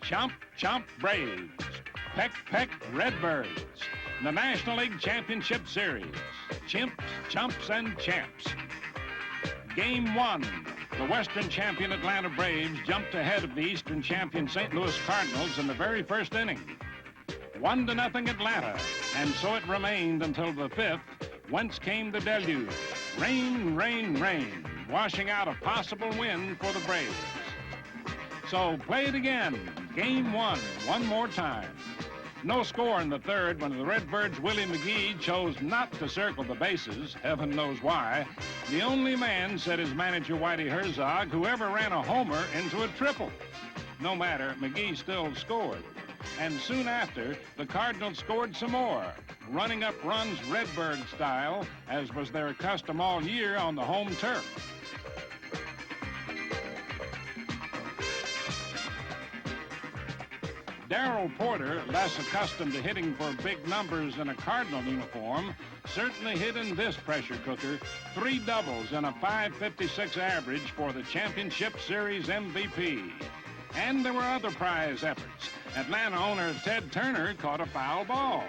Chomp, chomp, Braves. Peck, peck, Redbirds. The National League Championship Series. Chimps, chumps, and champs. Game 1. The Western champion Atlanta Braves jumped ahead of the Eastern champion St. Louis Cardinals in the very first inning. 1-0 Atlanta, and so it remained until the 5th, whence came the deluge. Rain, rain, rain, washing out a possible win for the Braves. So play it again. Game 1, one more time. No score in the third when the Redbirds' Willie McGee chose not to circle the bases, heaven knows why. The only man, said his manager Whitey Herzog, who ever ran a homer into a triple. No matter, McGee still scored. And soon after, the Cardinals scored some more, running up runs Redbird style, as was their custom all year on the home turf. Daryl Porter, less accustomed to hitting for big numbers in a Cardinal uniform, certainly hit in this pressure cooker 3 doubles and a .556 average for the Championship Series MVP. And there were other prize efforts. Atlanta owner Ted Turner caught a foul ball.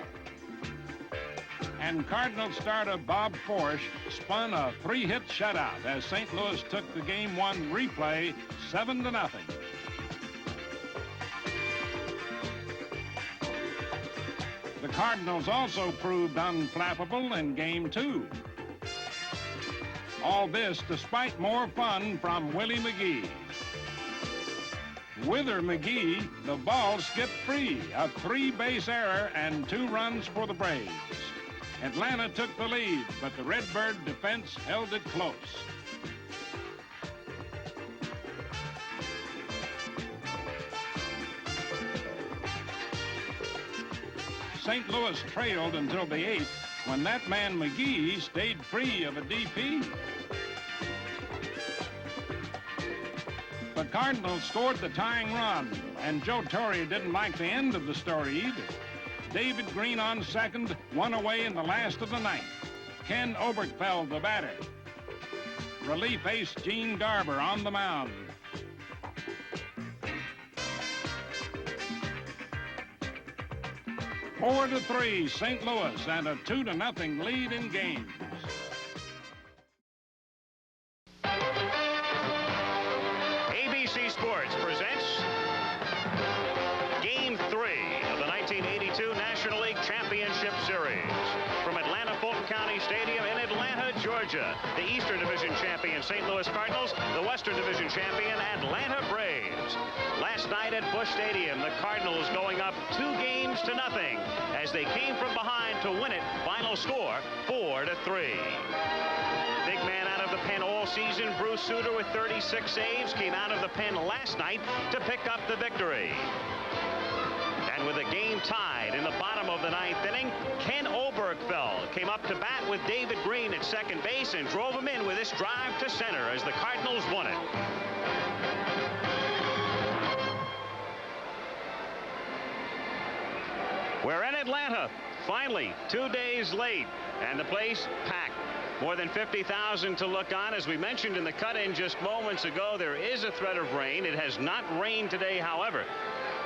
And Cardinals starter Bob Forsch spun a 3-hit shutout as St. Louis took the Game 1 replay 7-0. The Cardinals also proved unflappable in Game 2. All this despite more fun from Willie McGee. Wither McGee, the ball skipped free, a 3-base error and 2 runs for the Braves. Atlanta took the lead, but the Redbird defense held it close. St. Louis trailed until the 8th when that man McGee stayed free of a DP. The Cardinals scored the tying run, and Joe Torre didn't like the end of the story either. David Green on second, 1 away in the last of the 9th. Ken Oberkfell, the batter. Relief ace Gene Garber on the mound. Four to 3, St. Louis, and a 2-0 lead in games. ABC Sports presents Game 3 of the 1982 National League Championship Series. From Atlanta Fulton County Stadium in Atlanta, Georgia, the Eastern Division champion St. Louis Cardinals, the Western Division champion Atlanta Braves. Last night at Busch Stadium, the Cardinals going up 2-0 as they came from behind to win it. Final score, 4-3. Big man out of the pen all season, Bruce Sutter with 36 saves, came out of the pen last night to pick up the victory. And with the game tied in the bottom of the 9th inning, Ken Oberkfell came up to bat with David Green at second base and drove him in with this drive to center as the Cardinals won it. We're in Atlanta, finally, 2 days late, and the place packed. More than 50,000 to look on. As we mentioned in the cut-in just moments ago, there is a threat of rain. It has not rained today, however.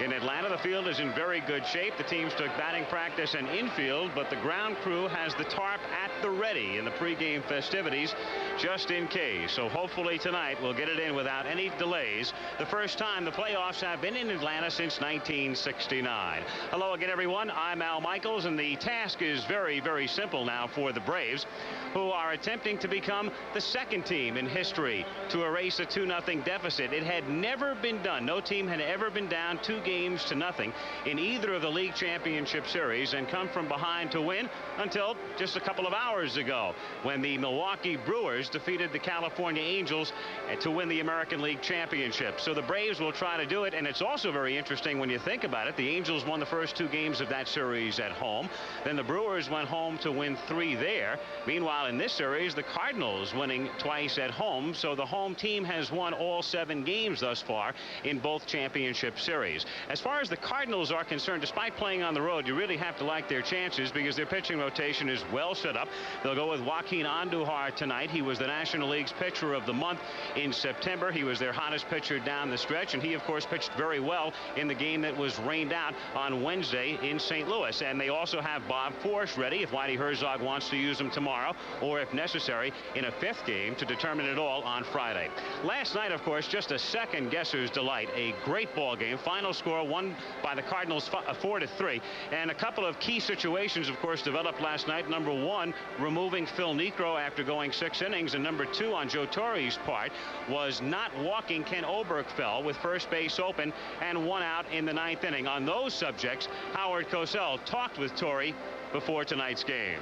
In Atlanta, the field is in very good shape. The teams took batting practice and infield, but the ground crew has the tarp at the ready in the pregame festivities just in case. So hopefully tonight we'll get it in without any delays. The first time the playoffs have been in Atlanta since 1969. Hello again, everyone. I'm Al Michaels, and the task is very, very simple now for the Braves, who are attempting to become the second team in history to erase a 2-0 deficit. It had never been done. No team had ever been down 2-0 in either of the league championship series and come from behind to win until just a couple of hours ago when the Milwaukee Brewers defeated the California Angels to win the American League Championship. So the Braves will try to do it, and it's also very interesting when you think about it. The Angels won the first 2 games of that series at home. Then the Brewers went home to win 3 there. Meanwhile, in this series, the Cardinals winning twice at home, so the home team has won all 7 games thus far in both championship series. As far as the Cardinals are concerned, despite playing on the road, you really have to like their chances because their pitching rotation is well set up. They'll go with Joaquin Andujar tonight. He was the National League's Pitcher of the Month in September. He was their hottest pitcher down the stretch, and he, of course, pitched very well in the game that was rained out on Wednesday in St. Louis. And they also have Bob Force ready if Whitey Herzog wants to use him tomorrow, or if necessary in a 5th game to determine it all on Friday. Last night, of course, just a second guesser's delight. A great ball game. Final score won by the Cardinals 4-3. And a couple of key situations, of course, developed last night. Number 1, removing Phil Niekro after going 6 innings. And number 2, on Joe Torre's part, was not walking Ken Oberkfell with first base open and 1 out in the 9th inning. On those subjects, Howard Cosell talked with Torre before tonight's game.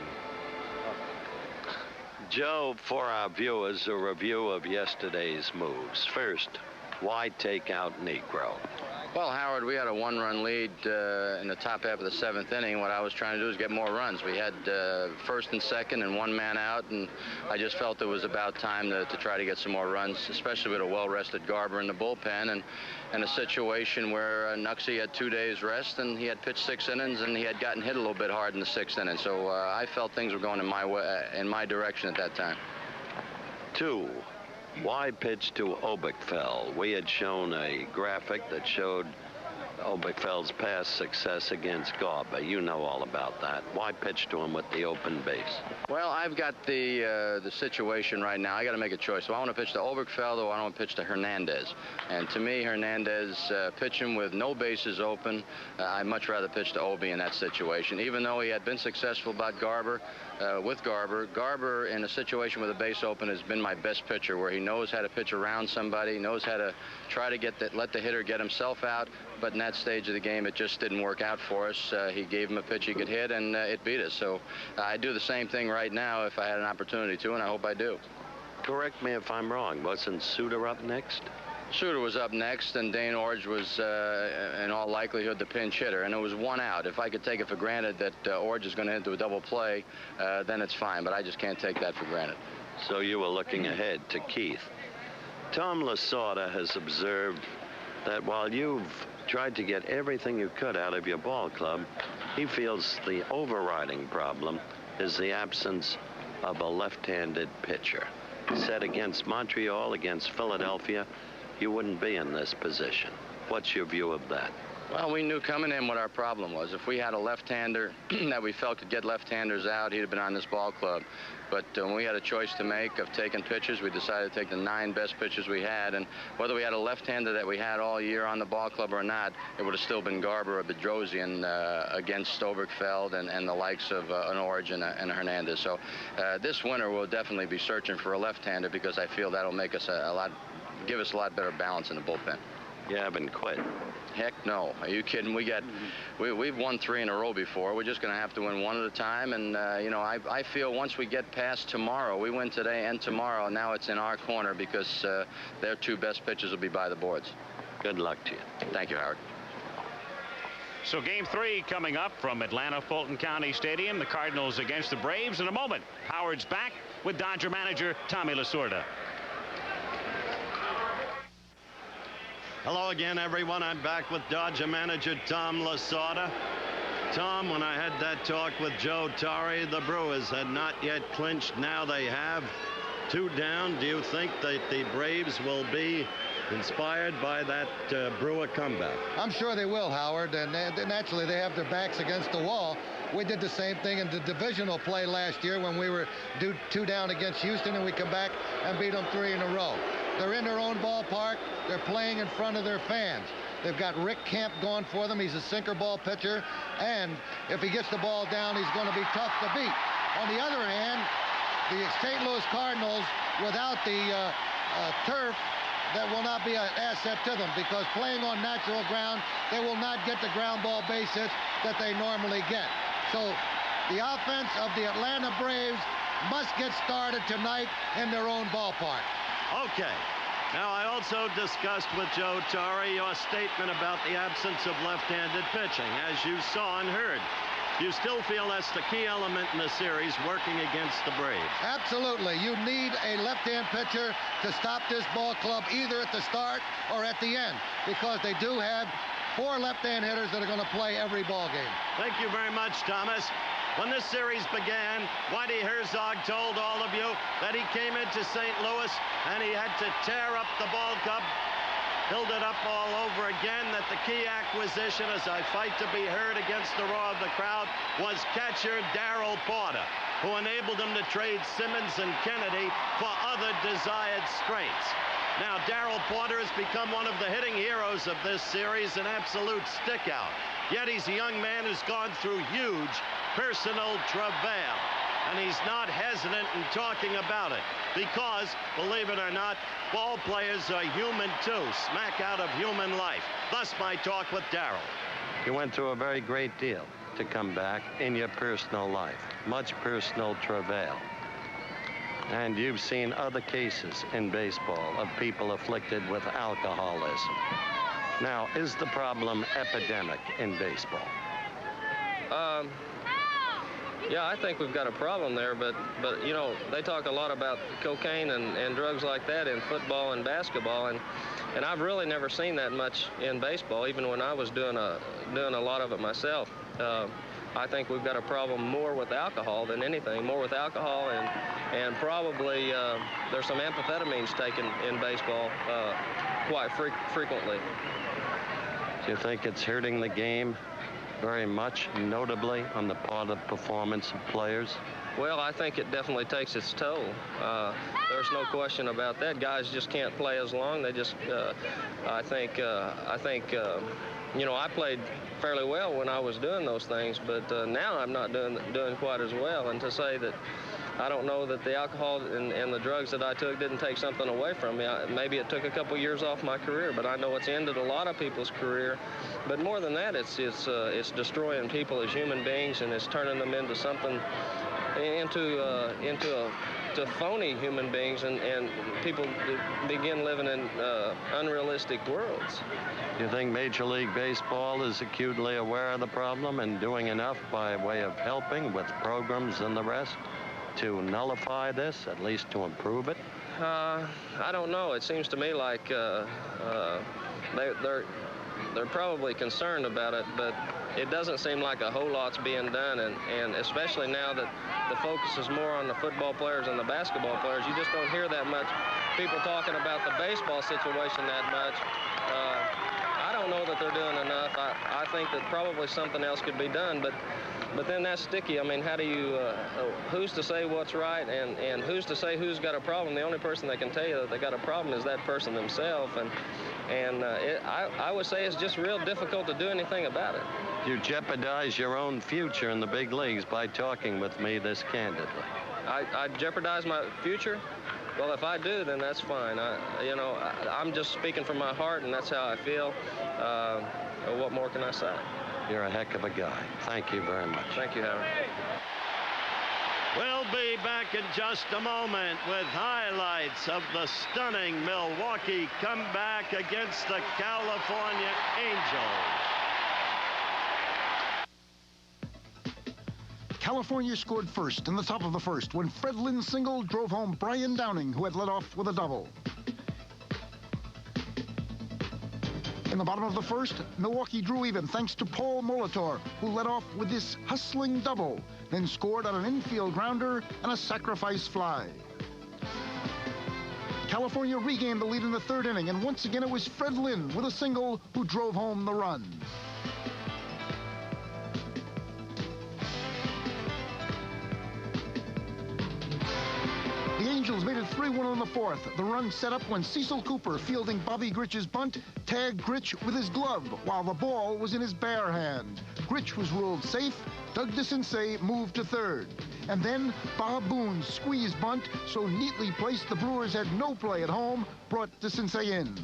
Joe, for our viewers, a review of yesterday's moves. First, why take out Niekro? Well, Howard, we had a 1-run lead in the top half of the 7th inning. What I was trying to do is get more runs. We had 1st and 2nd and 1 man out, and I just felt it was about time to try to get some more runs, especially with a well-rested Garber in the bullpen, and a situation where Nuxie had 2 days rest, and he had pitched 6 innings, and he had gotten hit a little bit hard in the 6th inning. So I felt things were going in my way, in my direction at that time. 2, why pitch to Oberkfell? We had shown a graphic that showed Oberkfell's past success against Garber. You know all about that. Why pitch to him with the open base? Well, I've got the situation right now. I got to make a choice. Do I want to pitch to Oberkfell or I want to pitch to Hernandez? And to me, Hernandez pitching with no bases open, I'd much rather pitch to Obi in that situation. Even though he had been successful about Garber, Garber in a situation with a base open has been my best pitcher, where he knows how to pitch around somebody, knows how to try to let the hitter get himself out. But in that stage of the game, it just didn't work out for us. He gave him a pitch he could hit, and it beat us. So I do the same thing right now if I had an opportunity to, and I hope I do. Correct me if I'm wrong. Wasn't Suter up next? Suter was up next, and Dane Orge was, in all likelihood, the pinch hitter. And it was 1 out. If I could take it for granted that Orge is going to into a double play, then it's fine. But I just can't take that for granted. So you were looking ahead to Keith. Tom Lasorda has observed that while you've tried to get everything you could out of your ball club, he feels the overriding problem is the absence of a left-handed pitcher. Said against Montreal, against Philadelphia, you wouldn't be in this position. What's your view of that? Well, we knew coming in what our problem was. If we had a left-hander that we felt could get left-handers out, he'd have been on this ball club. But when we had a choice to make of taking pitches, we decided to take the 9 best pitches we had. And whether we had a left-hander that we had all year on the ball club or not, it would have still been Garber or Bedrosian against Oberkfell and the likes of an Orge and a Hernandez. So this winter we'll definitely be searching for a left-hander, because I feel that'll make us give us a lot better balance in the bullpen. You haven't quit. Heck no. Are you kidding? We've won 3 in a row before. We're just going to have to win 1 at a time. And, I feel once we get past tomorrow, we win today and tomorrow, now it's in our corner, because their 2 best pitchers will be by the boards. Good luck to you. Thank you, Howard. So game 3 coming up from Atlanta Fulton County Stadium. The Cardinals against the Braves. In a moment, Howard's back with Dodger manager Tommy Lasorda. Hello again, everyone. I'm back with Dodger manager Tom Lasorda. Tom, when I had that talk with Joe Torre, the Brewers had not yet clinched. Now they have. 2 down. Do you think that the Braves will be inspired by that Brewer comeback? I'm sure they will, Howard. And naturally, they have their backs against the wall. We did the same thing in the divisional play last year when we were 2 down against Houston, and we come back and beat them 3 in a row. They're in their own ballpark. They're playing in front of their fans. They've got Rick Camp going for them. He's a sinker ball pitcher, and if he gets the ball down, he's going to be tough to beat. On the other hand, the St. Louis Cardinals, without the turf, that will not be an asset to them, because playing on natural ground, they will not get the ground ball base hits that they normally get. So the offense of the Atlanta Braves must get started tonight in their own ballpark. Okay. Now, I also discussed with Joe Torre your statement about the absence of left-handed pitching, as you saw and heard. You still feel that's the key element in the series, working against the Braves? Absolutely. You need a left-hand pitcher to stop this ball club either at the start or at the end, because they do have 4 left-hand hitters that are going to play every ball game. Thank you very much, Thomas. When this series began, Whitey Herzog told all of you that he came into St. Louis and he had to tear up the ball club, build it up all over again, that the key acquisition as I fight to be heard against the roar of the crowd was catcher Daryl Porter, who enabled him to trade Simmons and Kennedy for other desired strengths. Now, Daryl Porter has become one of the hitting heroes of this series, an absolute stick-out. Yet he's a young man who's gone through huge personal travail, and he's not hesitant in talking about it because, believe it or not, ball players are human too, smack out of human life. Thus my talk with Daryl. You went through a very great deal to come back in your personal life, much personal travail. And you've seen other cases in baseball of people afflicted with alcoholism. Now, is the problem epidemic in baseball? Yeah, I think we've got a problem there, but you know, they talk a lot about cocaine and drugs like that in football and basketball, and I've really never seen that much in baseball, even when I was doing a lot of it myself. I think we've got a problem more with alcohol than anything, more with alcohol, and probably there's some amphetamines taken in baseball quite frequently. Do you think it's hurting the game very much, notably on the part of performance of players? Well, I think it definitely takes its toll. There's no question about that. Guys just can't play as long. They just, I think, you know, I played fairly well when I was doing those things, but now I'm not doing quite as well. And to say that I don't know that the alcohol and the drugs that I took didn't take something away from me. Maybe it took a couple years off my career, but I know it's ended a lot of people's career. But more than that, it's destroying people as human beings, and it's turning them into something, to phony human beings, and people begin living in unrealistic worlds. Do you think Major League Baseball is acutely aware of the problem and doing enough by way of helping with programs and the rest to nullify this, at least to improve it? I don't know. It seems to me like they're probably concerned about it, but it doesn't seem like a whole lot's being done, and especially now that the focus is more on the football players and the basketball players, you just don't hear that much people talking about the baseball situation that much. I don't know that they're doing enough. I think that probably something else could be done, but then that's sticky. I mean, how do you, who's to say what's right, and who's to say who's got a problem? The only person that can tell you that they got a problem is that person themselves, and I would say it's just real difficult to do anything about it. You jeopardize your own future in the big leagues by talking with me this candidly. I jeopardize my future? Well, if I do, then that's fine. I'm just speaking from my heart, and that's how I feel. What more can I say? You're a heck of a guy. Thank you very much. Thank you, Howard. We'll be back in just a moment with highlights of the stunning Milwaukee comeback against the California Angels. California scored first in the top of the first when Fred Lynn's single drove home Brian Downing, who had led off with a double. In the bottom of the first, Milwaukee drew even thanks to Paul Molitor, who led off with this hustling double, then scored on an infield grounder and a sacrifice fly. California regained the lead in the third inning, and once again it was Fred Lynn with a single who drove home the run. The Angels made it 3-1 in the fourth. The run set up when Cecil Cooper, fielding Bobby Gritch's bunt, tagged Gritch with his glove while the ball was in his bare hand. Gritch was ruled safe. Doug DeCinces moved to third. And then Bob Boone's squeeze bunt, so neatly placed the Brewers had no play at home, brought DeCinces in.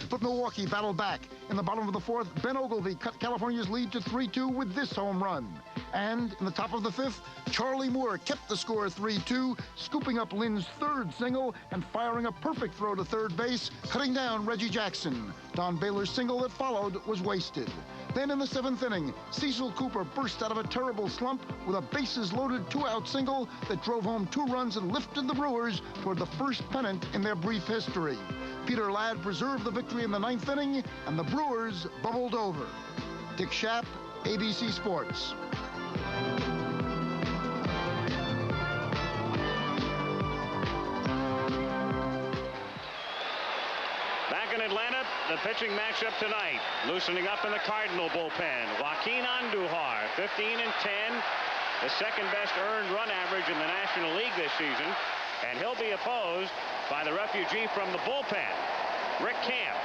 But Milwaukee battled back. In the bottom of the fourth, Ben Oglivie cut California's lead to 3-2 with this home run. And in the top of the fifth, Charlie Moore kept the score 3-2, scooping up Lynn's third single and firing a perfect throw to third base, cutting down Reggie Jackson. Don Baylor's single that followed was wasted. Then in the seventh inning, Cecil Cooper burst out of a terrible slump with a bases-loaded two-out single that drove home 2 runs and lifted the Brewers toward the first pennant in their brief history. Peter Ladd preserved the victory in the 9th inning, and the Brewers bubbled over. Dick Schaap, ABC Sports. Back in Atlanta, the pitching matchup tonight. Loosening up in the Cardinal bullpen. Joaquin Andujar, 15 and 10. The second best earned run average in the National League this season. And he'll be opposed by the refugee from the bullpen, Rick Camp.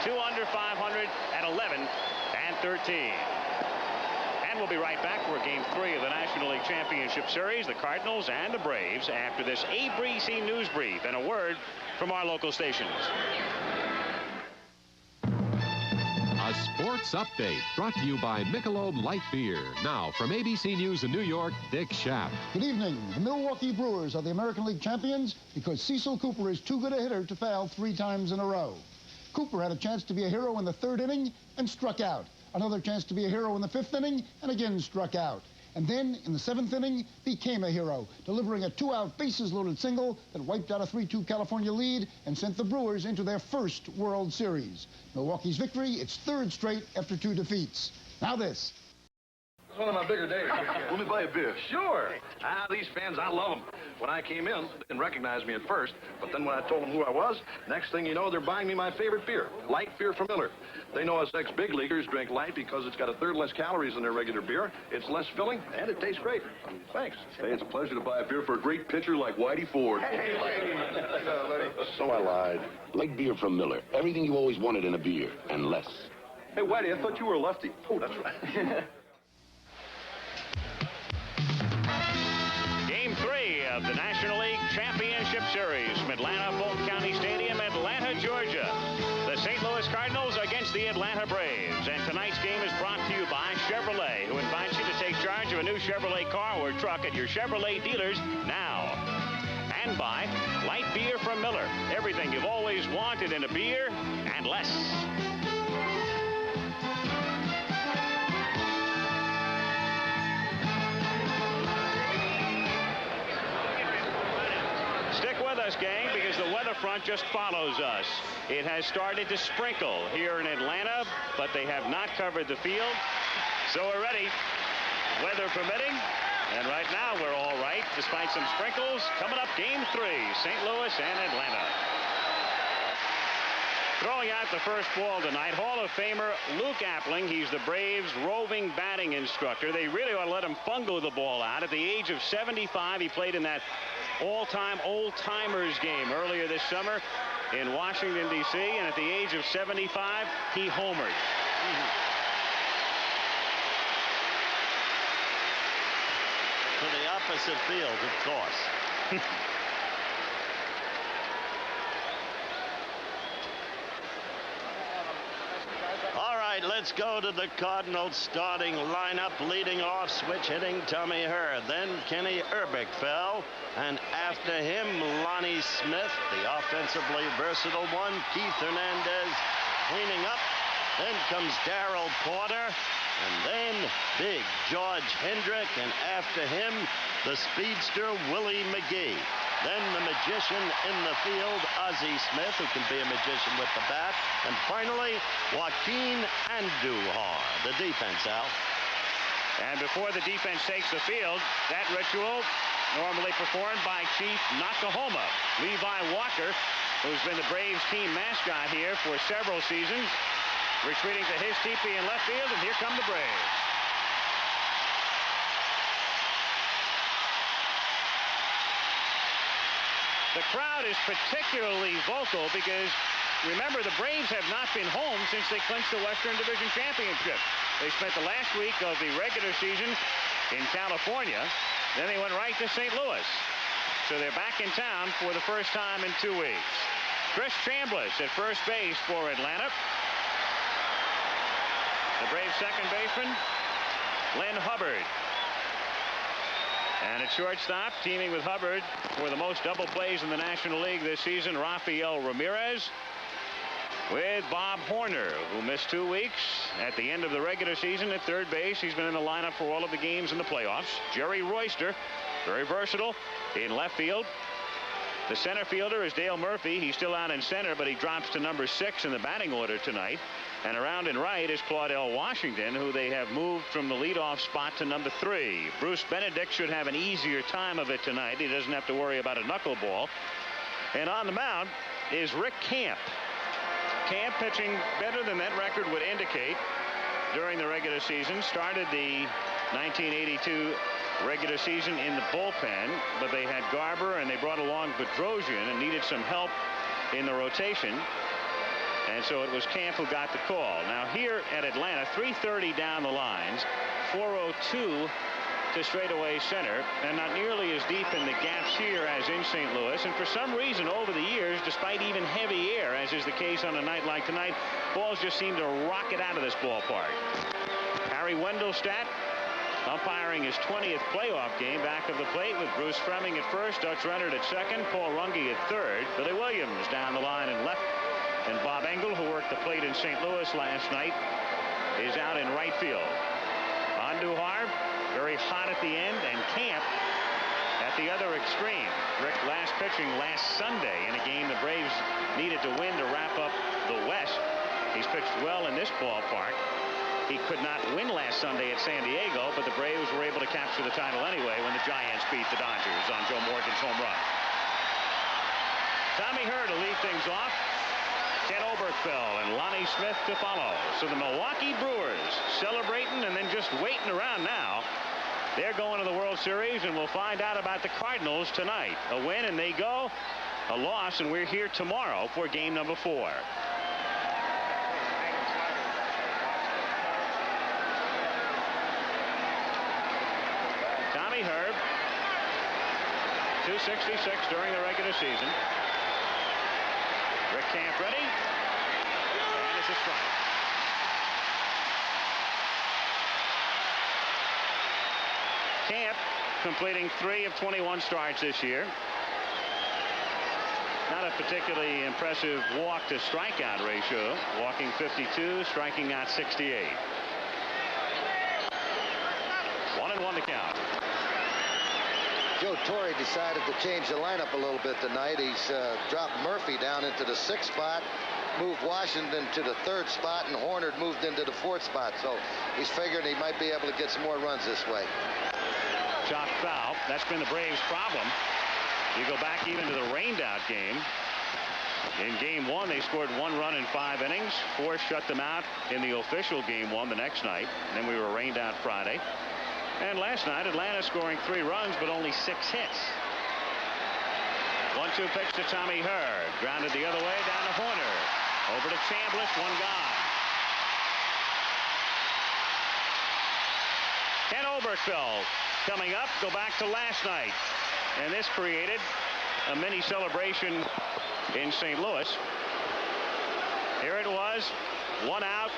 2 under 500 at 11 and 13. And we'll be right back for Game 3 of the National League Championship Series, the Cardinals and the Braves, after this ABC News Brief and a word from our local stations. A sports update brought to you by Michelob Light Beer. Now, from ABC News in New York, Dick Schaap. Good evening. The Milwaukee Brewers are the American League champions because Cecil Cooper is too good a hitter to fail 3 times in a row. Cooper had a chance to be a hero in the 3rd inning and struck out. Another chance to be a hero in the 5th inning and again struck out. And then, in the 7th inning, became a hero, delivering a 2-out bases-loaded single that wiped out a 3-2 California lead and sent the Brewers into their first World Series. Milwaukee's victory, its 3rd straight after 2 defeats. Now this. It's one of my bigger days. Let me buy a beer. Sure. These fans, I love them. When I came in, they didn't recognize me at first, but then when I told them who I was, next thing you know, they're buying me my favorite beer, light beer from Miller. They know us ex-big leaguers drink light because it's got a 1/3 less calories than their regular beer. It's less filling, and it tastes great. Thanks. Hey, it's a pleasure to buy a beer for a great pitcher like Whitey Ford. Hey, so I lied. Light beer from Miller. Everything you always wanted in a beer, and less. Hey, Whitey, I thought you were a lefty. Oh, that's right. Game 3 of the National League Championship Series from Atlanta, Fulton County Stadium, Atlanta, Georgia. The St. Louis Cardinals against the Atlanta Braves. And tonight's game is brought to you by Chevrolet, who invites you to take charge of a new Chevrolet car or truck at your Chevrolet dealers now. And by light beer from Miller. Everything you've always wanted in a beer and less. Stick with us, gang, because the weather front just follows us. It has started to sprinkle here in Atlanta, but they have not covered the field. So we're ready, weather permitting. And right now we're all right, despite some sprinkles. Coming up, Game 3, St. Louis and Atlanta. Throwing out the first ball tonight, Hall of Famer Luke Appling. He's the Braves' roving batting instructor. They really ought to let him fungo the ball out. At the age of 75, he played in that all-time old-timers game earlier this summer in Washington, D.C., and at the age of 75, he homered. To the opposite field, of course. All right, let's go to the Cardinals starting lineup. Leading off, switch hitting Tommy Herr. Then Kenny Urbick fell. And after him, Lonnie Smith, the offensively versatile one. Keith Hernandez cleaning up. Then comes Daryl Porter. And then big George Hendrick. And after him, the speedster Willie McGee. Then the magician in the field, Ozzie Smith, who can be a magician with the bat. And finally, Joaquin Andujar, the defense, Al. And before the defense takes the field, that ritual normally performed by Chief Nakahoma. Levi Walker, who's been the Braves team mascot here for several seasons, retreating to his teepee in left field, and here come the Braves. The crowd is particularly vocal because, remember, the Braves have not been home since they clinched the Western Division Championship. They spent the last week of the regular season in California. Then they went right to St. Louis. So they're back in town for the first time in 2 weeks. Chris Chambliss at first base for Atlanta. The Braves' second baseman, Lynn Hubbard. And at shortstop, teaming with Hubbard for the most double plays in the National League this season, Rafael Ramirez. With Bob Horner, who missed 2 weeks at the end of the regular season at third base. He's been in the lineup for all of the games in the playoffs. Jerry Royster, very versatile in left field. The center fielder is Dale Murphy. He's still out in center, but he drops to number 6 in the batting order tonight. And around in right is Claudell Washington, who they have moved from the leadoff spot to number 3. Bruce Benedict should have an easier time of it tonight. He doesn't have to worry about a knuckleball. And on the mound is Rick Camp. Camp pitching better than that record would indicate during the regular season. Started the 1982 regular season in the bullpen, but they had Garber and they brought along Bedrosian and needed some help in the rotation. And so it was Camp who got the call. Now here at Atlanta, 330 down the lines, 402 to straightaway center, and not nearly as deep in the gaps here as in St. Louis. And for some reason over the years, despite even heavy air, as is the case on a night like tonight, balls just seem to rocket out of this ballpark. Harry Wendelstadt umpiring his 20th playoff game back of the plate with Bruce Fremming at first, Dutch Rennert at second, Paul Runge at third, Billy Williams down the line and left, and Bob Engel, who worked the plate in St. Louis last night, is out in right field. Andujar very hot at the end, and Camp at the other extreme. Rick last pitching last Sunday in a game the Braves needed to win to wrap up the West. He's pitched well in this ballpark. He could not win last Sunday at San Diego, but the Braves were able to capture the title anyway when the Giants beat the Dodgers on Joe Morgan's home run. Tommy Hurd to lead things off. Ken Oberkfell and Lonnie Smith to follow. So the Milwaukee Brewers celebrating and then just waiting around now. They're going to the World Series, and we'll find out about the Cardinals tonight. A win and they go. A loss, and we're here tomorrow for game number 4. Tommy Herb, 266 during the regular season. Rick Camp ready, and it's a strike. Camp completing 3 of 21 starts this year. Not a particularly impressive walk to strikeout ratio. Walking 52, striking out 68. 1-1 to count. Joe Torre decided to change the lineup a little bit tonight. He's dropped Murphy down into the 6th spot, moved Washington to the 3rd spot, and Horner moved into the 4th spot. So he's figuring he might be able to get some more runs this way. Chopped foul. That's been the Braves' problem. You go back even to the rained-out game. In game 1, they scored 1 run in 5 innings. 4 shut them out in the official game 1 the next night. And then we were rained out Friday. And last night, Atlanta scoring 3 runs, but only 6 hits. 1-2 pitch to Tommy Hurd. Grounded the other way, down to Horner. Over to Chambliss, 1 gone. Ken Oberkfell coming up. Go back to last night. And this created a mini celebration in St. Louis. Here it was, 1 out.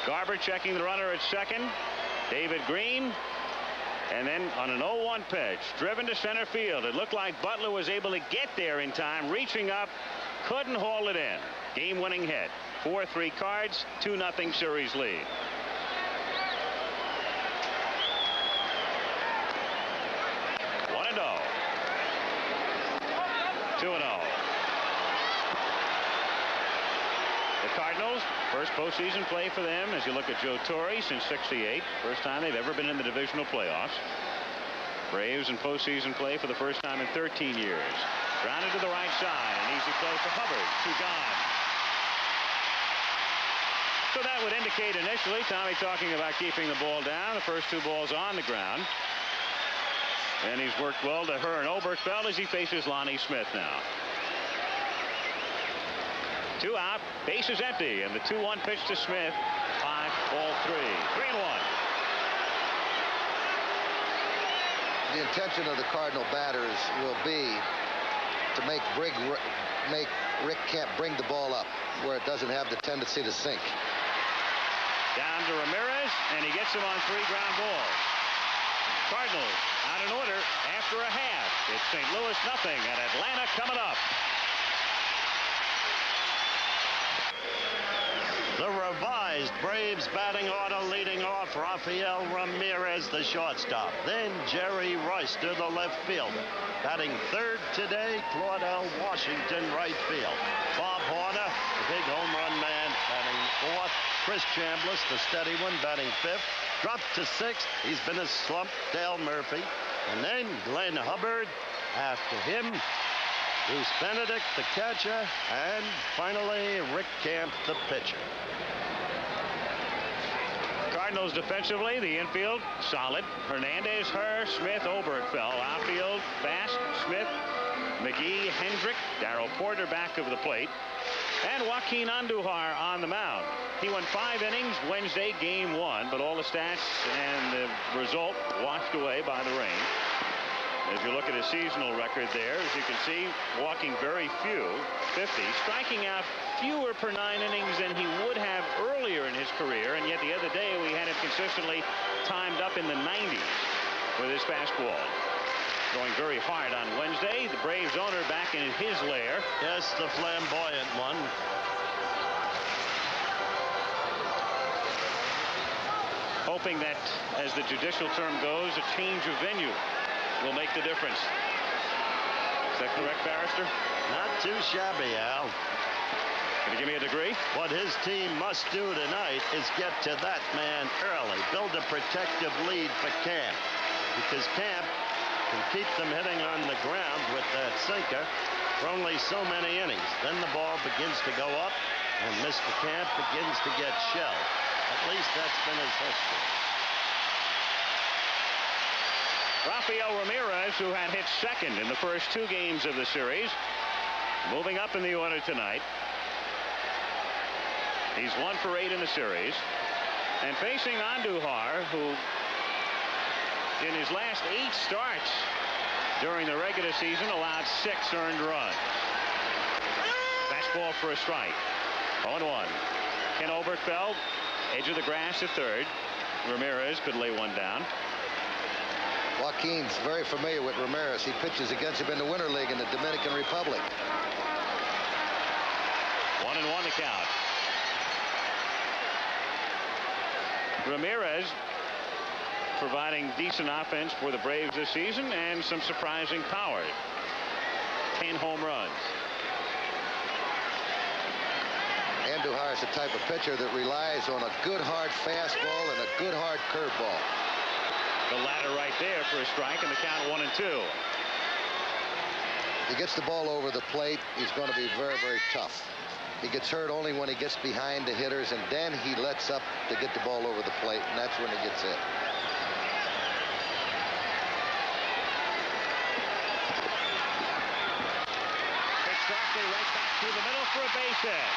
Garber checking the runner at second. David Green. And then on an 0-1 pitch, driven to center field. It looked like Butler was able to get there in time, reaching up, couldn't haul it in. Game-winning hit. 4-3 Cards, 2-0 series lead. One and 0. 2-0. The Cardinals, first postseason play for them as you look at Joe Torre since '68. First time they've ever been in the divisional playoffs. Braves in postseason play for the first time in 13 years. Grounded to the right side. An easy play to Hubbard. 2 gone. So that would indicate initially, Tommy talking about keeping the ball down. The first 2 balls on the ground. And he's worked well to Hurd and Oberkfell as he faces Lonnie Smith now. 2 out, base is empty, and the 2-1 pitch to Smith. 5-3. 3-1. The intention of the Cardinal batters will be to make Rick Camp bring the ball up where it doesn't have the tendency to sink. Down to Ramirez, and he gets him on 3 ground balls. Cardinals out in order after a half. It's St. Louis nothing, and Atlanta coming up. The revised Braves batting order leading off Rafael Ramirez, the shortstop. Then Jerry Royster, the left fielder. Batting third today, Claudel Washington, right field. Bob Horner, the big home run man, batting fourth. Chris Chambliss, the steady one, batting fifth. Dropped to sixth. He's been a slump, Dale Murphy. And then Glenn Hubbard after him. Bruce Benedict, the catcher. And finally, Rick Camp, the pitcher. Cardinals defensively, the infield solid. Hernandez, Herr, Smith, Obergfell. Outfield, Fast, Smith, McGee, Hendrick, Daryl Porter back of the plate, and Joaquin Andujar on the mound. He went 5 innings Wednesday, game 1, but all the stats and the result washed away by the rain. As you look at his seasonal record there, as you can see, walking very few, 50, striking out fewer per 9 innings than he would have earlier in his career, and yet the other day we had him consistently timed up in the 90s with his fastball. Going very hard on Wednesday. The Braves owner back in his lair. Yes, the flamboyant one. Hoping that, as the judicial term goes, a change of venue will make the difference. Is that correct, Barrister? Not too shabby, Al. Can you give me a degree? What his team must do tonight is get to that man early. Build a protective lead for Camp. Because Camp can keep them hitting on the ground with that sinker for only so many innings. Then the ball begins to go up, and Mr. Camp begins to get shelled. At least that's been his history. Rafael Ramirez, who had hit second in the first 2 games of the series, moving up in the order tonight. He's 1 for 8 in the series. And facing Andujar, who in his last 8 starts during the regular season allowed 6 earned runs. Fastball for a strike. 0-1. Ken Obergfell, edge of the grass at third. Ramirez could lay one down. Joaquin's very familiar with Ramirez. He pitches against him in the Winter League in the Dominican Republic. 1-1 the count. Ramirez providing decent offense for the Braves this season and some surprising power. 10 home runs. Andujar is the type of pitcher that relies on a good hard fastball and a good hard curveball. The latter right there for a strike, and the count 1-2. He gets the ball over the plate. He's going to be very, very tough. He gets hurt only when he gets behind the hitters, and then he lets up to get the ball over the plate, and that's when he gets hit. Pitch softly right back to the middle for a base hit.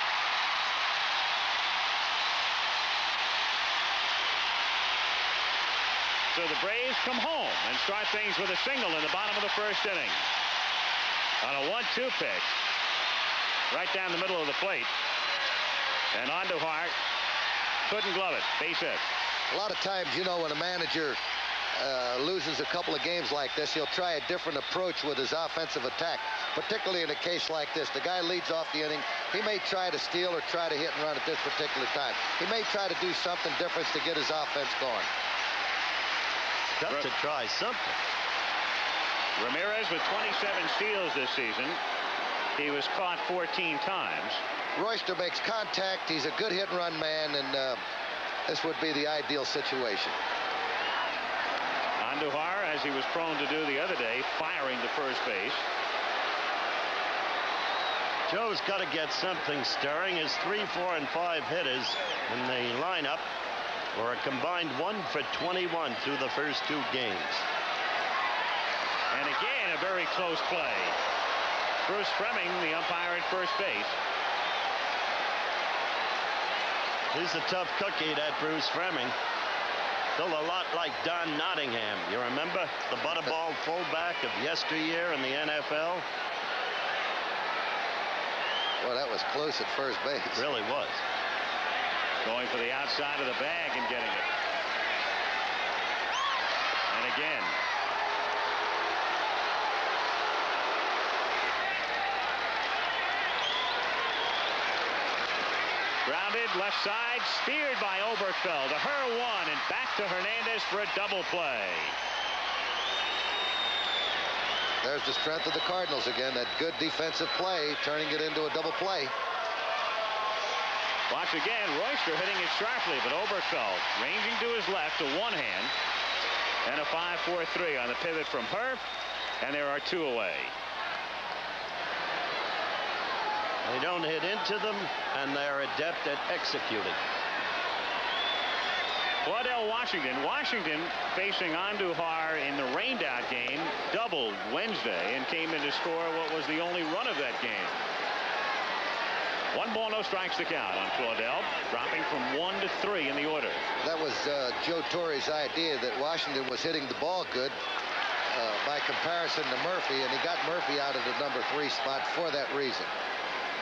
So the Braves come home and start things with a single in the bottom of the first inning. On a 1-2 pitch. Right down the middle of the plate. And Andujar couldn't glove it. Base hit. A lot of times, you know, when a manager loses a couple of games like this, he'll try a different approach with his offensive attack, particularly in a case like this. The guy leads off the inning. He may try to steal or try to hit and run at this particular time. He may try to do something different to get his offense going. Got to try something. Ramirez with 27 steals this season. He was caught 14 times. Royster makes contact. He's a good hit-and-run man, and this would be the ideal situation. Andujar, as he was prone to do the other day, firing to first base. Joe's got to get something stirring. His 3, 4, and 5 hitters in the lineup were a combined 1 for 21 through the first 2 games. And again, a very close play. Bruce Fremming, the umpire at first base. He's a tough cookie, that Bruce Fremming. Still a lot like Don Nottingham. You remember the butterball fullback of yesteryear in the NFL? Well, that was close at first base. It really was. Going for the outside of the bag and getting it. And again. Grounded left side, steered by Oberkfell to her one, and back to Hernandez for a double play. There's the strength of the Cardinals again. That good defensive play, turning it into a double play. Watch again, Royster hitting it sharply, but Oberkfell ranging to his left to one hand, and a 5-4-3 on the pivot from her, and there are two away. They don't hit into them, and they're adept at executing. Claudel Washington facing Andujar in the rained-out game, doubled Wednesday and came in to score what was the only run of that game. 1 ball, no strikes to count on Claudel, dropping from 1 to 3 in the order. That was Joe Torre's idea, that Washington was hitting the ball good by comparison to Murphy, and he got Murphy out of the number 3 spot for that reason.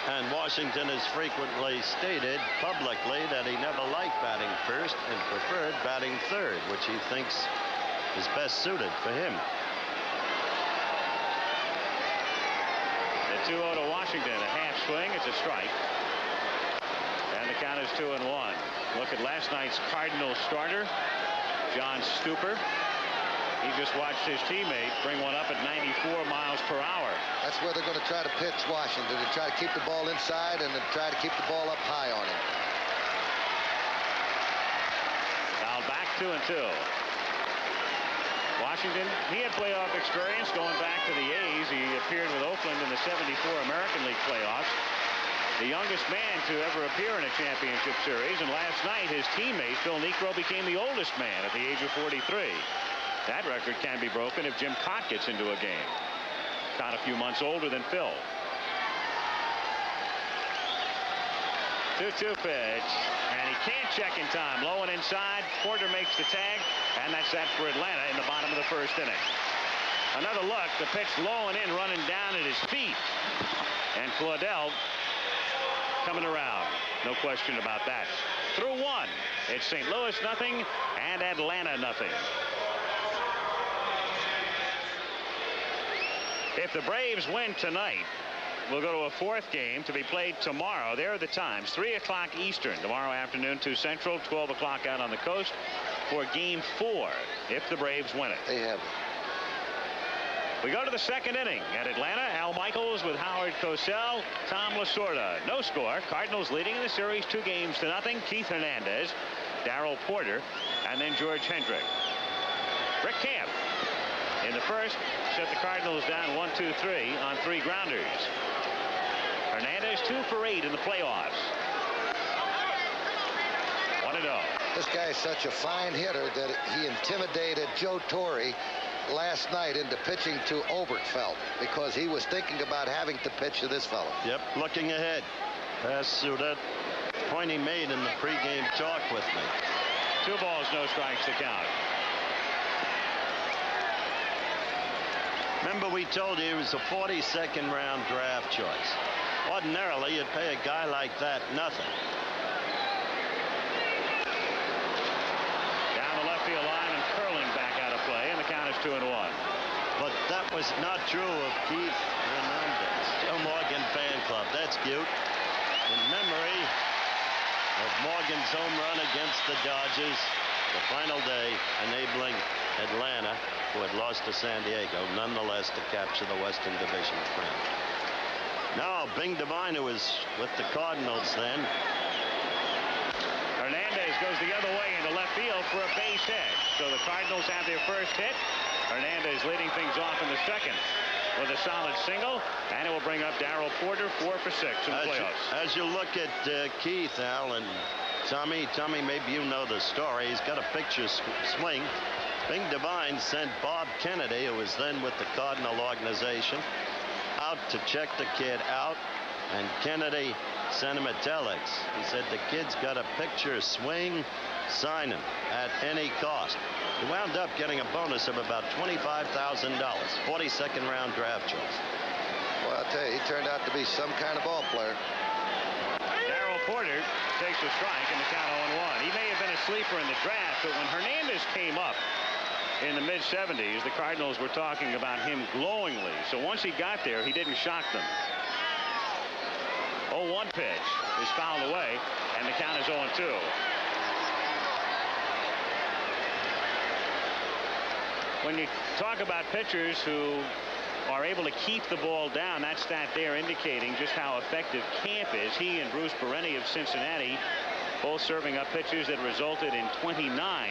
And Washington has frequently stated publicly that he never liked batting first and preferred batting third, which he thinks is best suited for him. The 2-0 to Washington, a half swing, it's a strike. And the count is 2-1. Look at last night's Cardinals starter, John Stupper. He just watched his teammate bring one up at 94 miles per hour. That's where they're going to try to pitch Washington, to try to keep the ball inside and to try to keep the ball up high on him. Fouled back, 2-2. Washington, he had playoff experience going back to the A's. He appeared with Oakland in the '74 American League playoffs. The youngest man to ever appear in a championship series, and last night his teammate Phil Niekro became the oldest man at the age of 43. That record can be broken if Jim Cott gets into a game. Cott a few months older than Phil. 2-2 pitch, and he can't check in time. Low and inside. Porter makes the tag, and that's that for Atlanta in the bottom of the first inning. Another look. The pitch low and in, running down at his feet, and Claudel coming around. No question about that. Through one. It's St. Louis nothing and Atlanta nothing. If the Braves win tonight, we'll go to a 4th game to be played tomorrow. There are the times. 3 o'clock Eastern tomorrow afternoon, 2 Central, 12 o'clock out on the coast for Game 4 if the Braves win it. They have it. We go to the 2nd inning at Atlanta. Al Michaels with Howard Cosell, Tom Lasorda. No score. Cardinals leading in the series 2-0. Keith Hernandez, Daryl Porter, and then George Hendrick. Rick Camp in the first set the Cardinals down 1-2-3 on 3 grounders. Hernandez 2 for 8 in the playoffs. 1-0. This guy is such a fine hitter that he intimidated Joe Torre last night into pitching to Oberkfell because he was thinking about having to pitch to this fellow. Yep, looking ahead. Pass suited. Point he made in the pregame talk with me. 2 balls, no strikes to count. Remember, we told you he was a 42nd round draft choice. Ordinarily, you'd pay a guy like that nothing. Down the left field line and curling back out of play, and the count is 2-1. But that was not true of Keith Hernandez. Joe Morgan fan club. That's cute. In memory of Morgan's home run against the Dodgers, the final day, enabling Atlanta, who had lost to San Diego, nonetheless to capture the Western Division crown. Now, Bing Devine, who was with the Cardinals then. Hernandez goes the other way into left field for a base hit. So the Cardinals have their first hit. Hernandez leading things off in the second with a solid single, and it will bring up Daryl Porter 4 for 6 in the playoffs. As you look at Keith, Al, and Tommy, maybe you know the story. He's got a picture swing. Bing Devine sent Bob Kennedy, who was then with the Cardinal organization, out to check the kid out, and Kennedy sent him a telex. He said the kid's got a picture swing, sign him at any cost. He wound up getting a bonus of about $25,000, 42nd round draft choice. Well, I'll tell you, he turned out to be some kind of ball player. Daryl Porter takes a strike in the count 0-1. He may have been a sleeper in the draft, but when Hernandez came up in the mid-70s, the Cardinals were talking about him glowingly. So once he got there, he didn't shock them. 0-1 1 pitch is fouled away, and the count is 0-2. When you talk about pitchers who are able to keep the ball down, that stat there indicating just how effective Camp is. He and Bruce Bereni of Cincinnati both serving up pitches that resulted in 29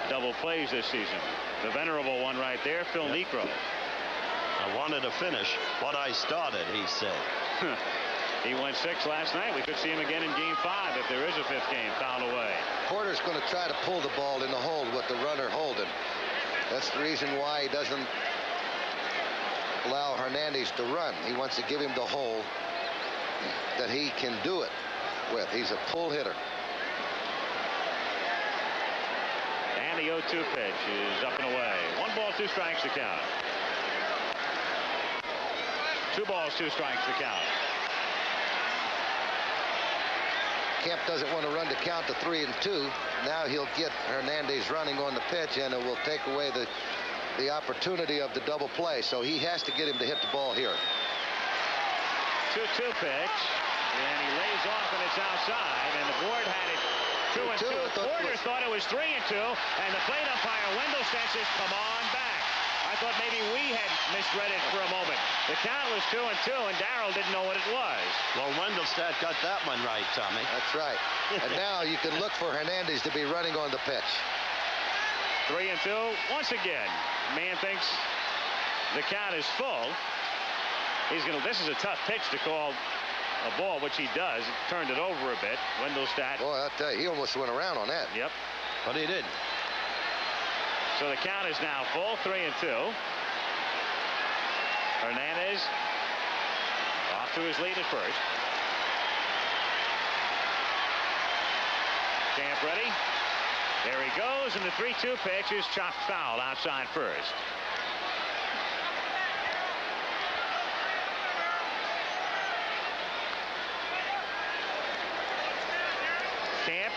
double plays this season. The venerable one right there, Phil Niekro. I wanted to finish what I started, he said. He went 6 last night. We could see him again in Game 5 if there is a 5th game fouled away. Porter's going to try to pull the ball in the hold with the runner holding. That's the reason why he doesn't allow Hernandez to run. He wants to give him the hole that he can do it with. He's a pull hitter. And the 0-2 pitch is up and away. 1 ball, 2 strikes to count. 2 balls, 2 strikes to count. Kemp doesn't want to run the count to 3-2. Now he'll get Hernandez running on the pitch, and it will take away the opportunity of the double play. So he has to get him to hit the ball here. 2-2 pitch, and he lays off, and it's outside, and the board had it 2-2. Porter thought it was 3-2, and the plate umpire Wendelstedt says, come on back. I thought maybe we had misread it for a moment. The count was 2-2, and Daryl didn't know what it was. Well, Wendelstedt got that one right, Tommy. That's right. And now you can look for Hernandez to be running on the pitch. 3-2. Once again, man thinks the count is full. This is a tough pitch to call a ball, which he does. It turned it over a bit. Wendelstedt. Boy, I'll tell you, he almost went around on that. Yep. But he did. So the count is now full, 3-2. Hernandez off to his lead at first. Camp ready. There he goes, and the 3-2 pitch is chopped foul outside first. Camp,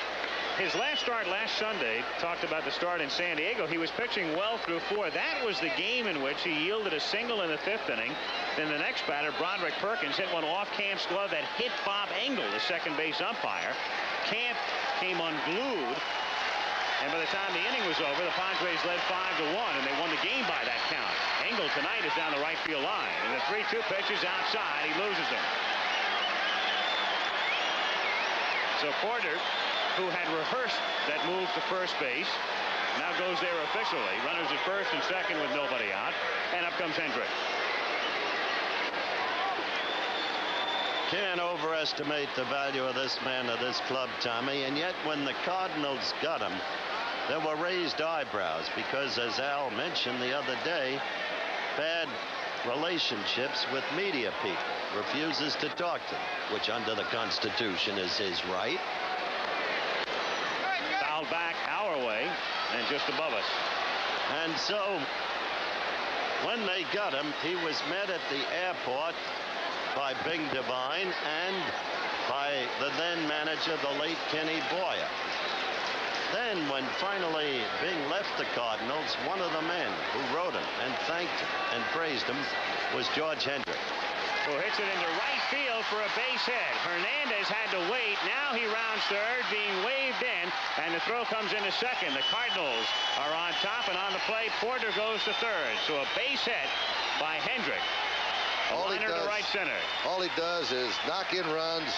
his last start last Sunday, talked about the start in San Diego. He was pitching well through 4. That was the game in which he yielded a single in the 5th inning. Then the next batter, Broderick Perkins, hit one off Camp's glove that hit Bob Engel, the second base umpire. Camp came unglued, and by the time the inning was over, the Padres led 5-1, and they won the game by that count. Engel tonight is down the right field line, and the 3-2 pitch is outside. He loses them. So Porter, who had rehearsed that move to first base, now goes there officially. Runners at first and second with nobody out, and up comes Hendrick. Can't overestimate the value of this man of this club, Tommy, and yet when the Cardinals got him, there were raised eyebrows because, as Al mentioned the other day, bad relationships with media people. Refuses to talk to them, which under the Constitution is his right. Fouled back our way and just above us. And so when they got him, he was met at the airport by Bing Devine and by the then manager, the late Kenny Boyer. Then when finally Bing left the Cardinals, one of the men who wrote him and thanked him and praised him was George Hendrick, who hits it into right field for a base hit. Hernandez had to wait. Now he rounds third, being waved in, and the throw comes into second. The Cardinals are on top, and on the plate, Porter goes to third. So a base hit by Hendrick. A liner to right center. All he does is knock in runs,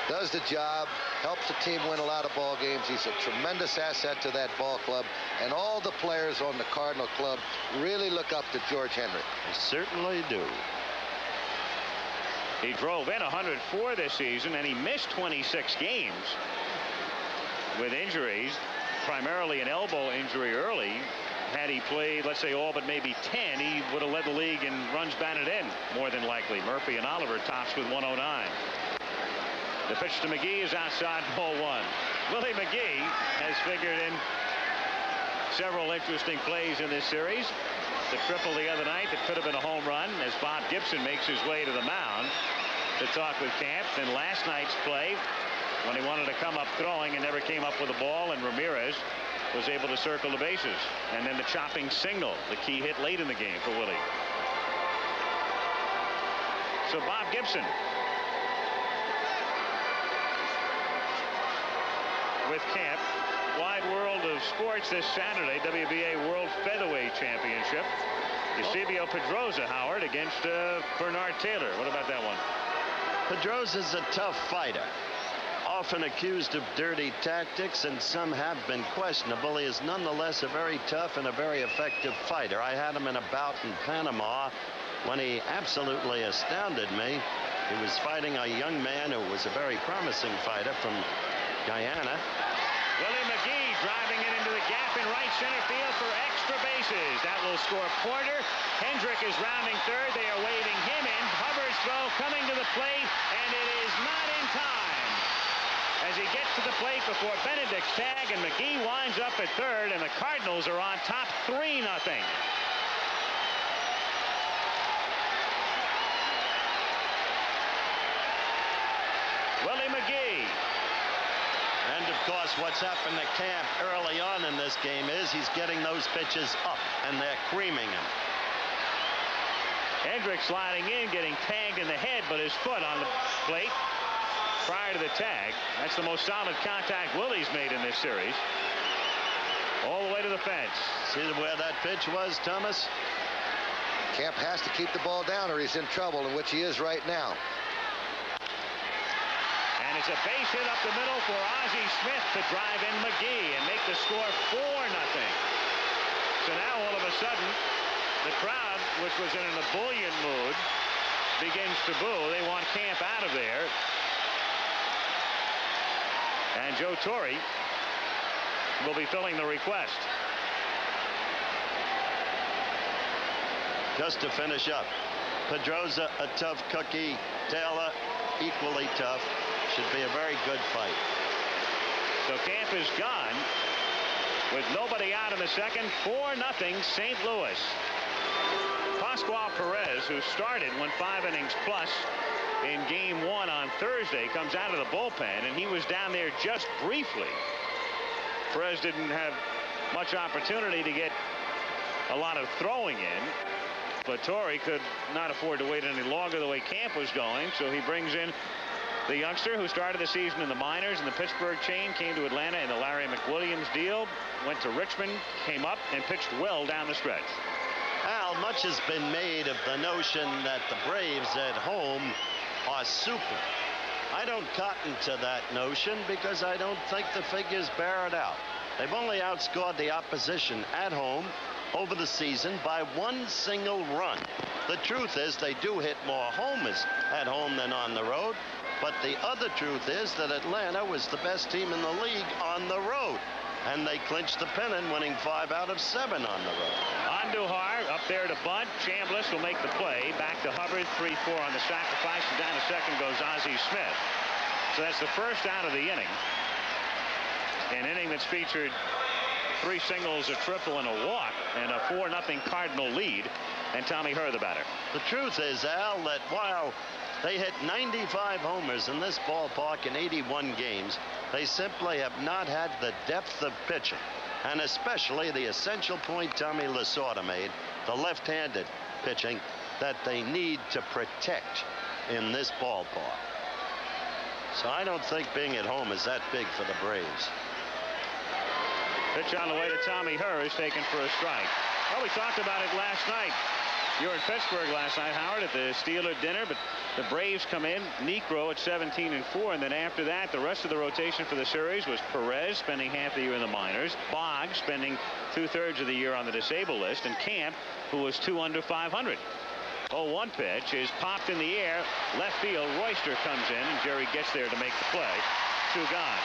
does the job, helps the team win a lot of ball games. He's a tremendous asset to that ball club, and all the players on the Cardinal club really look up to George Hendrick. They certainly do. He drove in 104 this season, and he missed 26 games with injuries, primarily an elbow injury early. Had he played, let's say, all but maybe 10, he would have led the league in runs batted in, more than likely. Murphy and Oliver tops with 109. The pitch to McGee is outside, ball 1. Willie McGee has figured in several interesting plays in this series. The triple the other night that could have been a home run as Bob Gibson makes his way to the mound to talk with Camp. Then last night's play when he wanted to come up throwing and never came up with the ball, and Ramirez was able to circle the bases. And then the chopping signal, the key hit late in the game for Willie. So Bob Gibson sports this Saturday, WBA World Featherweight Championship. Eusebio Pedroza, Howard, against Bernard Taylor. What about that one? Pedroza's a tough fighter, often accused of dirty tactics, and some have been questionable. He is nonetheless a very tough and a very effective fighter. I had him in a bout in Panama when he absolutely astounded me. He was fighting a young man who was a very promising fighter from Guyana. Willie McGee driving it into the gap in right center field for extra bases. That will score Porter. Hendrick is rounding third. They are waving him in. Hubbard's throw coming to the plate, and it is not in time. As he gets to the plate before Benedict's tag, and McGee winds up at third, and the Cardinals are on top 3-0. Willie McGee. And of course, what's happened to Camp early on in this game is he's getting those pitches up, and they're creaming him. Hendrick sliding in, getting tagged in the head, but his foot on the plate prior to the tag. That's the most solid contact Willie's made in this series. All the way to the fence. See where that pitch was, Thomas? Camp has to keep the ball down or he's in trouble, in which he is right now. And it's a base hit up the middle for Ozzie Smith to drive in McGee and make the score 4-0. So now all of a sudden, the crowd, which was in an ebullient mood, begins to boo. They want Camp out of there. And Joe Torre will be filling the request. Just to finish up, Pedroza, a tough cookie. Taylor, equally tough. Should be a very good fight. So Camp is gone with nobody out in the second. 4-0 St. Louis. Pascual Perez, who started, went 5 innings plus in game 1 on Thursday, comes out of the bullpen, and he was down there just briefly. Perez didn't have much opportunity to get a lot of throwing in, but Torre could not afford to wait any longer the way Camp was going, so he brings in the youngster who started the season in the minors in the Pittsburgh chain, came to Atlanta in the Larry McWilliams deal, went to Richmond, came up and pitched well down the stretch. Al, much has been made of the notion that the Braves at home are super. I don't cotton to that notion because I don't think the figures bear it out. They've only outscored the opposition at home over the season by 1 single run. The truth is they do hit more homers at home than on the road. But the other truth is that Atlanta was the best team in the league on the road. And they clinched the pennant, winning 5 out of 7 on the road. Andujar up there to bunt. Chambliss will make the play. Back to Hubbard. 3-4 on the sacrifice. And down to second goes Ozzie Smith. So that's the first out of the inning. An inning that's featured 3 singles, a triple, and a walk, and a 4-0 Cardinal lead. And Tommy Herr, the batter. The truth is, Al, that while they hit 95 homers in this ballpark in 81 games, they simply have not had the depth of pitching, and especially the essential point Tommy Lasorda made, the left-handed pitching that they need to protect in this ballpark. So I don't think being at home is that big for the Braves. Pitch on the way to Tommy Herr is taken for a strike. Well, we talked about it last night. You were in Pittsburgh last night, Howard, at the Steeler dinner, but the Braves come in, Necro at 17-4, and then after that, the rest of the rotation for the series was Perez, spending half the year in the minors, Boggs, spending 2/3 of the year on the disabled list, and Camp, who was 2 under 500. 0-1 pitch is popped in the air, left field. Royster comes in, and Jerry gets there to make the play. 2 gone.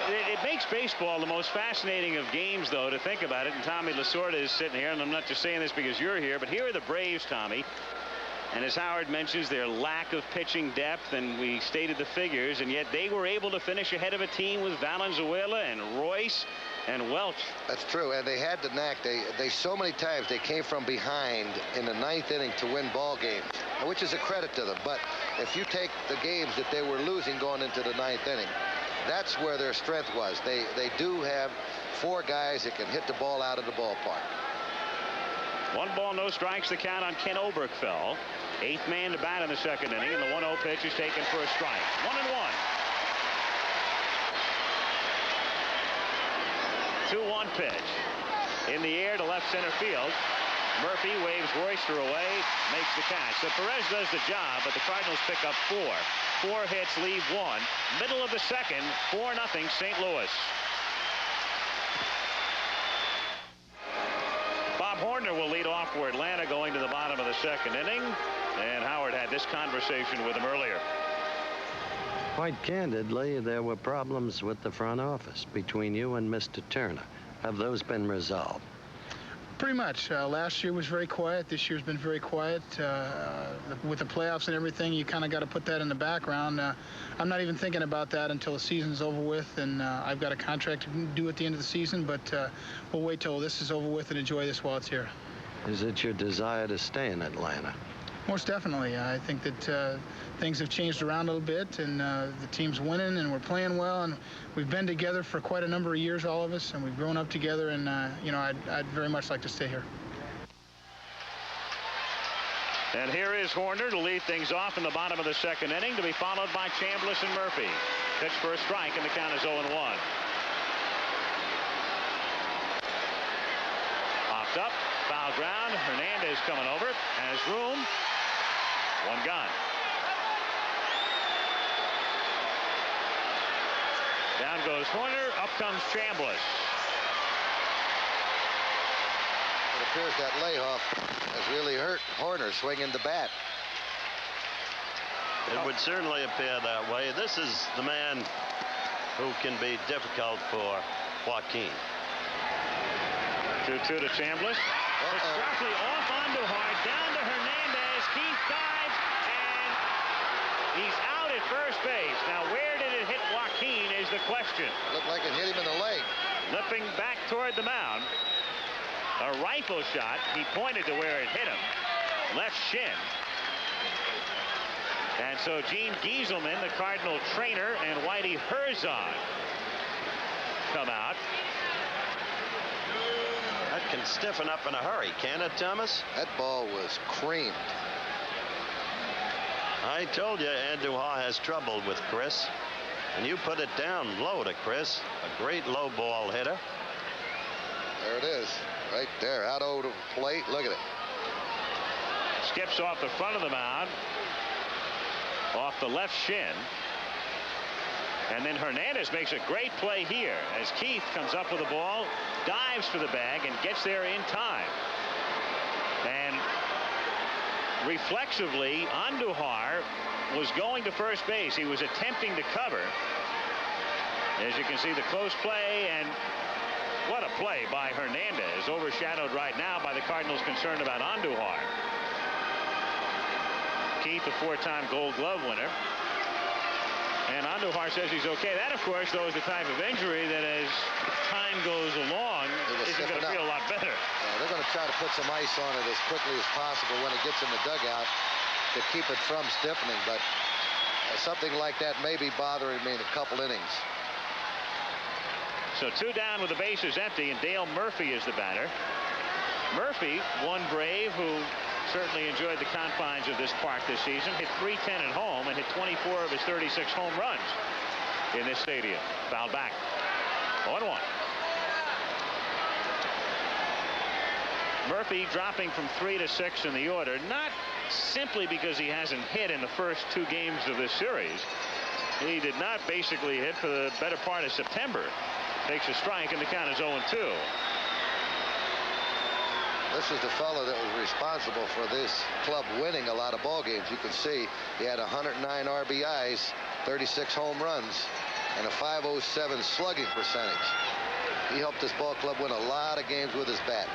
It makes baseball the most fascinating of games, though, to think about it. And Tommy Lasorda is sitting here, and I'm not just saying this because you're here, but here are the Braves, Tommy. And as Howard mentions, their lack of pitching depth, and we stated the figures, and yet they were able to finish ahead of a team with Valenzuela and Royce and Welch. That's true, and they had the knack. They so many times they came from behind in the 9th inning to win ball games, which is a credit to them. But if you take the games that they were losing going into the 9th inning, that's where their strength was. They do have 4 guys that can hit the ball out of the ballpark. 1 ball, no strikes, the count on Ken Oberkfell. Eighth man to bat in the second inning, and the 1-0 pitch is taken for a strike. 1-1. 2-1 pitch. In the air to left center field. Murphy waves Royster away, makes the catch. So Perez does the job, but the Cardinals pick up 4. 4 hits, leave 1. Middle of the second, 4-0 St. Louis. Bob Horner will lead off for Atlanta going to the bottom of the second inning. And Howard had this conversation with him earlier. Quite candidly, there were problems with the front office between you and Mr. Turner. Have those been resolved? Pretty much. Last year was very quiet. This year's been very quiet. With the playoffs and everything, you kind of got to put that in the background. I'm not even thinking about that until the season's over with, and I've got a contract to do at the end of the season, but we'll wait till this is over with and enjoy this while it's here. Is it your desire to stay in Atlanta? Most definitely. I think that things have changed around a little bit, and the team's winning, and we're playing well, and we've been together for quite a number of years, all of us, and we've grown up together, and you know, I'd very much like to stay here. And here is Horner to lead things off in the bottom of the second inning, to be followed by Chambliss and Murphy. Pitch for a strike, and the count is 0-1. Popped up, foul ground. Hernandez coming over, has room. 1 gone. Down goes Horner. Up comes Chambliss. It appears that layoff has really hurt Horner swinging the bat. It would certainly appear that way. This is the man who can be difficult for Joaquin. 2-2 to Chambliss. It's roughly off Andujar, down to Hernandez. Keith dives, and he's out at first base. Now, where did it hit Joaquin is the question. Looked like it hit him in the leg. Limping back toward the mound. A rifle shot. He pointed to where it hit him. Left shin. And so Gene Gieselman, the Cardinal trainer, and Whitey Herzog come out. That can stiffen up in a hurry, can it, Thomas? That ball was creamed. I told you Andujar has trouble with Chris. And you put it down low to Chris. A great low ball hitter. There it is. Right there. Out over the plate. Look at it. Skips off the front of the mound. Off the left shin. And then Hernandez makes a great play here as Keith comes up with the ball, dives for the bag, and gets there in time. And reflexively, Andujar was going to first base. He was attempting to cover. As you can see, the close play, and what a play by Hernandez, overshadowed right now by the Cardinals' concern about Andujar. Keith, a 4-time Gold Glove winner. And Andujar says he's okay. That, of course, though, is the type of injury that as time goes along isn't going to feel a lot better. Yeah, they're going to try to put some ice on it as quickly as possible when it gets in the dugout to keep it from stiffening. But something like that may be bothering me in a couple innings. So 2 down with the bases empty, and Dale Murphy is the batter. Murphy, one Brave who certainly enjoyed the confines of this park this season, hit .310 at home and hit 24 of his 36 home runs in this stadium. Fouled back. 0-1. Murphy dropping from 3 to 6 in the order, not simply because he hasn't hit in the first 2 games of this series. He did not basically hit for the better part of September. Takes a strike, and the count is 0-2. This is the fellow that was responsible for this club winning a lot of ball games. You can see he had 109 RBIs, 36 home runs, and a .507 slugging percentage. He helped this ball club win a lot of games with his bat.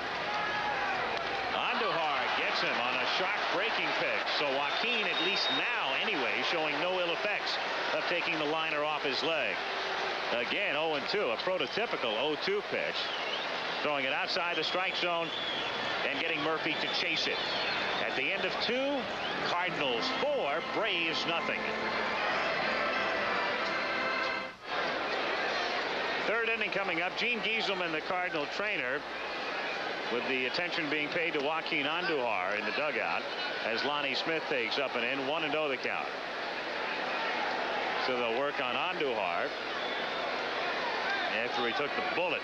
Andujar gets him on a sharp breaking pitch. So Joaquin, at least now anyway, showing no ill effects of taking the liner off his leg. Again, 0-2, a prototypical 0-2 pitch. Throwing it outside the strike zone and getting Murphy to chase it. At the end of 2, Cardinals 4, Braves nothing. Third inning coming up. Gene Gieselman, the Cardinal trainer, with the attention being paid to Joaquin Andujar in the dugout as Lonnie Smith takes up and in. 1-0 the count. So they'll work on Andujar after he took the bullet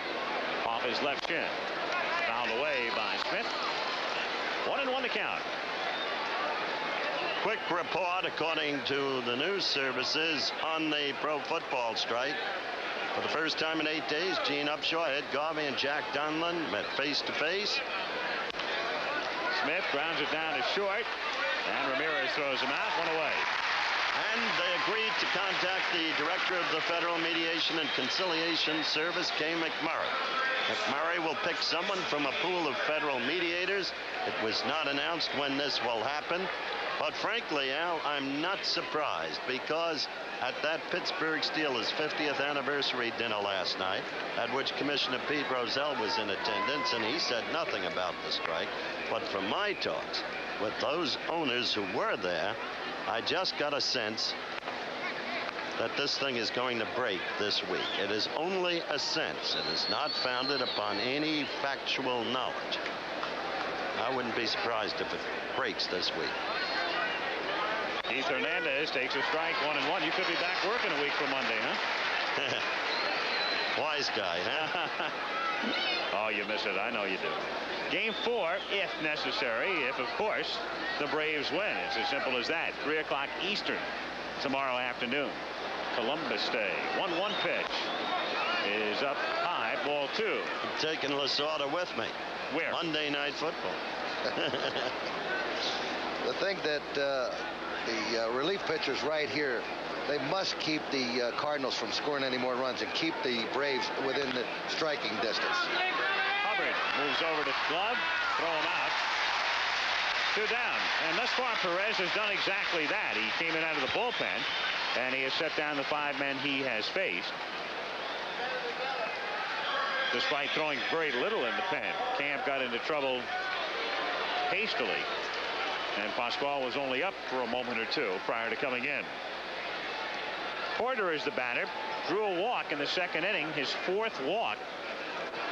off his left shin. Fouled away by Smith. 1-1 the count. Quick report according to the news services on the pro football strike. For the first time in 8 days, Gene Upshaw, Ed Garvey, and Jack Donlan met face-to-face. Smith grounds it down to short, and Ramirez throws him out. 1 away. And they agreed to contact the director of the Federal Mediation and Conciliation Service, Kay McMurray. McMurray will pick someone from a pool of federal mediators. It was not announced when this will happen. But frankly, Al, I'm not surprised, because at that Pittsburgh Steelers 50th anniversary dinner last night, at which Commissioner Pete Rozelle was in attendance, and he said nothing about the strike. But from my talks with those owners who were there, I just got a sense that this thing is going to break this week. It is only a sense. It is not founded upon any factual knowledge. I wouldn't be surprised if it breaks this week. Keith Hernandez takes a strike. 1-1. You could be back working a week from Monday, huh? Wise guy, huh? Oh, you miss it. I know you do. Game 4, if necessary, if, of course, the Braves win. It's as simple as that. 3 o'clock Eastern tomorrow afternoon. Columbus Day. 1-1 pitch is up high. Ball 2. I'm taking Lasorda with me. Where? Monday Night Football. The thing that the relief pitchers right here, they must keep the Cardinals from scoring any more runs and keep the Braves within the striking distance. Hubbard moves over to glove, throw him out. 2 down. And thus far, Perez has done exactly that. He came in out of the bullpen, and he has set down the 5 men he has faced, despite throwing very little in the pen. Camp got into trouble hastily, and Pasquale was only up for a moment or two prior to coming in. Porter is the batter. Drew a walk in the 2nd inning, his 4th walk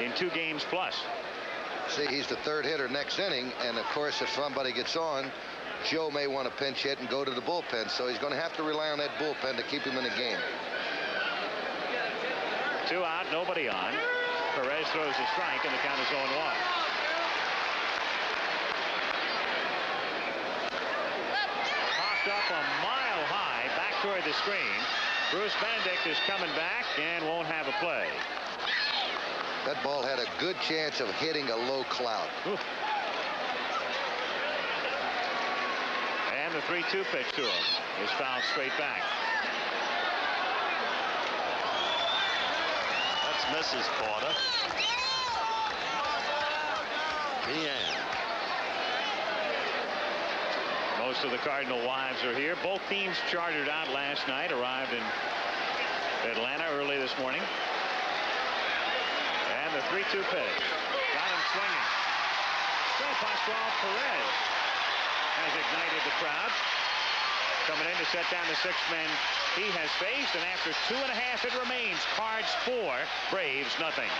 in 2 games plus. See, he's the 3rd hitter next inning, and of course, if somebody gets on, Joe may want to pinch hit and go to the bullpen, so he's going to have to rely on that bullpen to keep him in the game. 2 out, nobody on. Perez throws a strike, and the count is 0-1. Up a mile high back toward the screen. Bruce Benedict is coming back and won't have a play. That ball had a good chance of hitting a low cloud. Oof. And the 3-2 pitch to him is fouled straight back. That's Mrs. Porter. Yeah. Most of the Cardinal wives are here. Both teams chartered out last night, arrived in Atlanta early this morning. And the 3-2 pitch. Got him swinging. So Pasquale Perez has ignited the crowd. Coming in to set down the 6 men he has faced. And after 2.5 it remains. Cards 4, Braves nothing.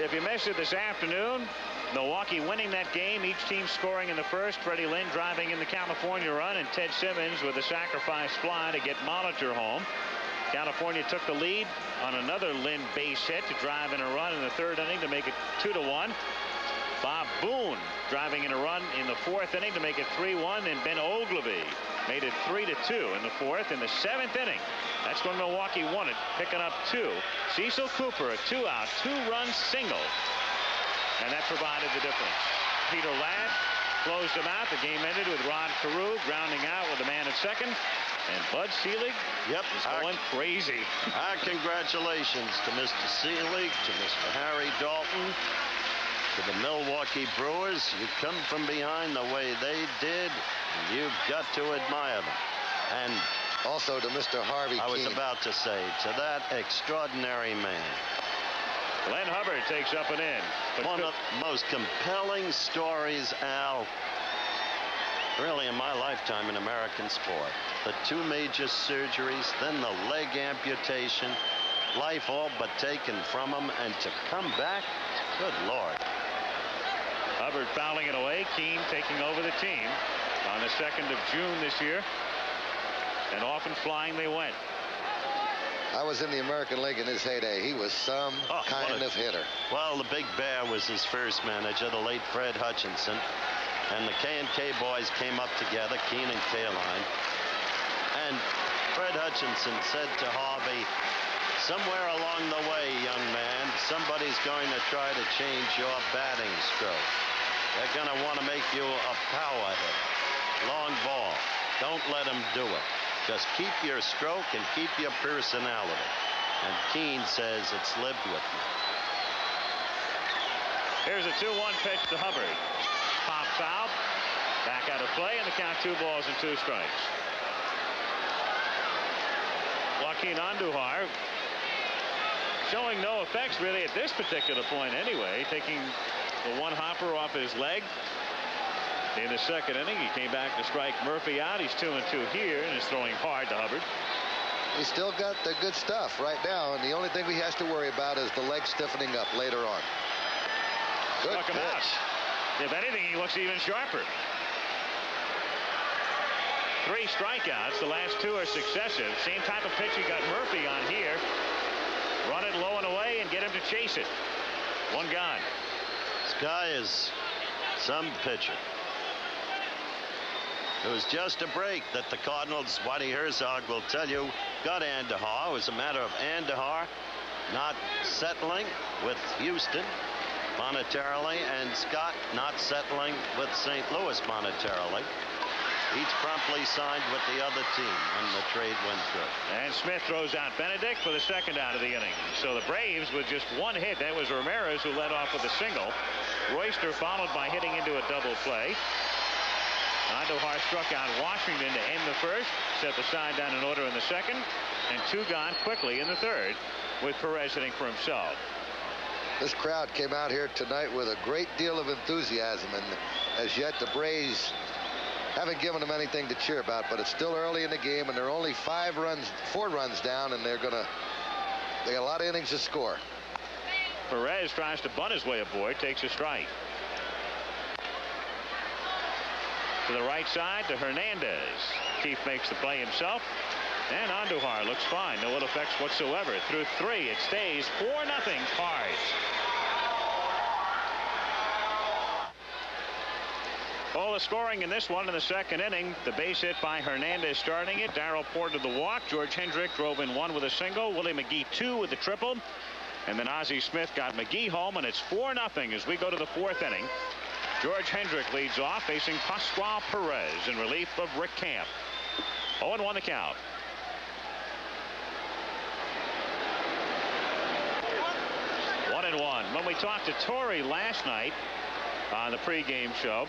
If you missed it this afternoon, Milwaukee winning that game, each team scoring in the first. Freddie Lynn driving in the California run, and Ted Simmons with a sacrifice fly to get Molitor home. California took the lead on another Lynn base hit to drive in a run in the 3rd inning to make it 2-1. Bob Boone driving in a run in the 4th inning to make it 3-1, and Ben Oglivie made it 3-2 in the 4th. In the 7th inning, that's when Milwaukee won it, picking up 2. Cecil Cooper, a 2-out, 2-run single, and that provided the difference. Peter Ladd closed him out. The game ended with Rod Carew grounding out with a man at 2nd. And Bud Selig is going crazy. Our congratulations to Mr. Selig, to Mr. Harry Dalton, to the Milwaukee Brewers. You come from behind the way they did, and you've got to admire them. And also to Mr. Harvey I was Keene. about to say, to that extraordinary man. Glenn Hubbard takes up and in. One of the most compelling stories, Al, really in my lifetime in American sport. The 2 major surgeries, then the leg amputation, life all but taken from him, and to come back, good Lord. Hubbard fouling it away. Keene taking over the team on the 2nd of June this year. And off and flying they went. I was in the American League in his heyday. He was some kind of hitter. Well, the Big Bear was his first manager, the late Fred Hutchinson. And the K&K boys came up together, Keene and Kaline. And Fred Hutchinson said to Harvey, somewhere along the way, young man, somebody's going to try to change your batting stroke. They're going to want to make you a power hitter. Long ball. Don't let them do it. Just keep your stroke and keep your personality. And Keene says it's lived with me. Here's a 2-1 pitch to Hubbard. Pops out. Back out of play, and the count 2 balls and 2 strikes. Joaquin Andujar showing no effects really at this particular point anyway, taking the 1 hopper off his leg. In the 2nd inning, he came back to strike Murphy out. He's 2-2 here and is throwing hard to Hubbard. He's still got the good stuff right now, and the only thing he has to worry about is the leg stiffening up later on. Good Struck him pitch. out. If anything, he looks even sharper. 3 strikeouts. The last 2 are successive. Same type of pitch he got Murphy on here. Run it low and away and get him to chase it. 1 gone. This guy is some pitcher. It was just a break that the Cardinals, Whitey Herzog will tell you, got Andujar. It was a matter of Andujar not settling with Houston monetarily, and Scott not settling with St. Louis monetarily. Each promptly signed with the other team, and the trade went through. And Smith throws out Benedict for the 2nd out of the inning. So the Braves with just 1 hit. That was Ramirez who led off with a single. Royster followed by hitting into a double play. Andujar struck out Washington to end the 1st, set the side down in order in the 2nd, and 2 gone quickly in the 3rd, with Perez hitting for himself. This crowd came out here tonight with a great deal of enthusiasm, and as yet the Braves haven't given them anything to cheer about, but it's still early in the game, and they're only 4 runs down, and they got a lot of innings to score. Perez tries to bunt his way aboard, takes a strike. To the right side to Hernandez. Keith makes the play himself, and Andujar looks fine. No ill effects whatsoever. Through 3, it stays 4-0 Cards. All the scoring in this one in the 2nd inning. The base hit by Hernandez starting it. Daryl Porter the walk. George Hendrick drove in 1 with a single. Willie McGee 2 with the triple. And then Ozzie Smith got McGee home, and it's 4-0 as we go to the 4th inning. George Hendrick leads off, facing Pascual Perez in relief of Rick Camp. 0-1 the count. One and one. When we talked to Torre last night on the pregame show,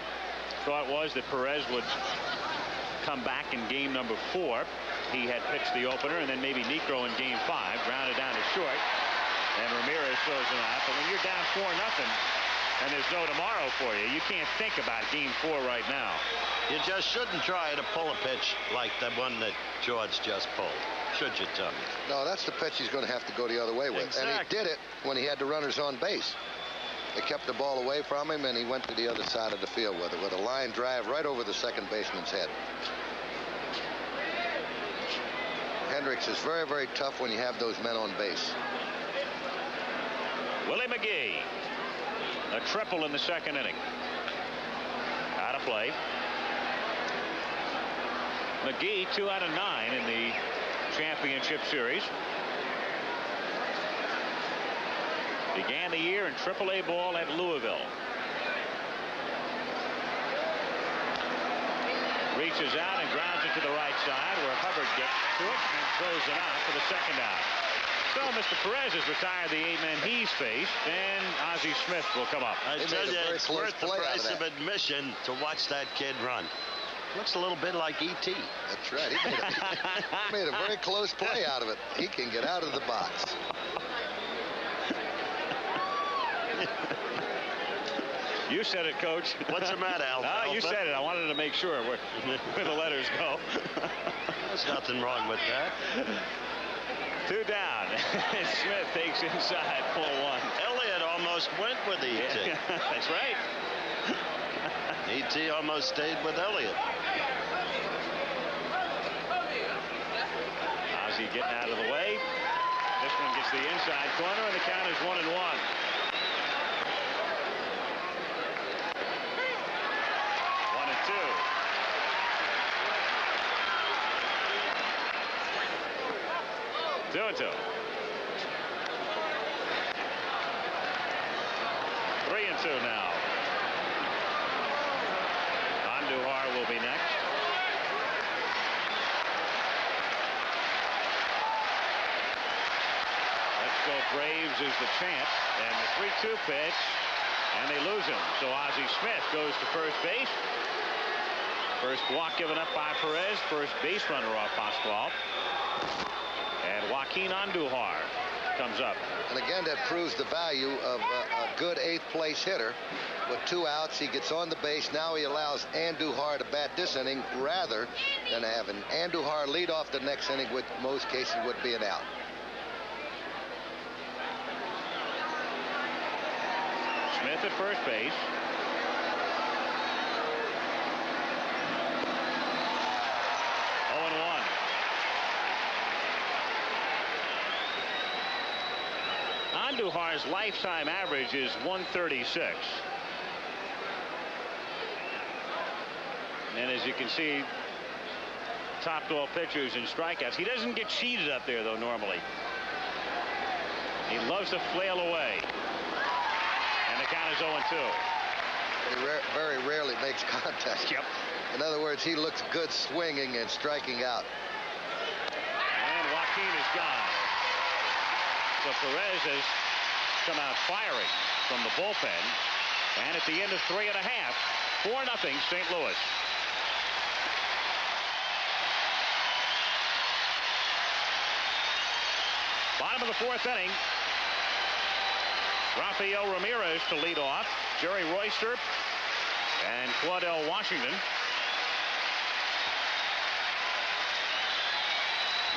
thought was that Perez would come back in game number 4. He had pitched the opener, and then maybe Niekro in game 5, grounded down to short, and Ramirez throws him out. But when you're down 4-0 and there's no tomorrow for you, you can't think about game 4 right now. You just shouldn't try to pull a pitch like the one that George just pulled, should you, Tommy? No, that's the pitch he's going to have to go the other way with. Exactly. And he did it when he had the runners on base. They kept the ball away from him, and he went to the other side of the field with it, with a line drive right over the second baseman's head. Hendricks is very, very tough when you have those men on base. Willie McGee, a triple in the 2nd inning. Out of play. McGee 2 out of 9 in the championship series. Began the year in AAA ball at Louisville. Reaches out and grounds it to the right side, where Hubbard gets to it and throws it out for the 2nd out. So Mr. Perez has retired the 8-man he's faced, and Ozzie Smith will come up. I tell you, it's worth the price of admission to watch that kid run. Looks a little bit like E.T. That's right. He made a very close play out of it. He can get out of the box. You said it, Coach. What's the matter, Alfalfa? No, you said it. I wanted to make sure where the letters go. There's nothing wrong with that. 2 down. Smith takes inside, 4-1. Elliott almost went with E.T. Yeah, that's right. E.T. almost stayed with Elliott. Ozzie getting out of the way. This one gets the inside corner, and the count is 1-1. 2-2. 3-2 now. Andujar will be next. Let's Go Braves is the chant, and the 3-2 pitch, and they lose him. So Ozzie Smith goes to first base. First walk given up by Perez. First base runner off Pascual. And Joaquin Andujar comes up. And again, that proves the value of a good 8th place hitter. With 2 outs, he gets on the base. Now he allows Andujar to bat this inning rather than having Andujar lead off the next inning, which most cases would be an out. Smith at first base. Andujar's lifetime average is 136. And as you can see, topped all pitchers in strikeouts. He doesn't get cheated up there, though, normally. He loves to flail away. And the count is 0-2. He very rarely makes contact. Yep. In other words, he looks good swinging and striking out. And Joaquin is gone. So Perez has come out firing from the bullpen. And at the end of 3 1/2, 4-0 St. Louis. Bottom of the 4th inning. Rafael Ramirez to lead off. Jerry Royster and Claudell Washington.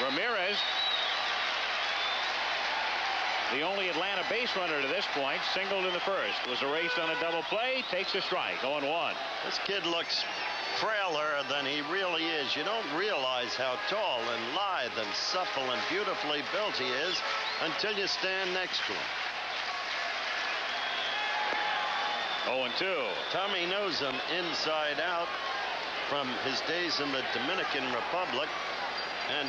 Ramirez, the only Atlanta base runner to this point, singled in the first, was erased on a double play, takes a strike, 0-1. This kid looks frailer than he really is. You don't realize how tall and lithe and supple and beautifully built he is until you stand next to him. 0-2. Tommy knows him inside out from his days in the Dominican Republic, and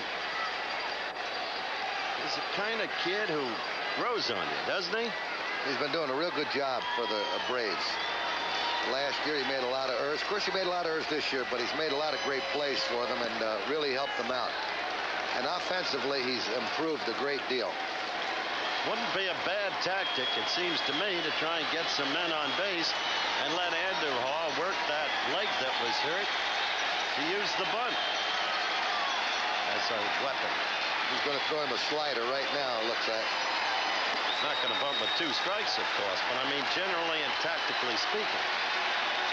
he's the kind of kid who grows on you, doesn't he? He's been doing a real good job for the Braves. Last year he made a lot of errors. Of course, he made a lot of errors this year, but he's made a lot of great plays for them and really helped them out. And offensively, he's improved a great deal. Wouldn't be a bad tactic, it seems to me, to try and get some men on base and let Andujar work that leg that was hurt to use the bunt as a weapon. He's going to throw him a slider right now, it looks like. He's not going to bunt with 2 strikes, of course, but I mean generally and tactically speaking.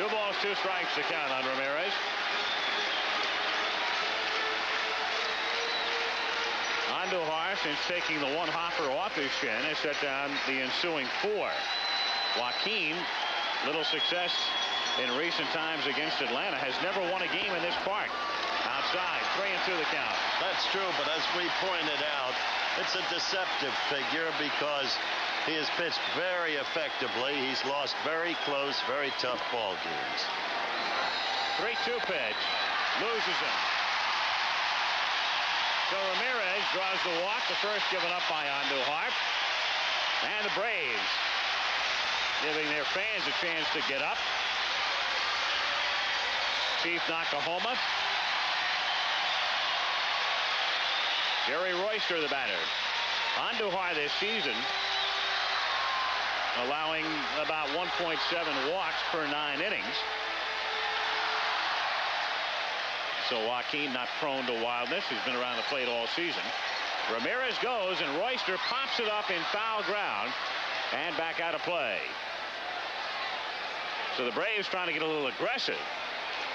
2 balls, 2 strikes to count on Ramirez. Andujar, since taking the 1 hopper off his shin, has set down the ensuing 4. Joaquin, little success in recent times against Atlanta, has never won a game in this park. Outside, 3-2 the count. That's true, but as we pointed out, it's a deceptive figure because he has pitched very effectively. He's lost very close, very tough ball games. 3-2 pitch. Loses him. So Ramirez draws the walk. The first given up by Andujar. And the Braves giving their fans a chance to get up. Chief Nakahoma. Jerry Royster, the batter. Andujar this season allowing about 1.7 walks per 9 innings. So Joaquin not prone to wildness. He's been around the plate all season. Ramirez goes, and Royster pops it up in foul ground and back out of play. So the Braves trying to get a little aggressive,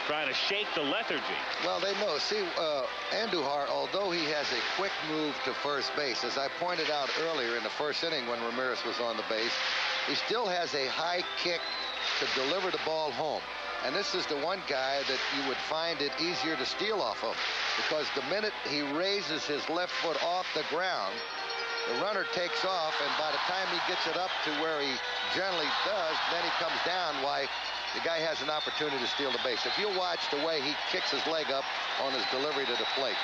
trying to shake the lethargy. Well, they know. See, Andujar, although he has a quick move to first base, as I pointed out earlier in the first inning when Ramirez was on the base, he still has a high kick to deliver the ball home. And this is the one guy that you would find it easier to steal off of, because the minute he raises his left foot off the ground, the runner takes off, and by the time he gets it up to where he generally does, then he comes down. Why, the guy has an opportunity to steal the base. If you watch the way he kicks his leg up on his delivery to the plate.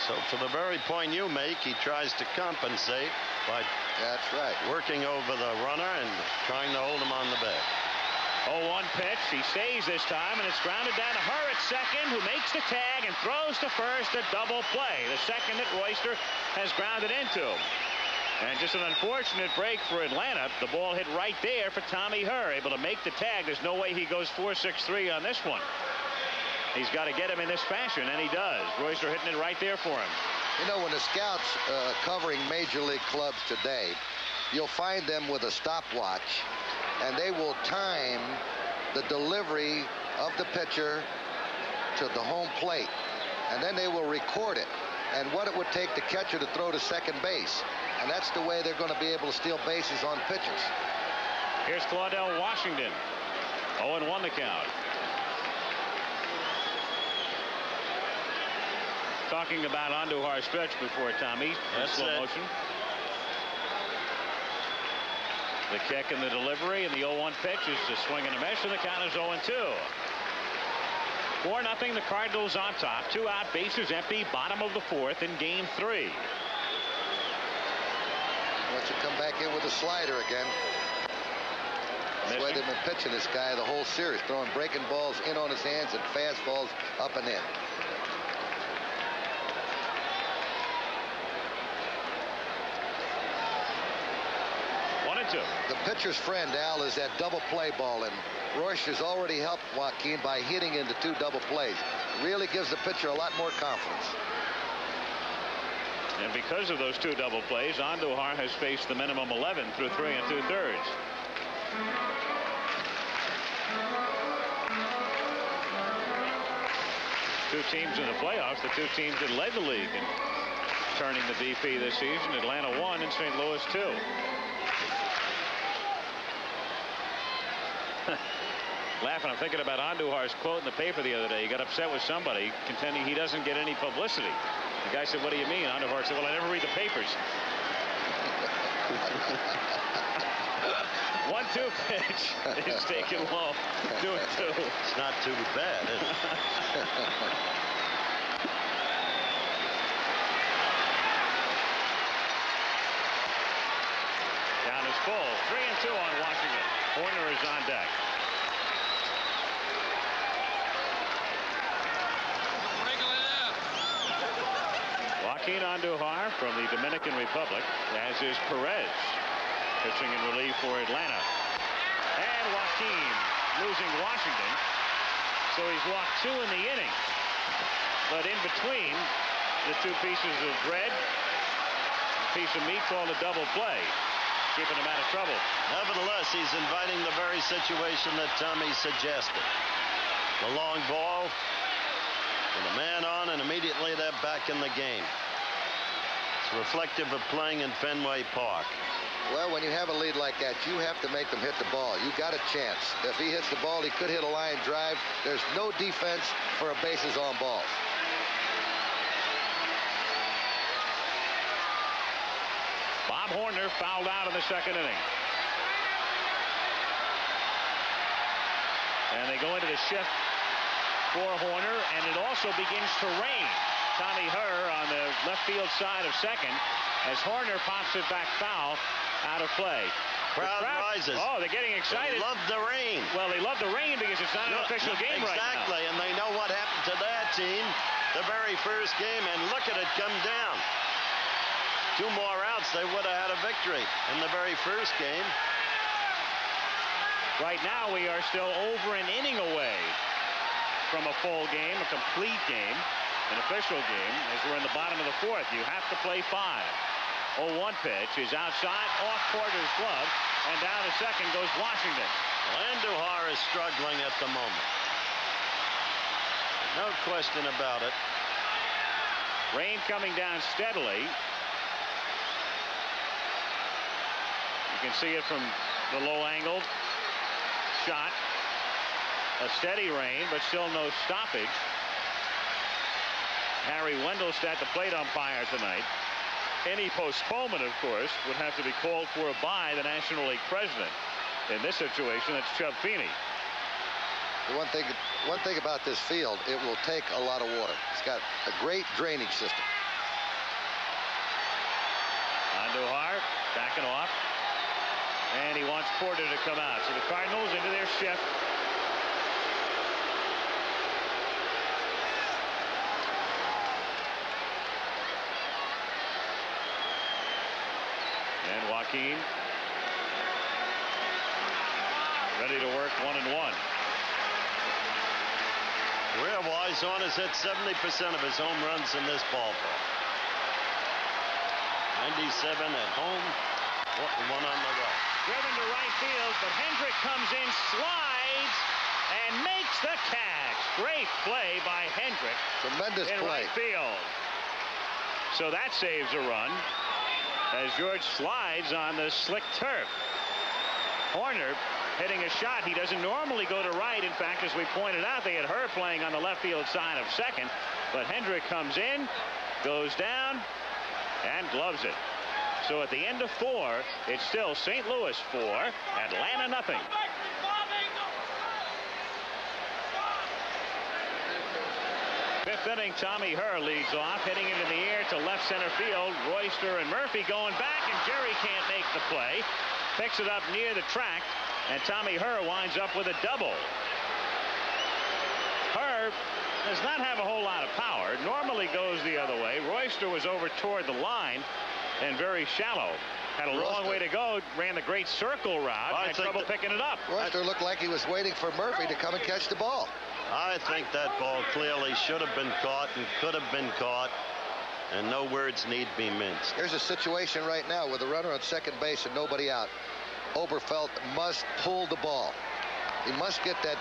So for the very point you make, he tries to compensate by working over the runner and trying to hold him on the bag. 0-1 pitch. He stays this time, and it's grounded down to Her at second, who makes the tag and throws to first, a double play. The second that Royster has grounded into. And just an unfortunate break for Atlanta. The ball hit right there for Tommy Her, able to make the tag. There's no way he goes 4-6-3 on this one. He's got to get him in this fashion, and he does. Royster hitting it right there for him. You know, when the scouts covering major league clubs today, you'll find them with a stopwatch, and they will time the delivery of the pitcher to the home plate, and then they will record it and what it would take the catcher to throw to second base. And that's the way they're going to be able to steal bases on pitchers. Here's Claudell Washington. 0-1 the count. Talking about Andujar's stretch before, Tommy. That's slow motion. The kick and the delivery, and the 0-1 pitch is a swing and a miss, and the count is 0-2. 4-0, the Cardinals on top. 2 out, bases empty, bottom of the 4th in Game 3. Wants to come back in with a slider again. That's the way they've been pitching this guy the whole series, throwing breaking balls in on his hands and fastballs up and in. The pitcher's friend, Al, is that double play ball, and Royster's already helped Joaquin by hitting into 2 double plays. Really gives the pitcher a lot more confidence. And because of those 2 double plays, Andujar has faced the minimum 11 through 3 2/3. Two teams in the playoffs, the 2 teams that led the league in turning the BP this season. Atlanta 1 and St. Louis 2. Laughing, I'm thinking about Andujar's quote in the paper the other day. He got upset with somebody, contending he doesn't get any publicity. The guy said, "What do you mean?" Andujar said, "Well, I never read the papers." 1-2 pitch is taken low. 2-2. It's not too bad, is it? Down is full. 3-2 on Washington. Horner is on deck. Joaquin Andujar from the Dominican Republic, as is Perez, pitching in relief for Atlanta. And Joaquin losing Washington, so he's walked 2 in the inning. But in between the 2 pieces of bread, a piece of meat called a double play, keeping him out of trouble. Nevertheless, he's inviting the very situation that Tommy suggested. The long ball with a man on, and immediately they're back in the game. It's reflective of playing in Fenway Park. Well, when you have a lead like that, you have to make them hit the ball. You got a chance. If he hits the ball, he could hit a line drive. There's no defense for a bases on balls. Bob Horner fouled out in the 2nd inning. And they go into the shift for Horner, and it also begins to rain. Tommy Her on the left field side of second as Horner pops it back foul, out of play. Crowd rises. Oh, they're getting excited. They love the rain. Well, they love the rain because it's not an official game right now. Exactly, and they know what happened to their team the very first game, and look at it come down. 2 more outs, they would have had a victory in the very first game. Right now, we are still over an inning away from a full game, a complete game. an official game as we're in the bottom of the fourth. You have to play 5. 0-1 pitch is outside, off Porter's glove, and down to second goes Washington. Andujar is struggling at the moment. No question about it. Rain coming down steadily. You can see it from the low angle shot. A steady rain, but still no stoppage. Harry Wendelstedt, the plate umpire tonight. Any postponement, of course, would have to be called for by the National League president. In this situation, that's Chub Feeney. The one thing about this field, it will take a lot of water. It's got a great drainage system. Andujar backing off. And he wants Porter to come out. So the Cardinals into their shift. And Joaquin ready to work 1-1. Career-wise, on has hit 70% of his home runs in this ballpark. 97 at home, 1 on the road. Driven to right field, but Hendrick comes in, slides, and makes the catch. Great play by Hendrick. Tremendous in play. right field. So that saves a run as George slides on the slick turf. Horner hitting a shot. He doesn't normally go to right. In fact, as we pointed out, they had her playing on the left field side of second. But Hendrick comes in, goes down, and gloves it. So at the end of 4, it's still St. Louis 4, Atlanta nothing. Fifth inning, Tommy Herr leads off, hitting into the air to left center field. Royster and Murphy going back, and Jerry can't make the play. Picks it up near the track, and Tommy Herr winds up with a double. Herr does not have a whole lot of power. Normally goes the other way. Royster was over toward the line and very shallow. Had a long way to go. Ran the great circle route. Had trouble picking it up. Royster looked like he was waiting for Murphy to come and catch the ball. I think that ball clearly should have been caught and could have been caught, and no words need be minced. Here's a situation right now with a runner on second base and nobody out. Oberfeld must pull the ball. He must get that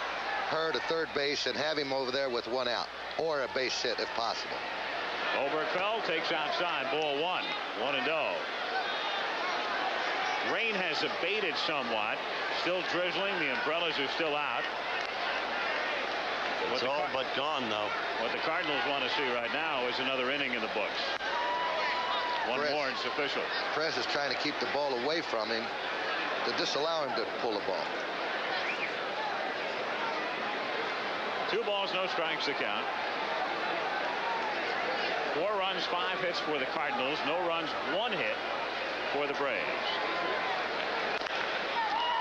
Herr to third base and have him over there with 1 out, or a base hit if possible. Oberfeld takes outside, ball 1, 1-0. Rain has abated somewhat. Still drizzling. The umbrellas are still out. It's all but gone, though. What the Cardinals want to see right now is another inning in the books. One more and it's official. Perez is trying to keep the ball away from him to disallow him to pull the ball. 2 balls, no strikes to count. 4 runs, 5 hits for the Cardinals. No runs, 1 hit for the Braves.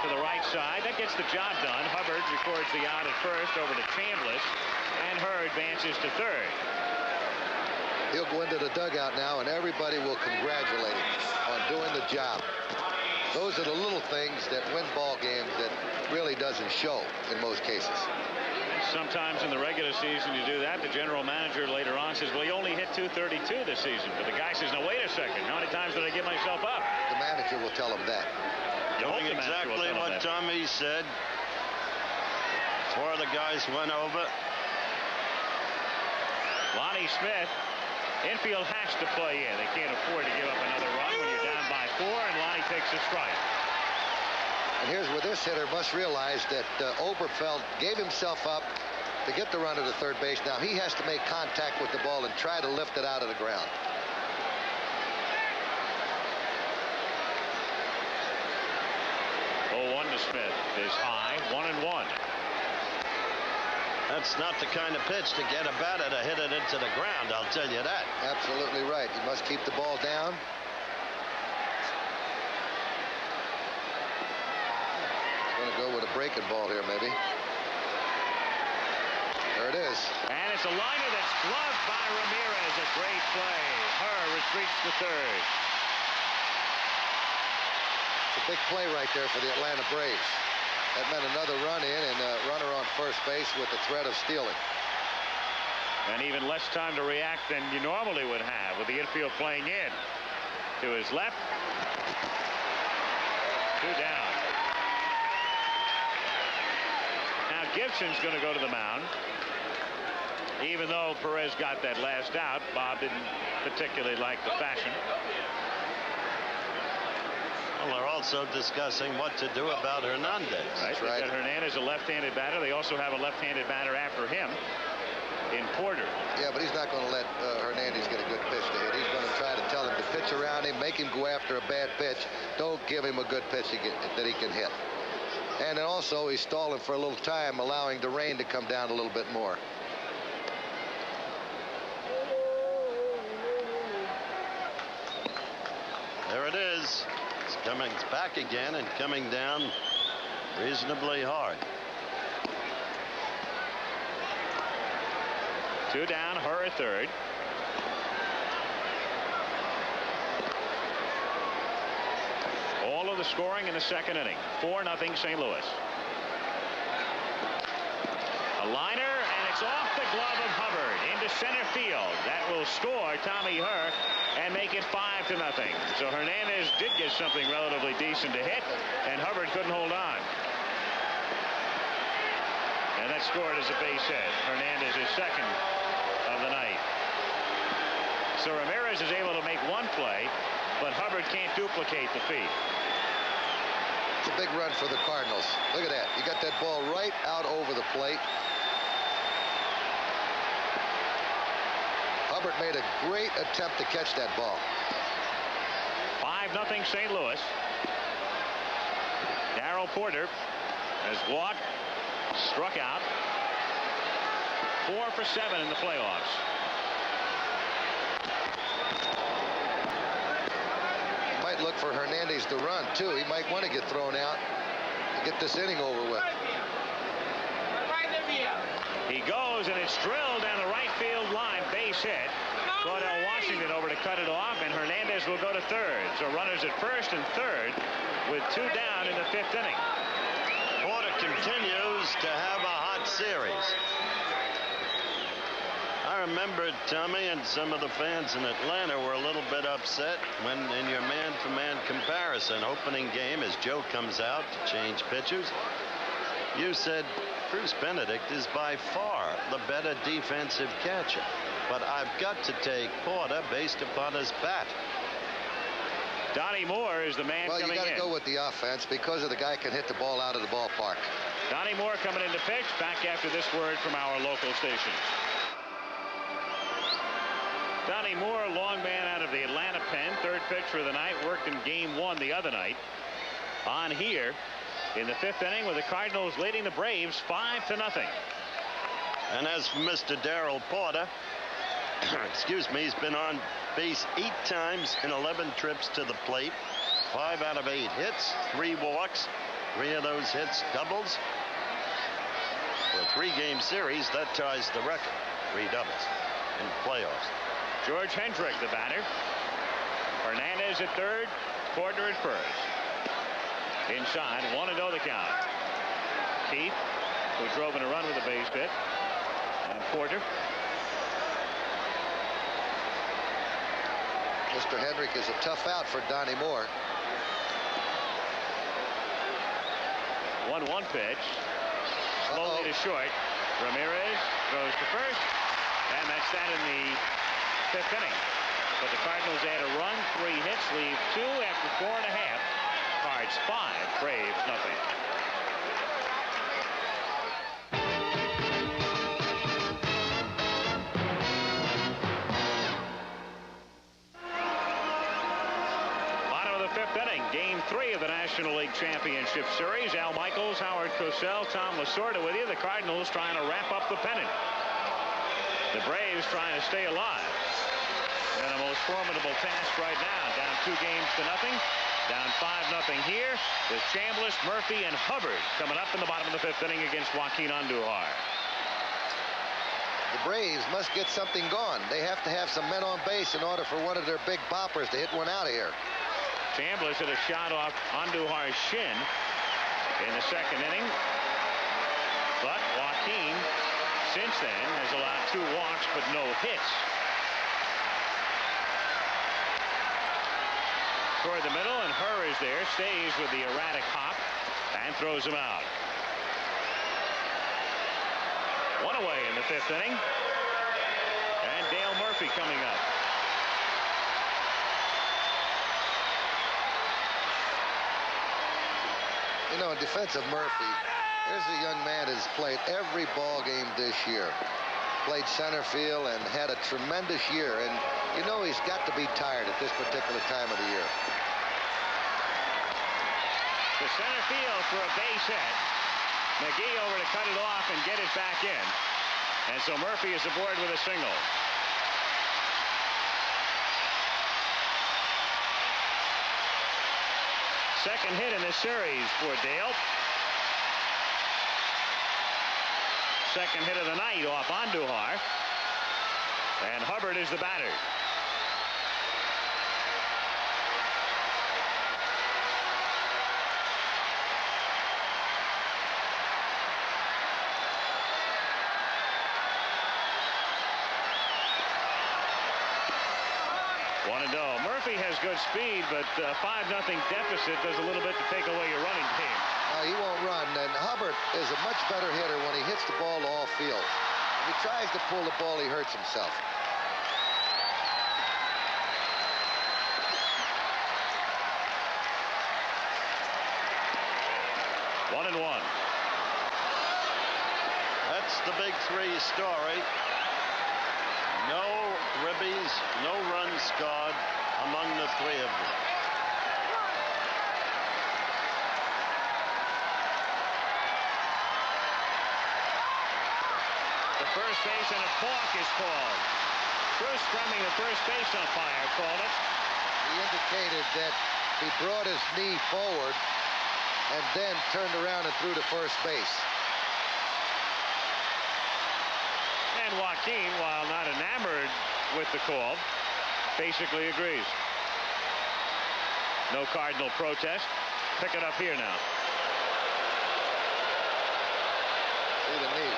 To the right side, that gets the job done. Hubbard records the out at first over to Chambliss, and Herr advances to third. He'll go into the dugout now, and everybody will congratulate him on doing the job. Those are the little things that win ball games that really doesn't show in most cases. Sometimes in the regular season you do that. The general manager later on says, well, he only hit .232 this season. But the guy says, no, wait a second. How many times did I give myself up? The manager will tell him that. Doing exactly what Tommy said. 4 of the guys went over. Lonnie Smith, infield has to play in. They can't afford to give up another run when you're down by 4, and Lonnie takes a strike. And here's where this hitter must realize that Oberfeld gave himself up to get the runner to third base. Now he has to make contact with the ball and try to lift it out of the ground. To Smith is high, 1-1. That's not the kind of pitch to get a batter to hit it into the ground, I'll tell you that. Absolutely right. You must keep the ball down. He's going to go with a breaking ball here, maybe. There it is. And it's a liner that's gloved by Ramirez. A great play. Herr retreats to third. It's a big play right there for the Atlanta Braves. That meant another run in and a runner on first base with the threat of stealing. And even less time to react than you normally would have with the infield playing in. To his left. 2 down. Now Gibson's going to go to the mound. Even though Perez got that last out, Bob didn't particularly like the fashion. Well, they're also discussing what to do about Hernandez. Right. They've got Hernandez, a left-handed batter. They also have a left-handed batter after him in Porter. Yeah, but he's not going to let Hernandez get a good pitch to hit. He's going to try to tell him to pitch around him, make him go after a bad pitch. Don't give him a good pitch that he can hit. And then also he's stalling for a little time, allowing the rain to come down a little bit more. There it is. It's coming back again and coming down reasonably hard. 2 down, her at third. All of the scoring in the second inning. 4-0 St. Louis. A liner, and it's off the glove of Hubbard into center field. That will score Tommy Herr and make it 5-0. So Hernandez did get something relatively decent to hit, and Hubbard couldn't hold on. And that scored as a base hit. Hernandez is second of the night. So Ramirez is able to make one play, but Hubbard can't duplicate the feat. It's a big run for the Cardinals. Look at that. You got that ball right out over the plate. Hubbard made a great attempt to catch that ball. 5-0 St. Louis. Daryl Porter has walked, struck out. 4 for 7 in the playoffs. Might look for Hernandez to run too. He might want to get thrown out to get this inning over with. He goes, and it's drilled down the right field line. Base hit. Claudell Washington over to cut it off, and Hernandez will go to third. So runners at first and third with 2 down in the 5th inning. Porter continues to have a hot series. I remember Tommy and some of the fans in Atlanta were a little bit upset when in your man-to-man comparison opening game as Joe comes out to change pitchers. You said Bruce Benedict is by far the better defensive catcher, but I've got to take Porter based upon his bat. Donnie Moore is the man coming in. Well, you got to go with the offense because of the guy can hit the ball out of the ballpark. Donnie Moore coming in to pitch. Back after this word from our local stations. Donnie Moore, long man out of the Atlanta pen, third pitcher of the night, worked in game 1 the other night. On here in the 5th inning with the Cardinals leading the Braves 5-0. And as for Mr. Daryl Porter, excuse me, he's been on base 8 times in 11 trips to the plate. 5 out of 8 hits, 3 walks, 3 of those hits doubles. For a 3-game series, that ties the record. 3 doubles in the playoffs. George Hendrick, the batter. Hernandez at third, Porter at first. Inside, 1-0 the count. Keith, who drove in a run with a base hit, and Porter. Mr. Hendrick is a tough out for Donnie Moore. 1-1 pitch. Slowly to short. Ramirez goes to first, and that's that in the 5th inning. But the Cardinals add a run, 3 hits, leave 2 after 4.5. Cards 5, Braves nothing. Bottom of the 5th inning, game 3 of the National League Championship Series. Al Michaels, Howard Cosell, Tom Lasorda with you. The Cardinals trying to wrap up the pennant. The Braves trying to stay alive. And a most formidable task right now. Down 2-0. Down 5-0 here with Chambliss, Murphy, and Hubbard coming up in the bottom of the 5th inning against Joaquin Andujar. The Braves must get something going. They have to have some men on base in order for one of their big boppers to hit one out of here. Chambliss hit a shot off Andujar's shin in the 2nd inning. But Joaquin since then has allowed 2 walks but no hits. Toward the middle, and Herr is there, stays with the erratic hop and throws him out. 1 away in the 5th inning. And Dale Murphy coming up. You know, in defense of Murphy, here's a young man who's played every ball game this year. Played center field and had a tremendous year. And you know he's got to be tired at this particular time of the year. To center field for a base hit. McGee over to cut it off and get it back in. And so Murphy is aboard with a single. Second hit in this series for Dale. Second hit of the night off Andujar. And Hubbard is the batter. Murphy has good speed, but 5-0 deficit does a little bit to take away your running game. He won't run, and Hubbard is a much better hitter when he hits the ball to all field. If he tries to pull the ball, he hurts himself. One and one. That's the big 3 story. No ribbies, no runs scored among the 3 of them. The first base and a balk is called. Bruce Fleming, the first base umpire, called it. He indicated that he brought his knee forward and then turned around and threw to first base. And Joaquin, while not enamored with the call, basically agrees. No Cardinal protest. Pick it up here now. See the knee.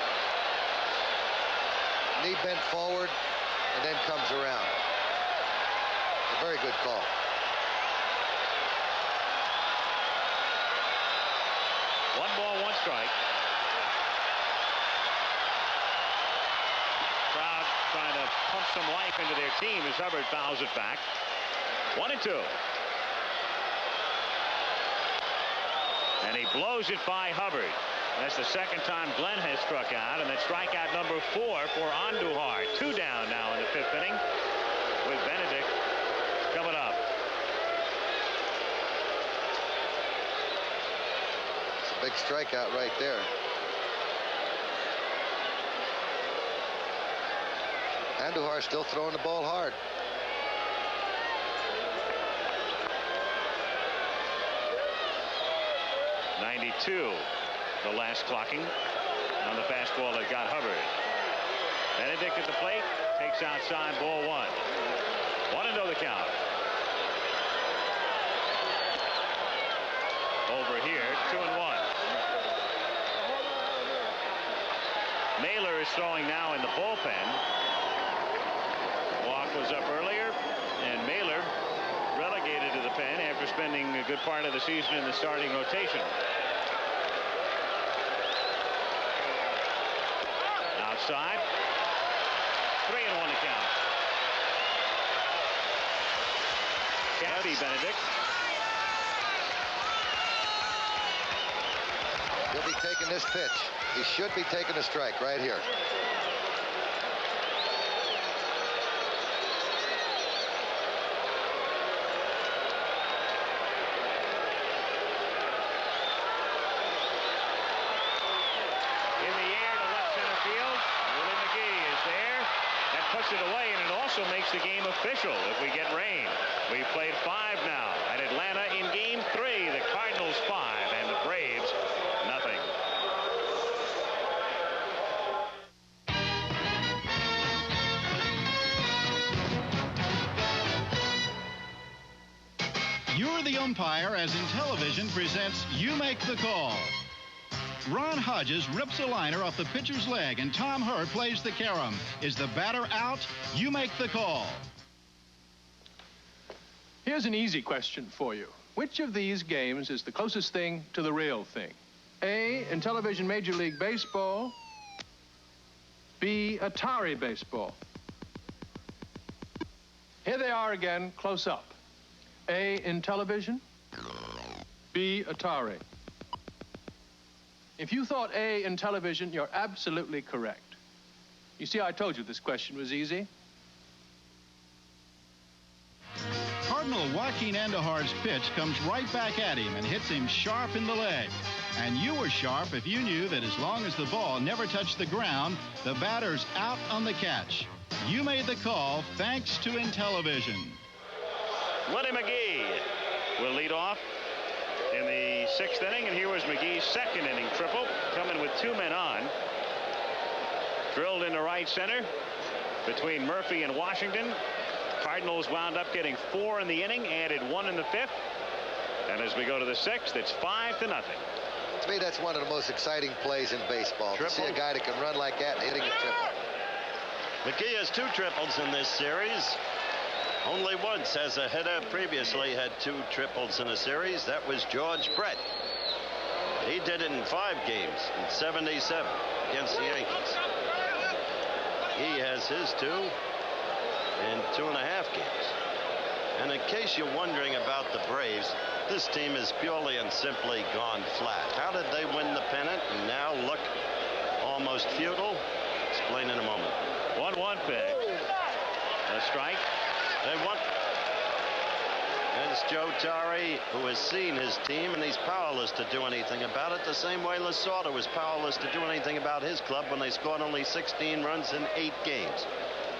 Knee bent forward and then comes around. A very good call. One ball, one strike. Crowd trying to pump some life into their team as Hubbard fouls it back. 1-2. And he blows it by Hubbard. That's the second time Glenn has struck out, and that's strikeout number 4 for Andujar. 2 down now in the 5th inning with Benedict coming up. It's a big strikeout right there. Andujar still throwing the ball hard. .92, the last clocking on the fastball that got Hubbard. Benedict at the plate, takes outside, ball 1. 1-0 the count. Over here, 2-1. Mailer is throwing now in the bullpen. Walk was up earlier, and Mailer relegated to the pen after spending a good part of the season in the starting rotation. Outside. 3-1 to count. Cappy Benedict. He'll be taking this pitch. He should be taking a strike right here. It away, and it also makes the game official if we get rain. We've played 5 now at Atlanta in game 3. The Cardinals 5 and the Braves nothing. You're the umpire as Intellivision presents You Make the Call. Ron Hodges rips a liner off the pitcher's leg, and Tom Hurt plays the carom. Is the batter out? You make the call. Here's an easy question for you. Which of these games is the closest thing to the real thing? A, in television Major League Baseball. B, Atari baseball. Here they are again, close up. A, in television. B, Atari. If you thought A, in television, you're absolutely correct. You see, I told you this question was easy. Cardinal Joaquin Andujar's pitch comes right back at him and hits him sharp in the leg. And you were sharp if you knew that as long as the ball never touched the ground, the batter's out on the catch. You made the call thanks to Intellivision. Lenny McGee will lead off in the 6th inning, and here was McGee's 2nd inning triple, coming with 2 men on. Drilled into right center between Murphy and Washington. Cardinals wound up getting 4 in the inning, added 1 in the 5th. And as we go to the 6th, it's 5-0. To me, that's one of the most exciting plays in baseball. Triple. To see a guy that can run like that and hitting a triple. McGee has 2 triples in this series. Only once has a hitter previously had 2 triples in a series. That was George Brett. He did it in 5 games in '77 against the Yankees. He has his 2 in 2.5 games. And in case you're wondering about the Braves, this team has purely and simply gone flat. How did they win the pennant and now look almost futile? Explain in a moment. 1-1 pitch. A strike. They won. And it's Joe Torre, who has seen his team, and he's powerless to do anything about it, the same way Lasorda was powerless to do anything about his club when they scored only 16 runs in 8 games.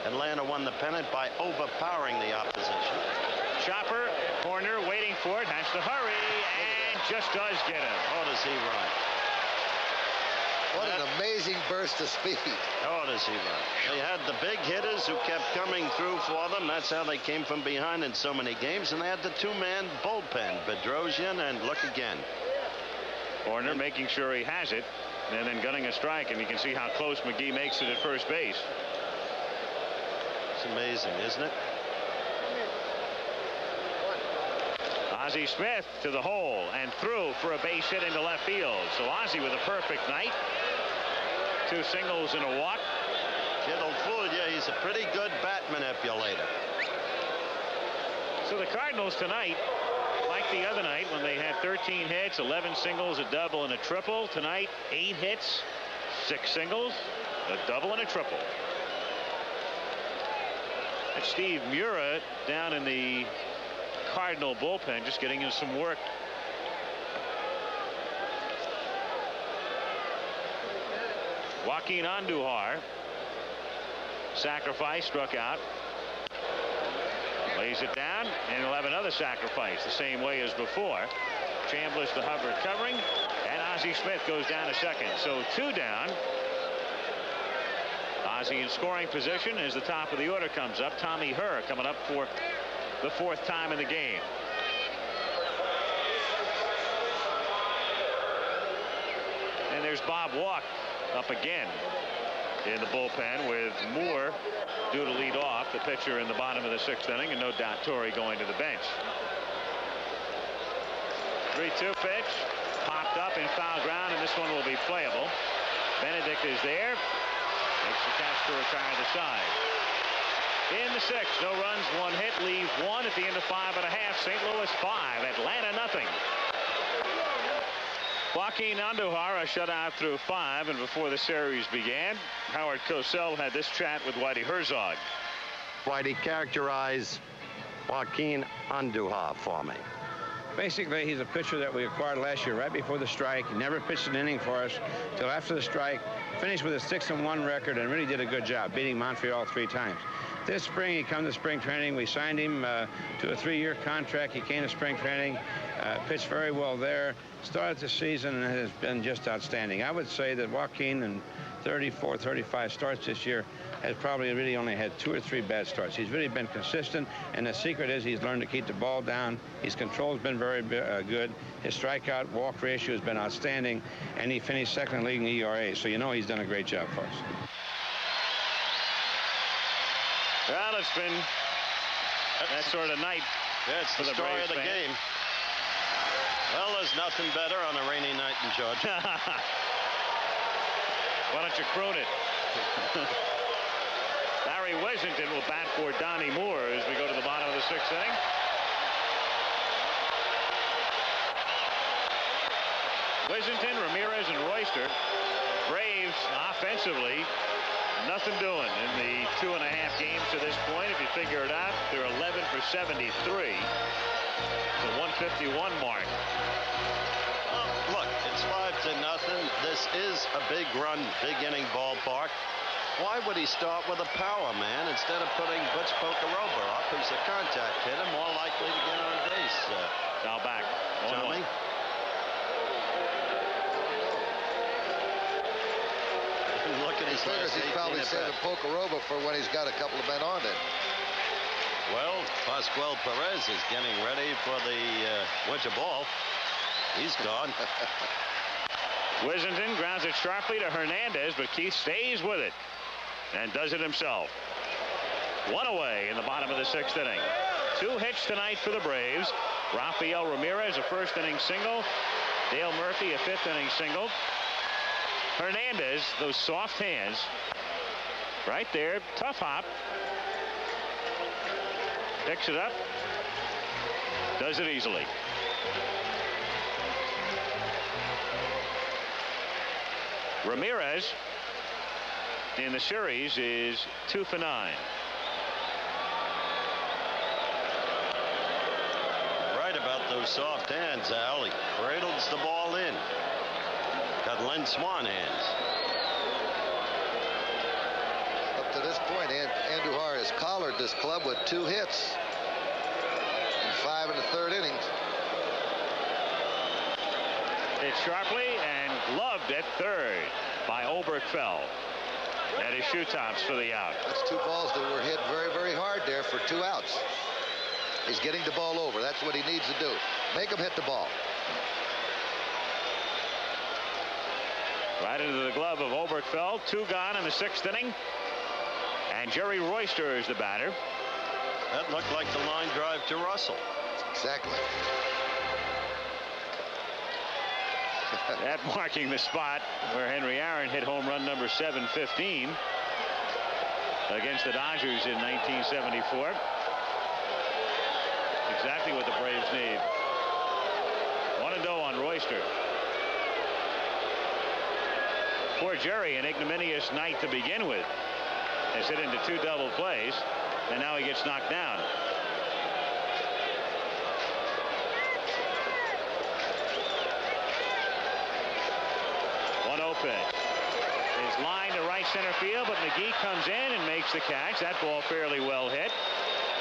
Atlanta won the pennant by overpowering the opposition. Chopper, corner, waiting for it, has to hurry, and just does get him. Oh, does he run? What an amazing burst of speed. Oh, does he run? They had the big hitters who kept coming through for them. That's how they came from behind in so many games. And they had the 2-man bullpen, Bedrosian, and look again. Horner making sure he has it, and then gunning a strike, and you can see how close McGee makes it at first base. It's amazing, isn't it? Ozzie Smith to the hole and through for a base hit into left field. So Ozzie with a perfect night. 2 singles and a walk. Kid'll fool you. He's a pretty good bat manipulator. So the Cardinals tonight, like the other night when they had 13 hits, 11 singles, a double, and a triple. Tonight, 8 hits, 6 singles, a double, and a triple. That's Steve Mura down in the Cardinal bullpen, just getting in some work. Joaquin Andujar, sacrifice, struck out. Lays it down, and he'll have another sacrifice the same way as before. Chambliss to Hubbard covering, and Ozzie Smith goes down to second. So 2 down. Ozzie in scoring position as the top of the order comes up. Tommy Herr coming up for the 4th time in the game. And there's Bob Walk up again in the bullpen with Moore due to lead off, the pitcher in the bottom of the 6th inning, and no doubt Torre going to the bench. 3-2 pitch, popped up in foul ground, and this one will be playable. Benedict is there, makes the catch to retire the side. In the 6th, no runs, 1 hit, leave 1 at the end of 5 1/2. St. Louis 5, Atlanta nothing. Joaquin Andujar a shutout through 5, and before the series began, Howard Cosell had this chat with Whitey Herzog. Whitey, characterize Joaquin Andujar for me. Basically, he's a pitcher that we acquired last year right before the strike. He never pitched an inning for us till after the strike. Finished with a 6-1 record and really did a good job, beating Montreal 3 times. This spring, he come to spring training. We signed him to a 3-year contract. He came to spring training, pitched very well there, started the season, and has been just outstanding. I would say that Joaquin in 34, 35 starts this year has probably really only had 2 or 3 bad starts. He's really been consistent, and the secret is he's learned to keep the ball down. His control's been very good. His strikeout walk ratio has been outstanding, and he finished second in league in ERA, so you know he's done a great job for us. Well, it's been that sort of night. Yeah, it's for the story Braves of the game. Well, there's nothing better on a rainy night in Georgia. Why don't you croon it? Larry Wesington will bat for Donnie Moore as we go to the bottom of the 6th inning. Wesington, Ramirez, and Royster. Braves offensively, nothing doing in the 2.5 games to this point. If you figure it out, they're 11 for 73. The 151 mark. Look, it's 5-0. This is a big run, big inning ballpark. Why would he start with a power man instead of putting Butch Pocoroba up, who's a contact hitter, more likely to get on base? Now back. Johnny? Look at his figures he's probably saving Pocoroba for when he's got a couple of men on it. Well, Pascual Perez is getting ready for the winter ball. He's gone. Wesington grounds it sharply to Hernandez, but Keith stays with it and does it himself. 1 away in the bottom of the 6th inning. 2 hits tonight for the Braves. Rafael Ramirez, a 1st inning single. Dale Murphy, a 5th inning single. Hernandez, those soft hands right there, tough hop, picks it up, does it easily. Ramirez in the series is 2 for 9. Right about those soft hands, Al. He cradles the ball in. Got Len Swan hands. Up to this point, Andujar has collared this club with 2 hits in 5 in the 3rd innings. Hit sharply and gloved at 3rd by Oberkfell. At his shoe tops for the out. That's 2 balls that were hit very, very hard there for 2 outs. He's getting the ball over. That's what he needs to do. Make him hit the ball. Right into the glove of Oberkfell. 2 gone in the 6th inning. And Jerry Royster is the batter. That looked like the line drive to Russell. Exactly. That marking the spot where Henry Aaron hit home run number 715 against the Dodgers in 1974. Exactly what the Braves need. 1-0 on Royster. Poor Jerry, an ignominious night to begin with. Has hit into 2 double plays, and now he gets knocked down. 1-0 pitch. His line to right center field, but McGee comes in and makes the catch. That ball fairly well hit.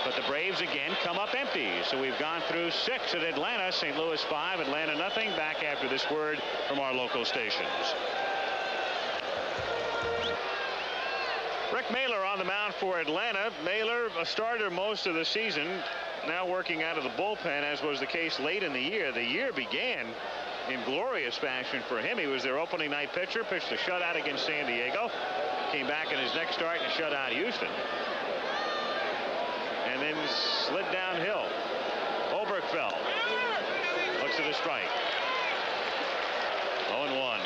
But the Braves again come up empty. So we've gone through 6 at Atlanta. St. Louis 5, Atlanta nothing. Back after this word from our local stations. Rick Mailer on the mound for Atlanta. Mailer, a starter most of the season, now working out of the bullpen, as was the case late in the year. The year began in glorious fashion for him. He was their opening night pitcher, pitched a shutout against San Diego, came back in his next start and shut out Houston, and then slid downhill. Oberkfell looks at a strike. 0-1.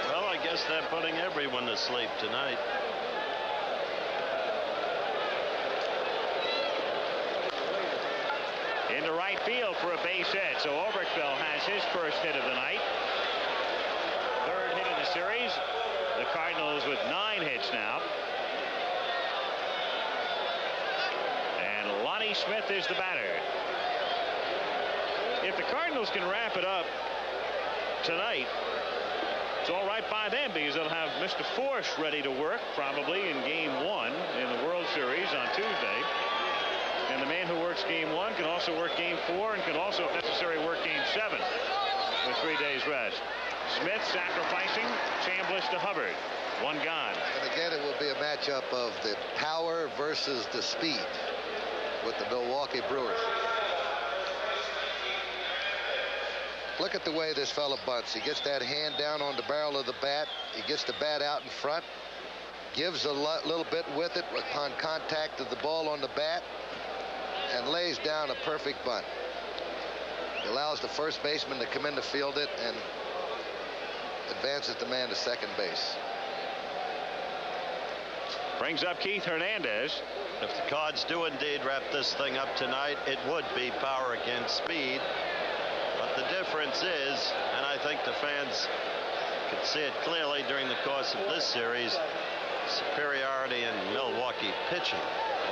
Well, I guess they're putting everyone to sleep tonight. Into right field for a base hit. So Oberkfell has his first hit of the night. 3rd hit in the series. The Cardinals with 9 hits now. And Lonnie Smith is the batter. If the Cardinals can wrap it up tonight, it's all right by them, because they'll have Mr. Force ready to work probably in Game 1 in the World Series on Tuesday. And the man who works Game 1 can also work Game 4 and can also, if necessary, work Game 7 with 3 days rest. Smith sacrificing Chambliss to Hubbard. One gone. And again, it will be a matchup of the power versus the speed with the Milwaukee Brewers. Look at the way this fella bunts. He gets that hand down on the barrel of the bat. He gets the bat out in front, gives a little bit with it upon contact of the ball on the bat, and lays down a perfect bunt. He allows the first baseman to come in to field it and advances the man to second base. Brings up Keith Hernandez. If the Cards do indeed wrap this thing up tonight, it would be power against speed. But the difference is, and I think the fans could see it clearly during the course of this series, superiority in Milwaukee pitching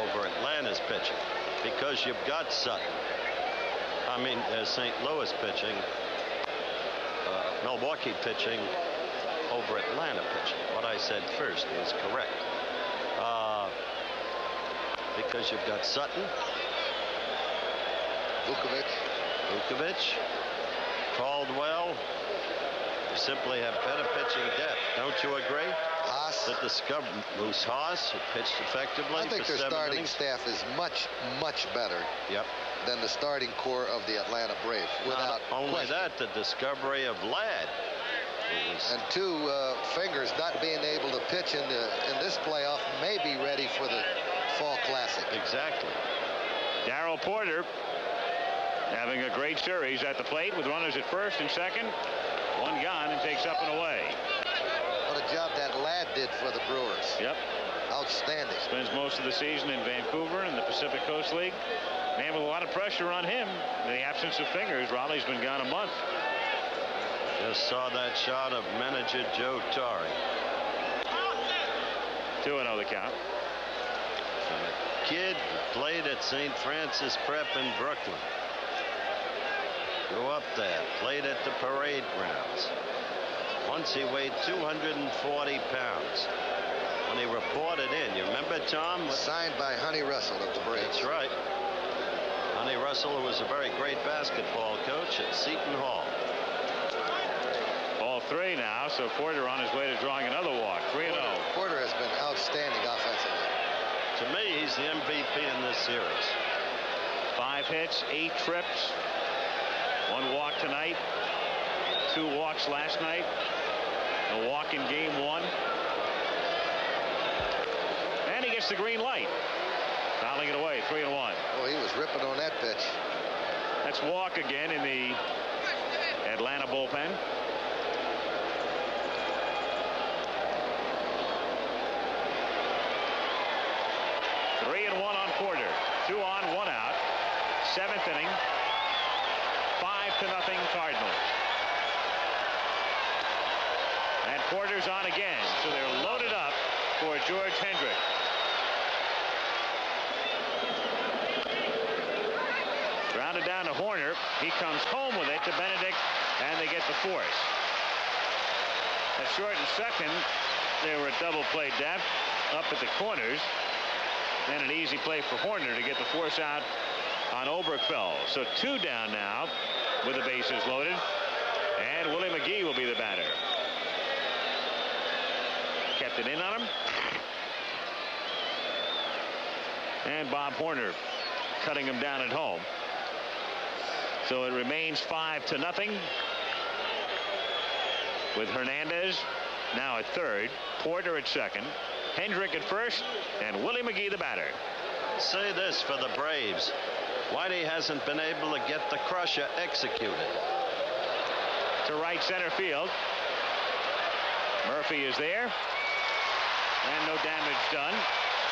over Atlanta's pitching. Because you've got Sutton. St. Louis pitching, Milwaukee pitching over Atlanta pitching. What I said first was correct. Because you've got Sutton, Vukovic, Caldwell. You simply have better pitching depth. Don't you agree? Haas. Moose Haas, who pitched effectively. I think their starting staff is much, much better than the starting core of the Atlanta Braves. Without only question. that, the discovery of Ladd. And two fingers not being able to pitch in this playoff may be ready for the Fall Classic. Exactly. Daryl Porter having a great series at the plate with runners at first and second. One gone and takes up and away. What a job that Ladd did for the Brewers. Yep. Outstanding. Spends most of the season in Vancouver in the Pacific Coast League. Man, with a lot of pressure on him. In the absence of fingers, Raleigh's been gone a month. Just saw that shot of manager Joe Torre. 2-0 the count. Kid played at St. Francis Prep in Brooklyn. Grew up there, played at the parade grounds. Once he weighed 240 pounds. When he reported in, you remember, Tom? Signed by Honey Russell of the Braves. That's right. Honey Russell, who was a very great basketball coach at Seton Hall. Ball 3 now, so Porter on his way to drawing another walk. 3-0. Porter has been outstanding offensively. To me, he's the MVP in this series. 5 hits, 8 trips, 1 walk tonight, 2 walks last night, a walk in game 1. And he gets the green light. Fouling it away, 3-1. Oh, he was ripping on that pitch. Let's walk again in the Atlanta bullpen. Porter. 2 on, 1 out. 7th inning. 5-0 Cardinals. And Porter's on again, so they're loaded up for George Hendrick. Grounded down to Horner. He comes home with it to Benedict, and they get the force. At short and second, they were at double play depth up at the corners. And an easy play for Horner to get the force out on Oberkfell. So 2 down now with the bases loaded. And Willie McGee will be the batter. Kept it in on him. And Bob Horner cutting him down at home. So it remains 5-0 with Hernandez now at third, Porter at second, Hendrick at first, and Willie McGee the batter. Say this for the Braves. Whitey hasn't been able to get the crusher executed. To right center field. Murphy is there. And no damage done.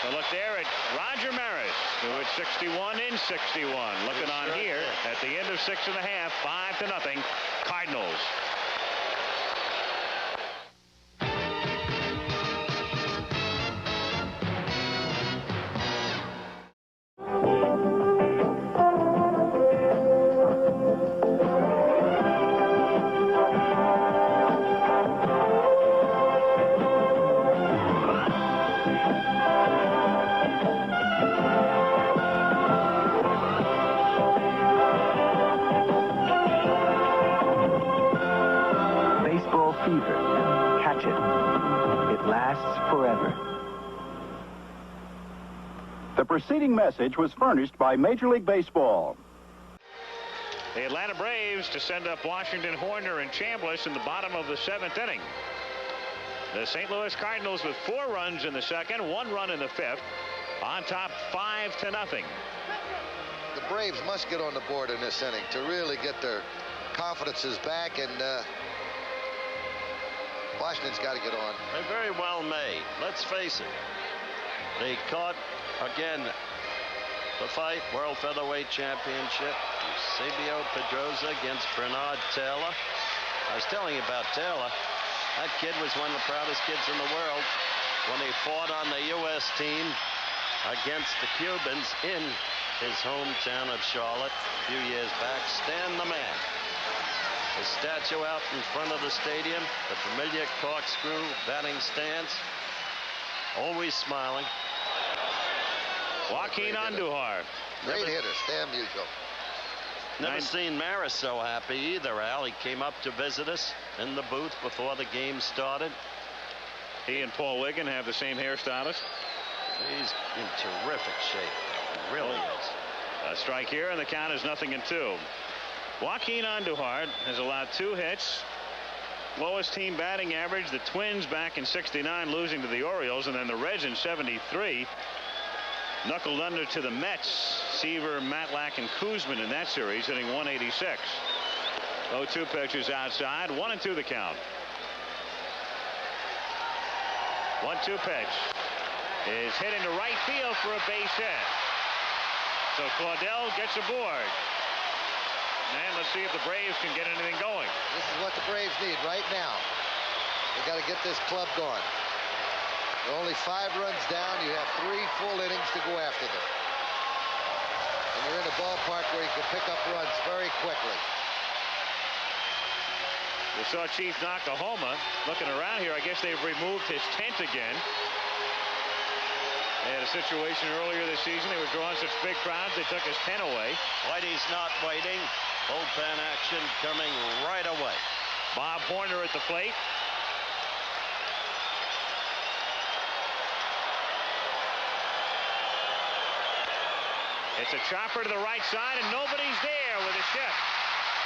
So look there at Roger Maris, who at 61 in 61. Looking on here at the end of 6 1/2, 5-0 Cardinals. The preceding message was furnished by Major League Baseball. The Atlanta Braves to send up Washington, Horner, and Chambliss in the bottom of the 7th inning. The St. Louis Cardinals with 4 runs in the 2nd, 1 run in the 5th, on top 5-0. The Braves must get on the board in this inning to really get their confidences back, and Washington's got to get on. They very well may. Let's face it. They caught, again, the fight, World Featherweight Championship. Eusebio Pedrosa against Bernard Taylor. I was telling you about Taylor. That kid was one of the proudest kids in the world when he fought on the U.S. team against the Cubans in his hometown of Charlotte a few years back. Stan the Man. His statue out in front of the stadium, the familiar corkscrew batting stance, always smiling. Joaquin Andujar. Great hitter, Stan Musial. Never seen Maris so happy either, Al. He came up to visit us in the booth before the game started. He and Paul Wiggin have the same hairstylist. He's in terrific shape. He really is. A strike here, and the count is 0-2. Joaquin Andujar has allowed 2 hits. Lowest team batting average, the Twins back in '69, losing to the Orioles, and then the Reds in '73. Knuckled under to the Mets. Seaver, Matlack, and Kuzman in that series, hitting 186. 0-2 pitches outside. 1-2 the count. 1-2 pitch is hit into right field for a base hit. So Claudel gets aboard. And let's see if the Braves can get anything going. This is what the Braves need right now. They got to get this club going. They're only 5 runs down. You have 3 full innings to go after them. And you're in a ballpark where you can pick up runs very quickly. We saw Chief Nakahoma looking around here. I guess they've removed his tent again. They had a situation earlier this season. They were drawing such big crowds, they took his tent away. Whitey's not waiting. Bullpen action coming right away. Bob Horner at the plate. It's a chopper to the right side, and nobody's there with a shift.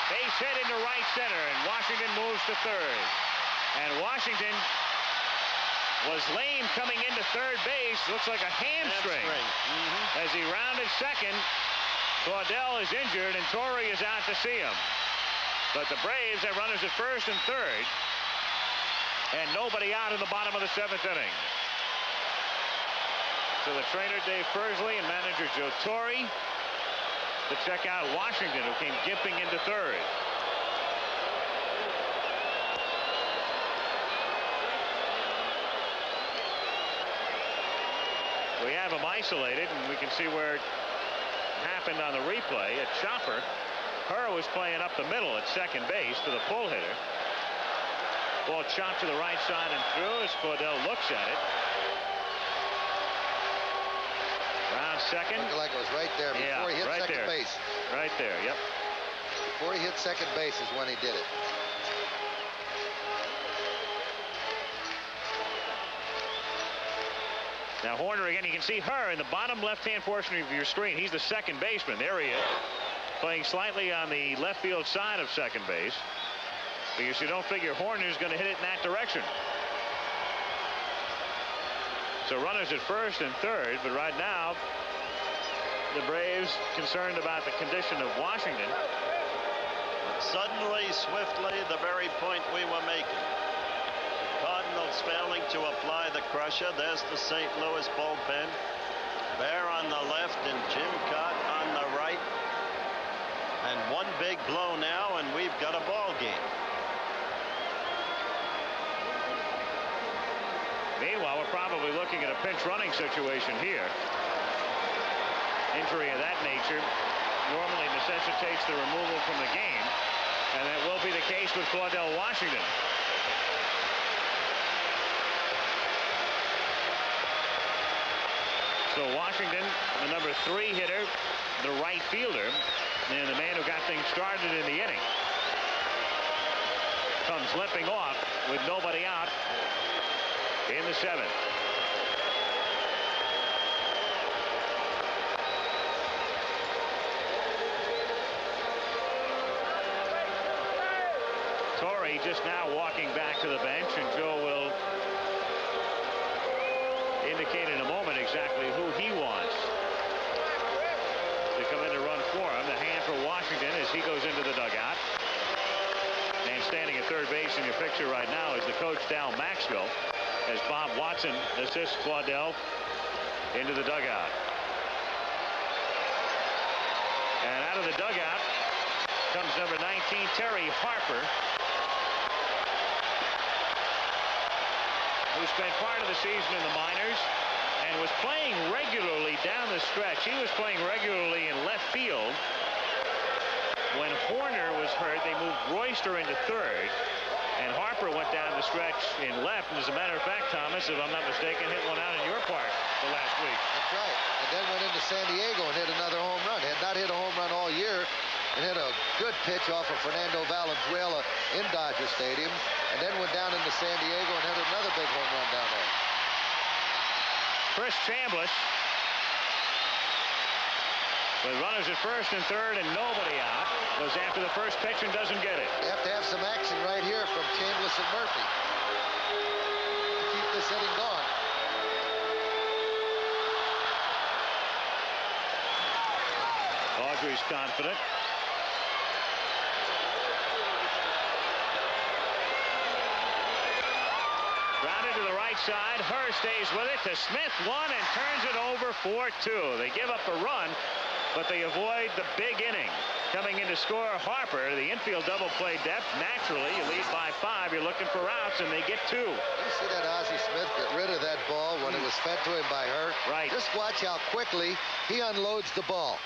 Base hit into right center, and Washington moves to 3rd. And Washington was lame coming into 3rd base. Looks like a hamstring. As he rounded 2nd, Claudel is injured, and Torre is out to see him. But the Braves have runners at 1st and 3rd, and nobody out in the bottom of the 7th inning. So the trainer Dave Fursley and manager Joe Torre to check out Washington, who came gimping into 3rd. We have him isolated, and we can see where it happened on the replay. A chopper. Herr was playing up the middle at 2nd base to the pull hitter. Ball chopped to the right side and through as Claudel looks at it. Round 2nd. Looked like it was right there before he hit right 2nd base. Right there, yep. Before he hit 2nd base is when he did it. Now Horner again, you can see Herr in the bottom left-hand portion of your screen. He's the 2nd baseman. There he is, playing slightly on the left field side of 2nd base, because you don't figure Horner's going to hit it in that direction. So runners at 1st and 3rd, but right now the Braves concerned about the condition of Washington. Suddenly, swiftly, the very point we were making. Cardinals failing to apply the crusher. There's the St. Louis bullpen. Bear on the left and Jim Cott on the right. And one big blow now, and we've got a ball game. Meanwhile, we're probably looking at a pinch running situation here. Injury of that nature normally necessitates the removal from the game, and that will be the case with Claudel Washington. So Washington, the number 3 hitter, the right fielder, and the man who got things started in the inning, comes limping off with nobody out in the 7th. Whitey just now walking back to the bench, and Joe will indicate in a moment exactly who he wants to come in to run for him. The hand for Washington as he goes into the dugout. And standing at third base in your picture right now is the coach, Dal Maxwell, as Bob Watson assists Claudel into the dugout. And out of the dugout comes number 19, Terry Harper, who spent part of the season in the minors and was playing regularly down the stretch. He was playing regularly in left field. When Horner was hurt, they moved Royster into third, and Harper went down the stretch in left. And as a matter of fact, Thomas, if I'm not mistaken, hit one out in your park the last week. That's right. And then went into San Diego and hit another home run. Had not hit a home run all year, and hit a good pitch off of Fernando Valenzuela in Dodger Stadium, and then went down into San Diego and hit another big home run down there. Chris Chambliss with runners at first and third and nobody out, goes after the first pitch and doesn't get it. You have to have some action right here from Chambliss and Murphy to keep this inning going. Audrey's confident. Grounded to the right side. Herr stays with it to Smith, one, and turns it over 4-2. They give up a run, but they avoid the big inning. Coming in to score Harper, the infield double play depth. Naturally, you lead by 5. You're looking for outs, and they get 2. You see that Ozzie Smith get rid of that ball when it was fed to him by Herr? Right. Just watch how quickly he unloads the ball.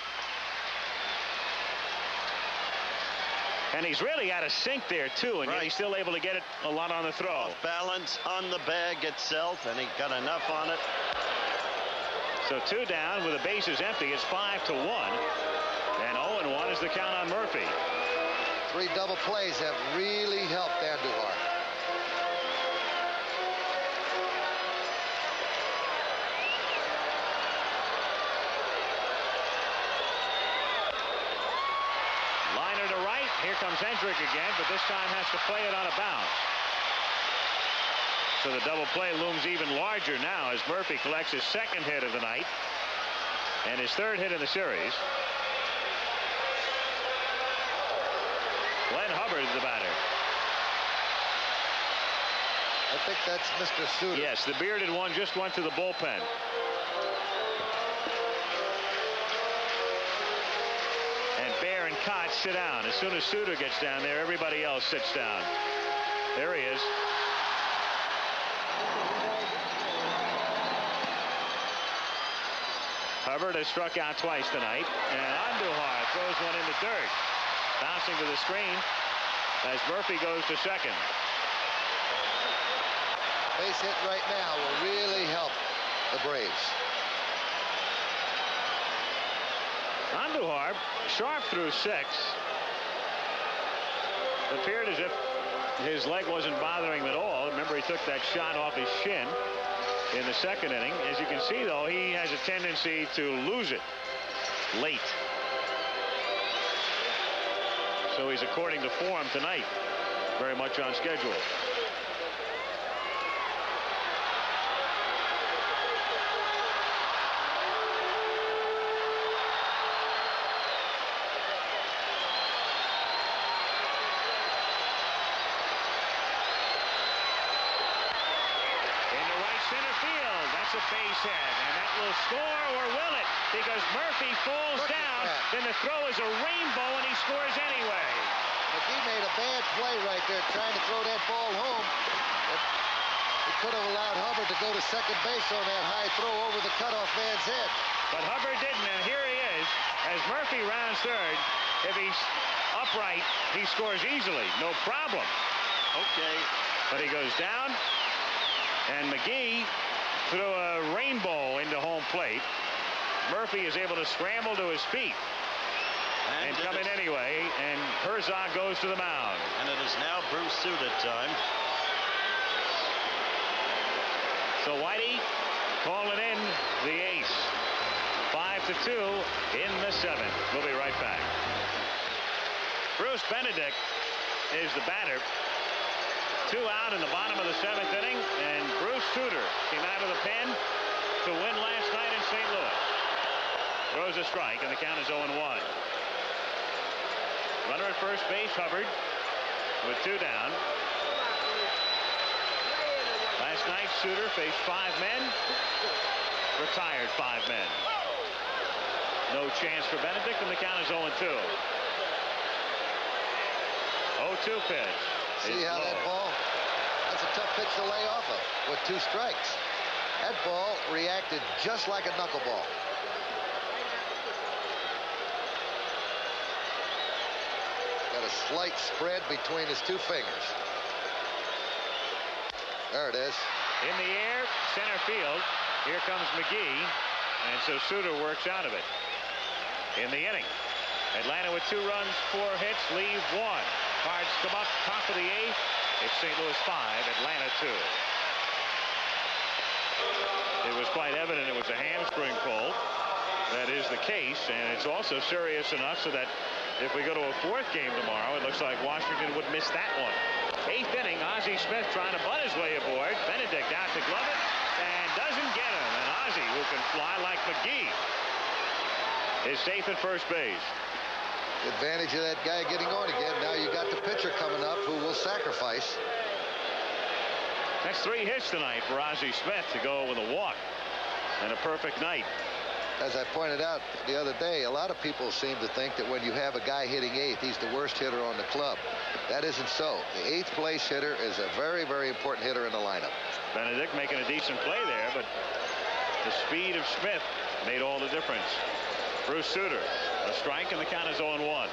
And he's really out of sync there, too, and yet he's still able to get it a lot on the throw. Off balance on the bag itself, and he got enough on it. So 2 down with the bases empty. It's 5-1. And 0-1 is the count on Murphy. 3 double plays have really helped Andujar. Liner to right. Here comes Hendrick again, but this time has to play it on a bounce. So the double play looms even larger now as Murphy collects his second hit of the night and his third hit in the series. Glenn Hubbard, the batter. I think that's Mr. Suter. Yes, the bearded one just went to the bullpen. And Bear and Kotz sit down. As soon as Suter gets down there, everybody else sits down. There he is. Hubbard has struck out twice tonight, and Andujar throws one in the dirt. Bouncing to the screen as Murphy goes to second. Base hit right now will really help the Braves. Andujar, sharp through 6. Appeared as if his leg wasn't bothering him at all. Remember, he took that shot off his shin in the second inning. As you can see, though, he has a tendency to lose it late. So he's according to form tonight, very much on schedule. A base hit, and that will score, or will it? Because Murphy falls down, then the throw is a rainbow, and he scores anyway. McGee made a bad play right there trying to throw that ball home. But he could have allowed Hubbard to go to second base on that high throw over the cutoff man's head. But Hubbard didn't, and here he is as Murphy rounds third. If he's upright, he scores easily, no problem. Okay. But he goes down, and McGee threw a rainbow into home plate. Murphy is able to scramble to his feet and come in anyway, and Herzog goes to the mound. And it is now Bruce Suter time. So Whitey calling in the ace. 5-2 in the 7th. We'll be right back. Bruce Benedict is the batter. 2 out in the bottom of the 7th inning, and Bruce Sutter came out of the pen to win last night in St. Louis. Throws a strike, and the count is 0-1. Runner at first base, Hubbard, with 2 down. Last night, Sutter faced 5 men, retired 5 men. No chance for Benedict, and the count is 0-2. 0-2 pitch. See how that ball? That's a tough pitch to lay off of with 2 strikes. That ball reacted just like a knuckleball. Got a slight spread between his 2 fingers. There it is. In the air, center field. Here comes McGee, and so Sutter works out of it. In the inning, Atlanta with 2 runs, 4 hits, leave 1. Cards come up, top of the 8th. It's St. Louis 5, Atlanta 2. It was quite evident it was a hamstring pull. That is the case, and it's also serious enough so that if we go to a 4th game tomorrow, it looks like Washington would miss that one. 8th inning, Ozzie Smith trying to butt his way aboard. Benedict out to glove it and doesn't get him. And Ozzie, who can fly like McGee, is safe at first base. Advantage of that guy getting on again. Now you got the pitcher coming up who will sacrifice. That's 3 hits tonight for Ozzie Smith to go with a walk and a perfect night. As I pointed out the other day, a lot of people seem to think that when you have a guy hitting 8th, he's the worst hitter on the club. That isn't so. The 8th place hitter is a very, very important hitter in the lineup. Benedict making a decent play there, but the speed of Smith made all the difference. Bruce Sutter, a strike, and the count is 0-1.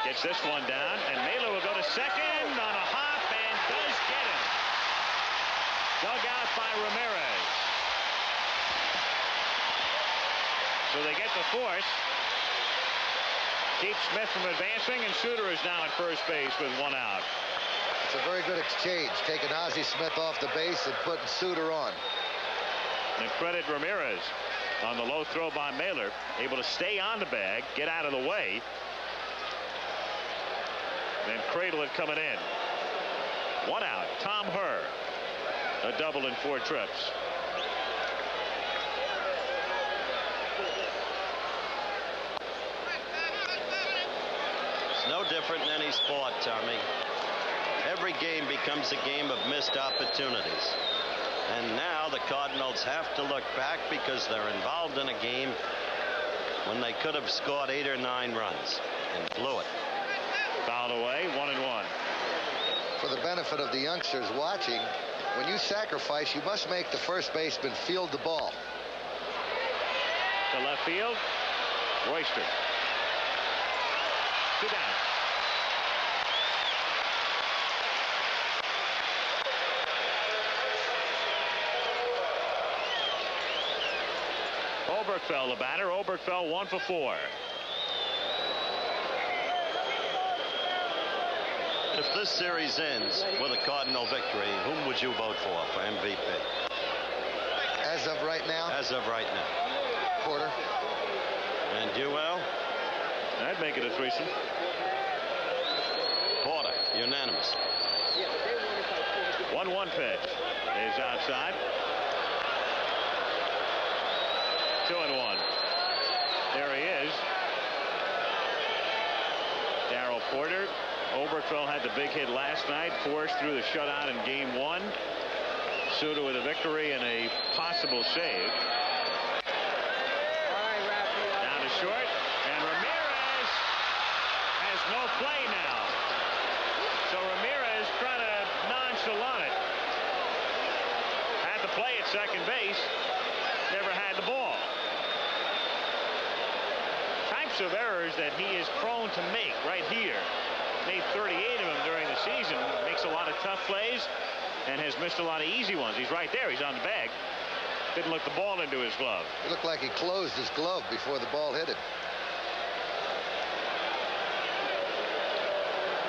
Gets this one down, and Mailer will go to second on a hop and does get him. Dug out by Ramirez. So they get the force. Keep Smith from advancing, and Sutter is now at first base with 1 out. It's a very good exchange, taking Ozzie Smith off the base and putting Sutter on. And credit Ramirez on the low throw by Mailer, able to stay on the bag, get out of the way, and cradle it coming in. 1 out. Tom Herr, a double in 4 trips. It's no different in any sport, Tommy. Every game becomes a game of missed opportunities. And now the Cardinals have to look back because they're involved in a game when they could have scored 8 or 9 runs and blew it. Fouled away, 1-1. For the benefit of the youngsters watching, when you sacrifice, you must make the first baseman field the ball. To left field, Royster. 2 down. Oberkfell, the batter. Oberkfell 1 for 4. If this series ends with a Cardinal victory, whom would you vote for MVP? As of right now? As of right now. Porter. And you, Al? I'd make it a threesome. Porter, unanimous. 1-1 pitch is outside. 2-1. There he is. Daryl Porter. Oberkfell had the big hit last night, forced through the shutout in game 1. Sutter with a victory and a possible save. Down to short, and Ramirez has no play now. So Ramirez trying to nonchalant it. Had the play at second base, never had the ball. Types of errors that he is prone to make right here. Made 38 of them during the season. Makes a lot of tough plays and has missed a lot of easy ones. He's right there. He's on the bag. Didn't look the ball into his glove. It looked like he closed his glove before the ball hit it.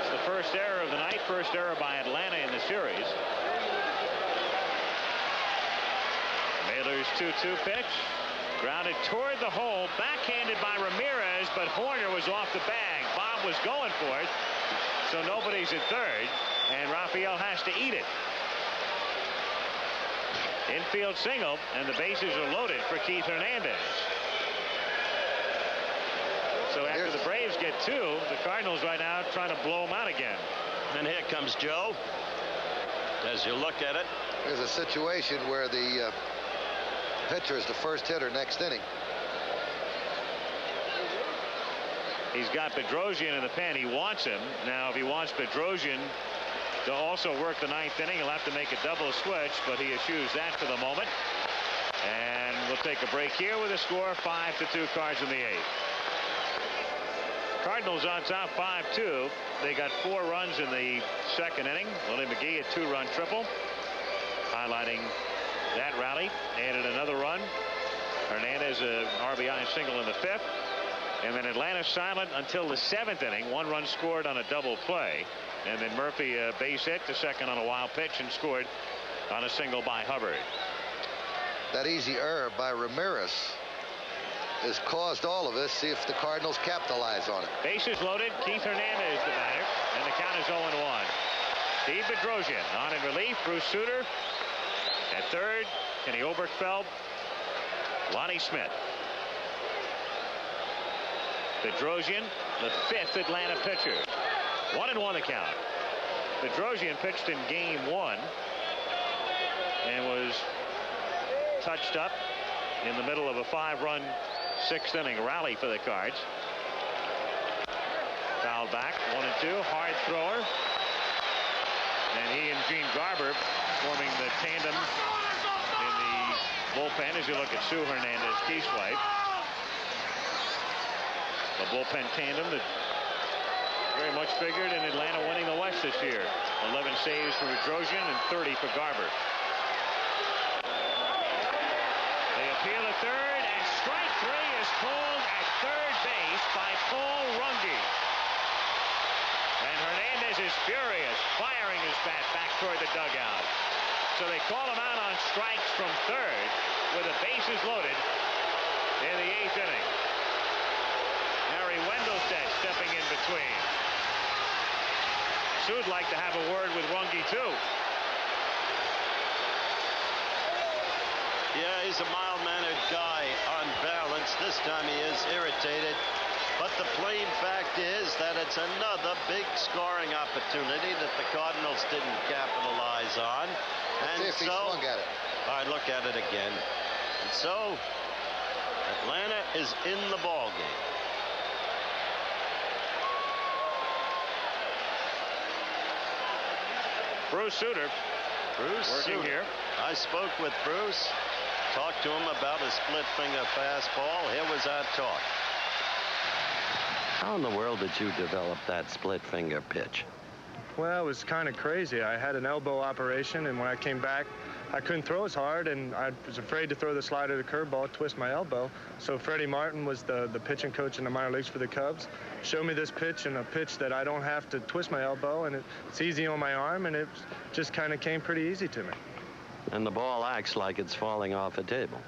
It's the first error of the night. First error by Atlanta in the series. Mailer's 2-2 pitch. Grounded toward the hole, backhanded by Ramirez, but Horner was off the bag. Bob was going for it, so nobody's at third, and Rafael has to eat it. Infield single, and the bases are loaded for Keith Hernandez. So after the Braves get two, the Cardinals right now trying to blow them out again. And here comes Joe. As you look at it, there's a situation where the pitcher is the first hitter next inning. He's got Bedrosian in the pen. He wants him. Now, if he wants Bedrosian to also work the ninth inning, he'll have to make a double switch, but he eschews that for the moment. And we'll take a break here with a score 5-2 Cards in the eighth. Cardinals on top 5-2. They got 4 runs in the second inning. Willie McGee a 2-run triple, highlighting that rally. Added another run. Hernandez a RBI single in the 5th. And then Atlanta silent until the 7th inning. 1 run scored on a double play. And then Murphy a base hit to second on a wild pitch and scored on a single by Hubbard. That easy error by Ramirez has caused all of this. See if the Cardinals capitalize on it. Bases loaded. Keith Hernandez the batter, and the count is 0-1. Steve Bedrosian on in relief. Bruce Sutter at third. Kenny Oberkfell, Lonnie Smith. Bedrosian, the 5th Atlanta pitcher. 1-1 the count. Bedrosian pitched in game 1 and was touched up in the middle of a 5-run 6th inning rally for the Cards. Fouled back, 1-2, hard thrower. And he and Gene Garber forming the tandem in the bullpen as you look at Sue Hernandez, Keith's wife. The bullpen tandem that very much figured in Atlanta winning the West this year. 11 saves for Bedrosian and 30 for Garber. They appeal to third, and strike 3 is called at third base by Paul Runge. And Hernandez is furious, firing his bat back toward the dugout. So they call him out on strikes from third with the bases loaded in the 8th inning. Harry Wendelstedt stepping in between. Sue'd like to have a word with Runge too. yeah, he's a mild-mannered guy on balance. This time he is irritated. But the plain fact is that it's another big scoring opportunity that the Cardinals didn't capitalize on. And see if he swung at it. All right, look at it again. And so Atlanta is in the ball game. Bruce Sutter. Working here. I spoke with Bruce, talked to him about his split finger fastball. Here was our talk. How in the world did you develop that split finger pitch? Well, it was kind of crazy. I had an elbow operation, and when I came back, I couldn't throw as hard, and I was afraid to throw the slider, the curveball, twist my elbow. So Freddie Martin was the pitching coach in the minor leagues for the Cubs. Showed me this pitch, and a pitch that I don't have to twist my elbow, and it's easy on my arm, and it just kind of came pretty easy to me. And the ball acts like it's falling off a table.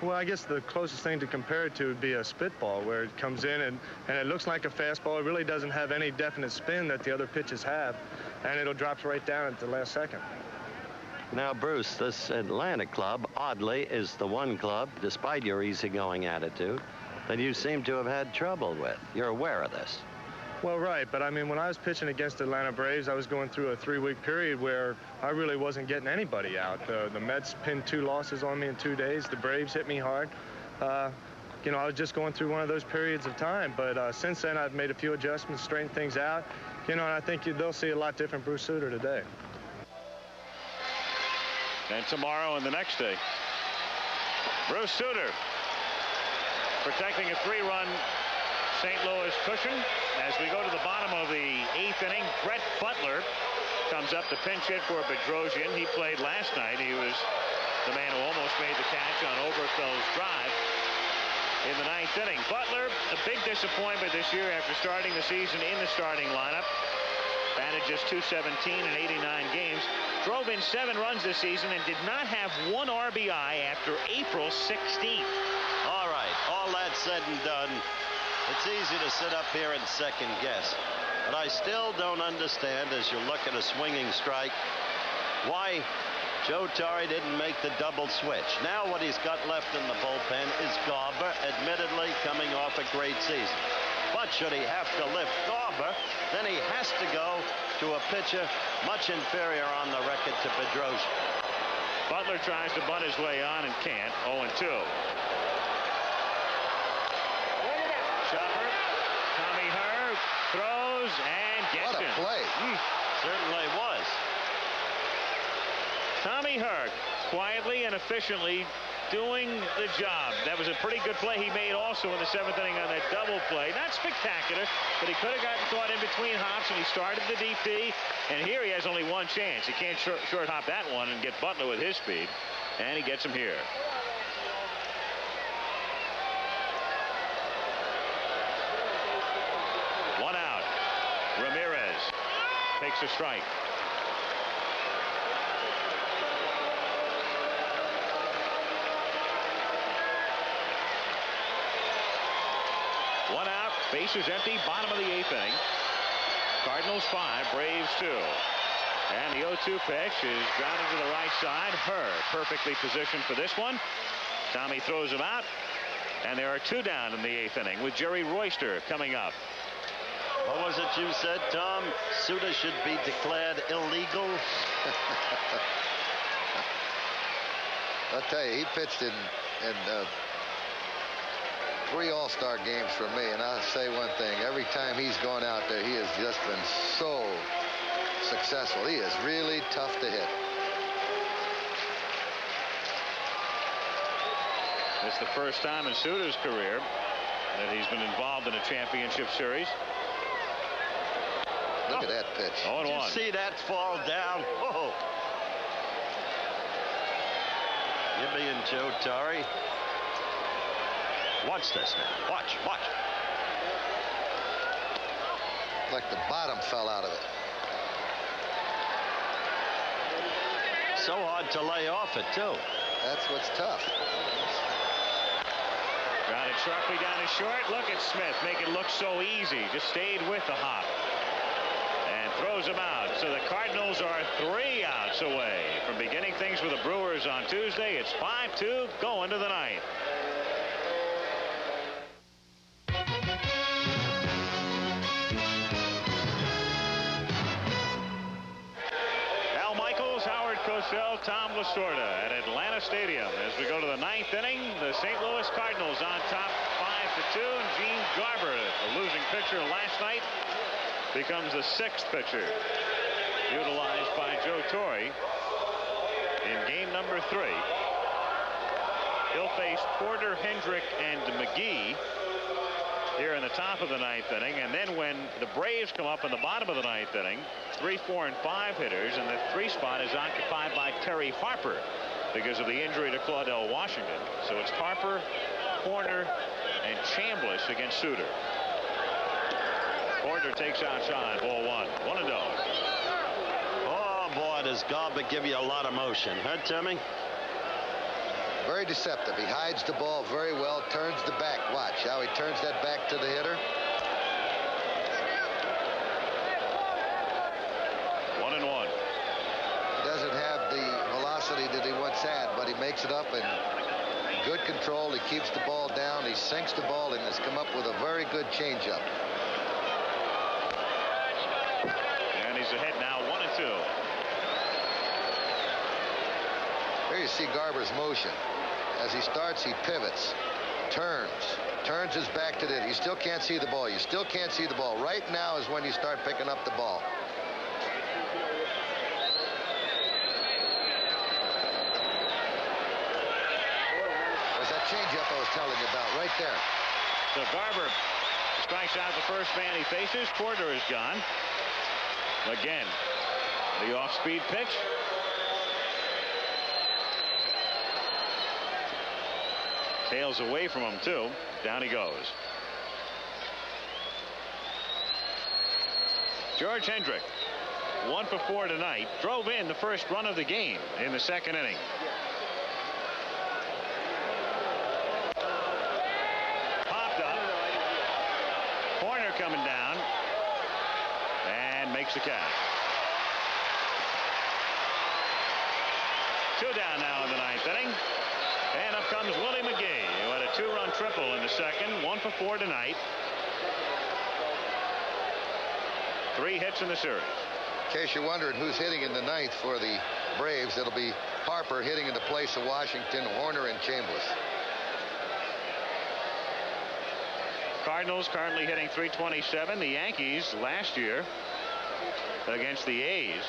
Well, I guess the closest thing to compare it to would be a spitball, where it comes in and it looks like a fastball. It really doesn't have any definite spin that the other pitches have, and it'll drop right down at the last second. Now, Bruce, this Atlanta club, oddly, is the one club, despite your easygoing attitude, that you seem to have had trouble with. You're aware of this. Well, right, but I mean, when I was pitching against the Atlanta Braves, I was going through a 3-week period where I really wasn't getting anybody out. The Mets pinned 2 losses on me in 2 days. The Braves hit me hard. You know, I was just going through one of those periods of time, but since then I've made a few adjustments, straightened things out. You know, and I think they'll see a lot different Bruce Sutter today. And tomorrow and the next day. Bruce Sutter protecting a 3-run St. Louis cushion. As we go to the bottom of the 8th inning, Brett Butler comes up to pinch hit for Bedrosian. He played last night. He was the man who almost made the catch on Oberkfell's drive in the 9th inning. Butler, a big disappointment this year after starting the season in the starting lineup. Batted just .217 in 89 games. Drove in 7 runs this season and did not have 1 RBI after April 16th. Oh, right, all that said and done, it's easy to sit up here and second guess. But I still don't understand, as you look at a swinging strike, why Joe Torre didn't make the double switch. Now what he's got left in the bullpen is Garber, admittedly coming off a great season. But should he have to lift Garber, then he has to go to a pitcher much inferior on the record to Bedrosian. Butler tries to bunt his way on and can't. 0-2. Chopper, Tommy Herr throws and gets What a him. play. Certainly was. Tommy Herr quietly and efficiently doing the job. That was a pretty good play he made also in the 7th inning on that double play. Not spectacular, but he could have gotten caught in between hops, and he started the DP. And here he has only one chance. He can't short hop that one and get Butler with his speed. And he gets him here. One out. Ramirez takes a strike. One out, bases empty, bottom of the 8th inning. Cardinals 5, Braves 2. And the 0-2 pitch is grounded to the right side. Herr perfectly positioned for this one. Tommy throws him out. And there are 2 down in the 8th inning with Jerry Royster coming up. What was it you said, Tom? Suda should be declared illegal. I'll tell you, he pitched in 3 All-Star games for me, and I'll say one thing. Every time he's gone out there, he has just been so successful. He is really tough to hit. It's the first time in Suda's career that he's been involved in a championship series. Look at that pitch. 0-1. Did you see that fall down? Whoa. You're being Joe Torre. Watch this now. Watch. Like the bottom fell out of it. So hard to lay off it, too. That's what's tough. Grounded sharply down to short. Look at Smith. Make it look so easy. Just stayed with the hop. And throws him out. So the Cardinals are 3 outs away from beginning things with the Brewers on Tuesday. It's 5-2 going to the 9th. Tom Lasorda at Atlanta Stadium as we go to the 9th inning. The St. Louis Cardinals on top 5-2, and Gene Garber, the losing pitcher last night, becomes the 6th pitcher utilized by Joe Torre in game number 3. He'll face Porter, Hendrick, and McGee here in the top of the 9th inning, and then when the Braves come up in the bottom of the 9th inning, 3, 4, and 5 hitters, and the 3 spot is occupied by Terry Harper because of the injury to Claudell Washington. So it's Harper, Horner, and Chambliss against Suter. Porter takes outside, ball 1. 1-0. Oh boy, does Garber give you a lot of motion, huh, Timmy? Very deceptive. He hides the ball very well, turns the back. Watch how he turns that back to the hitter. 1-1. He doesn't have the velocity that he once had, but he makes it up in good control. He keeps the ball down. He sinks the ball and has come up with a very good changeup. And he's ahead now, 1-2. Here you see Garber's motion. As he starts, he pivots, turns his back to the. You still can't see the ball. You still can't see the ball. Right now is when you start picking up the ball. There's that changeup I was telling you about right there. So Garber strikes out the first man he faces. Porter is gone. Again, the off-speed pitch. Tails away from him, too. Down he goes. George Hendrick, 1 for 4 tonight, drove in the first run of the game in the 2nd inning. makes the catch. 2 down now in the 9th inning. And up comes Willie McGee, who had a 2-run triple in the second, 1 for 4 tonight. 3 hits in the series. In case you're wondering who's hitting in the 9th for the Braves, it'll be Harper hitting in the place of Washington, Horner, and Chambliss. Cardinals currently hitting .327. The Yankees last year against the A's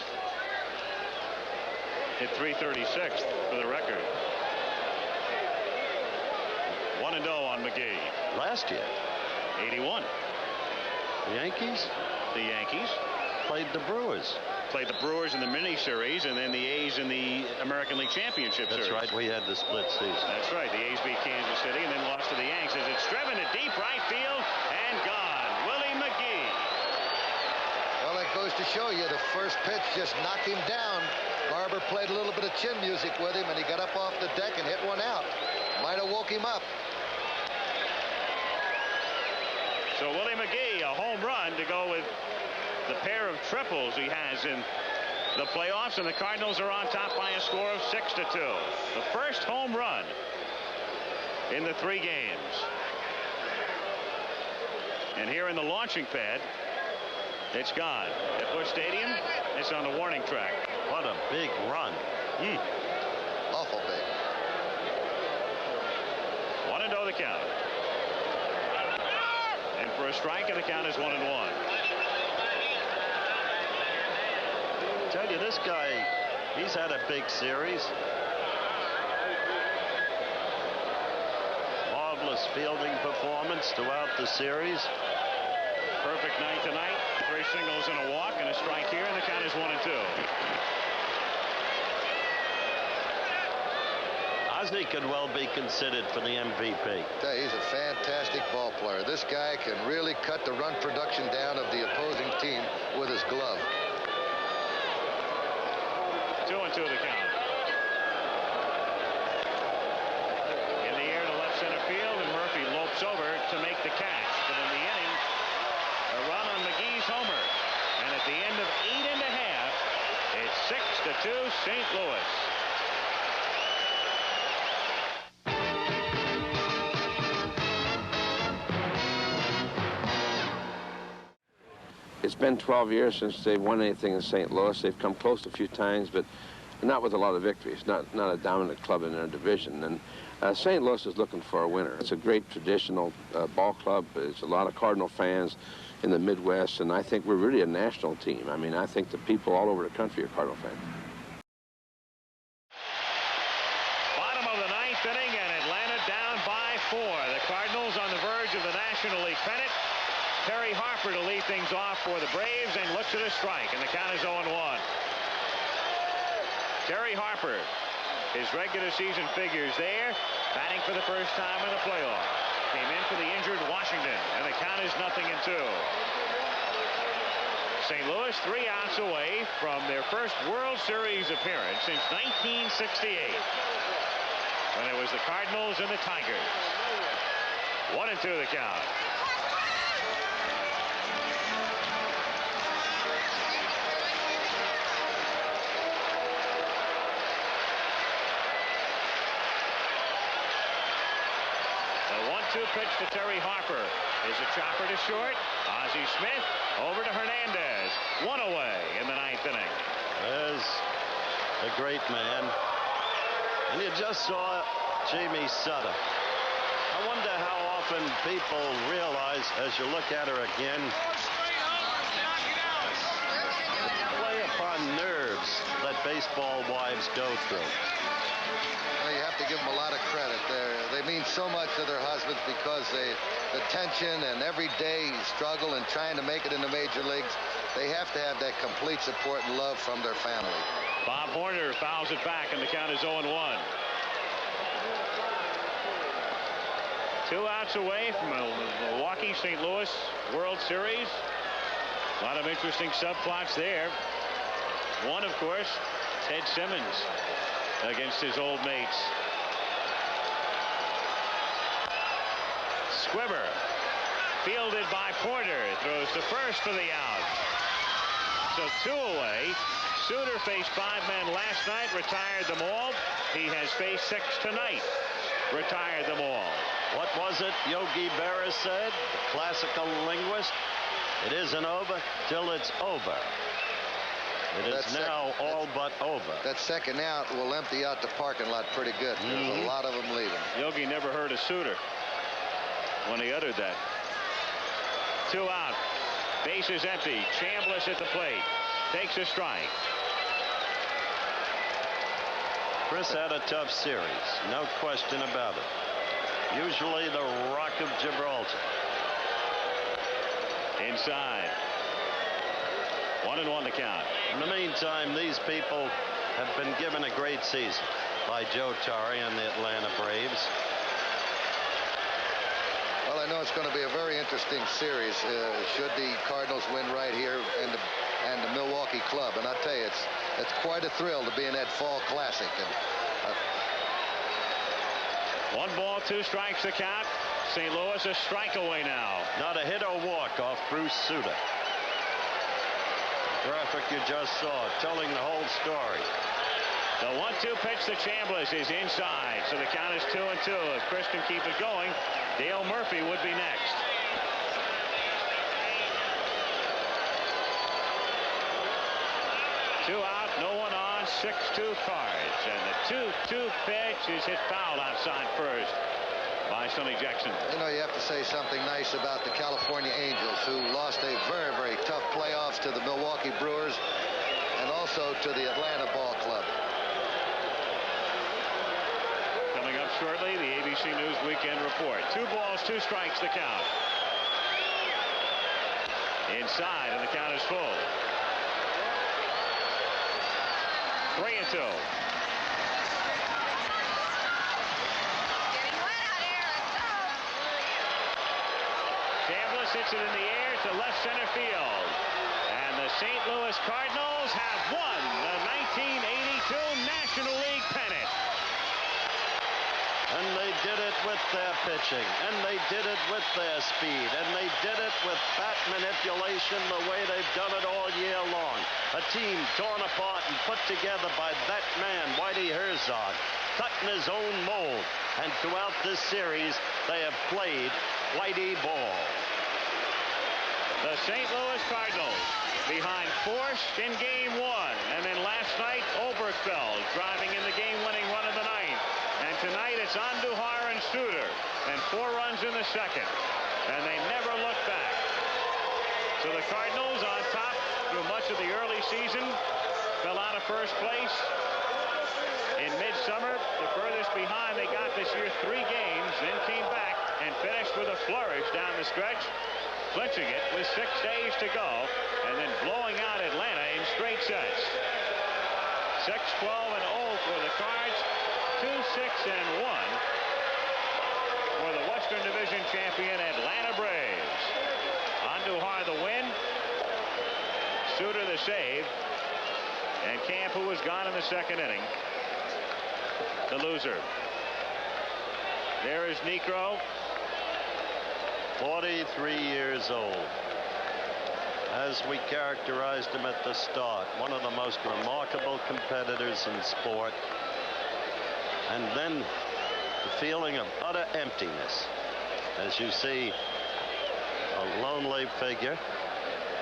hit .336 for the record. 1-0 on McGee. Last year. 81. The Yankees? The Yankees. Played the Brewers. Played the Brewers in the mini-series, and then the A's in the American League Championship Series. That's right. We had the split season. That's right. The A's beat Kansas City and then lost to the Yanks as it's driven to deep right field and gone. Willie McGee. Well, that goes to show you the first pitch just knocked him down. Barber played a little bit of chin music with him, and he got up off the deck and hit one out. Might have woke him up. So Willie McGee, a home run to go with the pair of triples he has in the playoffs, and the Cardinals are on top by a score of 6-2. The first home run in the 3 games. And here in the launching pad, it's gone. At Busch Stadium, it's on the warning track. What a big run. Awful big. 1-0 the count. And for a strike, and the count is 1-1. Tell you, this guy, he's had a big series. Marvelous fielding performance throughout the series. Perfect night tonight. 3 singles and a walk and a strike here, and the count is 1-2. Ozzie could well be considered for the MVP. He's a fantastic ball player. This guy can really cut the run production down of the opposing team with his glove. 2-2 the count. In the air to left center field, and Murphy lopes over to make the catch. But in the inning, a run on McGee's homer. And at the end of 8 1/2, it's 6-2 St. Louis. It's been 12 years since they've won anything in St. Louis. They've come close a few times, but not with a lot of victories, not a dominant club in their division. And St. Louis is looking for a winner. It's a great traditional ball club. There's a lot of Cardinal fans in the Midwest, and I think we're really a national team. I mean, I think the people all over the country are Cardinal fans. Bottom of the 9th inning, and Atlanta down by 4. The Cardinals on the verge of the National League pennant. Terry Harper to lead things off for the Braves, and looks at a strike, and the count is 0-1. Terry Harper, his regular season figures there, batting for the first time in the playoffs. Came in for the injured Washington, and the count is 0-2. St. Louis 3 outs away from their first World Series appearance since 1968, when it was the Cardinals and the Tigers. 1-2 the count. Pitch to Terry Harper is a chopper to short. Ozzie Smith over to Hernandez. 1 away in the 9th inning. There's a great man. And you just saw Jamie Sutter. I wonder how often people realize as you look at her again, play upon nerves that baseball wives go through. Well, you have to give them a lot of credit. They mean so much to their husbands because the tension and everyday struggle and trying to make it in the major leagues, they have to have that complete support and love from their family. Bob Horner fouls it back, and the count is 0-1. 2 outs away from a Milwaukee St. Louis World Series. A lot of interesting subplots there. One, of course, Ted Simmons against his old mates. Squibber, fielded by Porter, throws to first for the out. So 2 away. Suter faced 5 men last night, retired them all. He has faced 6 tonight, retired them all. What was it Yogi Berra said, the classical linguist? It isn't over till it's over. It is now all but over. That second out will empty out the parking lot pretty good. There's a lot of them leaving. Yogi never heard of Suter when he uttered that. 2 out. Bases empty. Chambliss at the plate. Takes a strike. Chris had a tough series, no question about it. Usually the Rock of Gibraltar. Inside. 1-1 to count. In the meantime, these people have been given a great season by Joe Torre and the Atlanta Braves. Well, I know it's going to be a very interesting series should the Cardinals win right here and the Milwaukee club. And I'll tell you, it's quite a thrill to be in that fall classic. And, 1 ball, 2 strikes to count. St. Louis a strike away now. Not a hit or walk off Bruce Suter. Graphic you just saw telling the whole story. The 1-2 pitch to Chambliss is inside, so the count is 2-2. If Chris can keep it going, Dale Murphy would be next. Two out, no one on, 6-2 Cards. And the 2-2 pitch is hit foul outside first by Sonny Jackson. You know, you have to say something nice about the California Angels, who lost a very, very tough playoffs to the Milwaukee Brewers and also to the Atlanta Ball Club. Coming up shortly, the ABC News Weekend Report. 2 balls, 2 strikes, the count. Inside, and the count is full. 3-2. Chambliss hits it in the air to left center field. And the St. Louis Cardinals have won the 1982 National League pennant. And they did it with their pitching, and they did it with their speed, and they did it with bat manipulation the way they've done it all year long. A team torn apart and put together by that man, Whitey Herzog, cut in his own mold. And throughout this series, they have played Whitey ball. The St. Louis Cardinals behind Forst in game 1. And then last night, Oberkfell driving in the game-winning run of the ninth. And tonight it's Andujar and Suter. And 4 runs in the second. And they never look back. So the Cardinals on top through much of the early season. Fell out of first place. In midsummer, the furthest behind they got this year, 3 games. Then came back and finished with a flourish down the stretch. Clinching it with 6 days to go, and then blowing out Atlanta in straight sets. 6-12-0 for the Cards, 2-6-1 for the Western Division champion Atlanta Braves. Andujar the win, Suter the save, and Camp, who was gone in the second inning, the loser. There is Necro. 43 years old. As we characterized him at the start, one of the most remarkable competitors in sport. And then the feeling of utter emptiness. As you see, a lonely figure.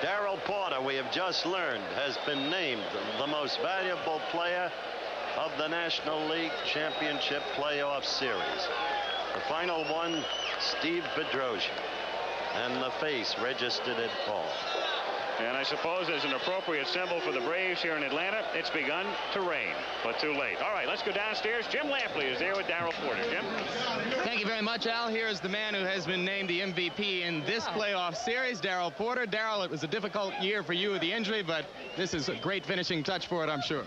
Daryl Porter, we have just learned, has been named the most valuable player of the National League Championship Playoff Series. The final one, Steve Bedrosian, and the face registered at ball. And I suppose as an appropriate symbol for the Braves here in Atlanta, it's begun to rain, but too late. All right, let's go downstairs. Jim Lampley is there with Daryl Porter. Jim? Thank you very much, Al. Here is the man who has been named the MVP in this playoff series, Daryl Porter. Daryl, it was a difficult year for you with the injury, but this is a great finishing touch for it, I'm sure.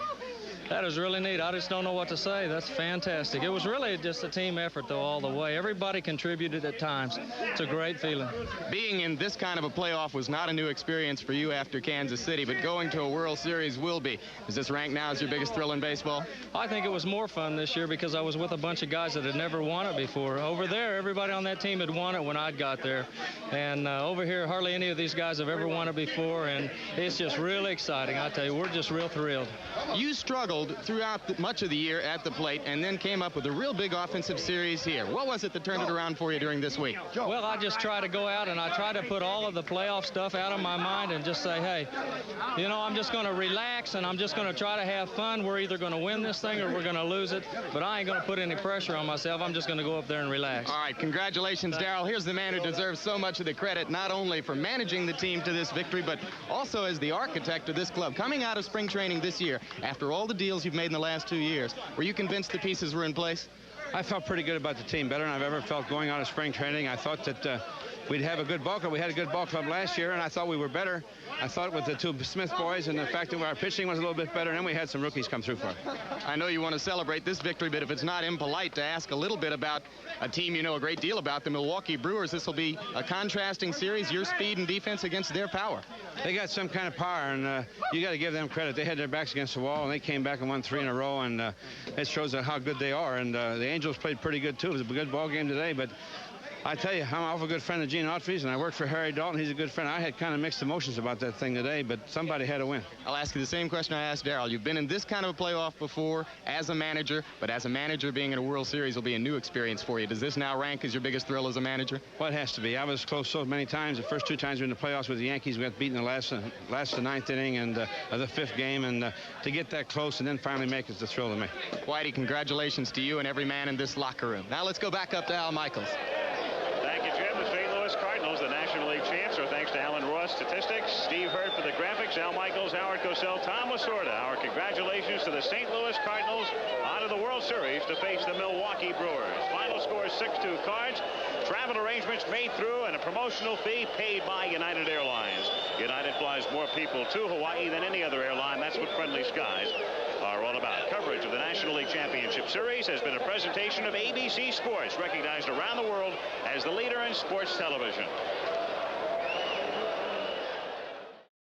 That is really neat. I just don't know what to say. That's fantastic. It was really just a team effort, though, all the way. Everybody contributed at times. It's a great feeling. Being in this kind of a playoff was not a new experience for you after Kansas City, but going to a World Series will be. Is this ranked now as your biggest thrill in baseball? I think it was more fun this year because I was with a bunch of guys that had never won it before. Over there, everybody on that team had won it when I got there. And over here, hardly any of these guys have ever won it before, and it's just really exciting. I tell you, we're just real thrilled. You struggled throughout much of the year at the plate and then came up with a real big offensive series here. What was it that turned it around for you during this week? Well, I just try to go out and I try to put all of the playoff stuff out of my mind and just say, hey, you know, I'm just going to relax and I'm just going to try to have fun. We're either going to win this thing or we're going to lose it, but I ain't going to put any pressure on myself. I'm just going to go up there and relax. All right, congratulations, Daryl. Here's the man who deserves so much of the credit, not only for managing the team to this victory, but also as the architect of this club. Coming out of spring training this year, after all the deals you've made in the last 2 years, were you convinced the pieces were in place? I felt pretty good about the team, better than I've ever felt going out of spring training. I thought that we'd have a good ball club. We had a good ball club last year, and I thought we were better. I thought with the two Smith boys and the fact that our pitching was a little bit better, and then we had some rookies come through for us. I know you want to celebrate this victory, but if it's not impolite to ask a little bit about a team you know a great deal about, the Milwaukee Brewers, this will be a contrasting series, your speed and defense against their power. They got some kind of power, and you got to give them credit. They had their backs against the wall, and they came back and won 3 in a row, and it shows how good they are. And the Angels played pretty good, too. It was a good ball game today, but I tell you, I'm an awful good friend of Gene Autry's, and I worked for Harry Dalton. He's a good friend. I had kind of mixed emotions about that thing today, but somebody had to win. I'll ask you the same question I asked Daryl. You've been in this kind of a playoff before as a manager, but as a manager, being in a World Series will be a new experience for you. Does this now rank as your biggest thrill as a manager? Well, it has to be. I was close so many times. The first 2 times we were in the playoffs with the Yankees, we got beaten in the last the 9th inning and the 5th game, and to get that close and then finally make it, it's a thrill to me. Whitey, congratulations to you and every man in this locker room. Now let's go back up to Al Michaels. Thank you, Jim. The St. Louis Cardinals, the National League champs. So thanks to Alan Ross, statistics, Steve Hurd for the graphics, Al Michaels, Howard Cosell, Tom Lasorda. Our congratulations to the St. Louis Cardinals out of the World Series to face the Milwaukee Brewers. Final score 6-2 Cards. Travel arrangements made through and a promotional fee paid by United Airlines. United flies more people to Hawaii than any other airline. That's what Friendly Skies are all about. Coverage of the National League Championship Series has been a presentation of ABC Sports, recognized around the world as the leader in sports television.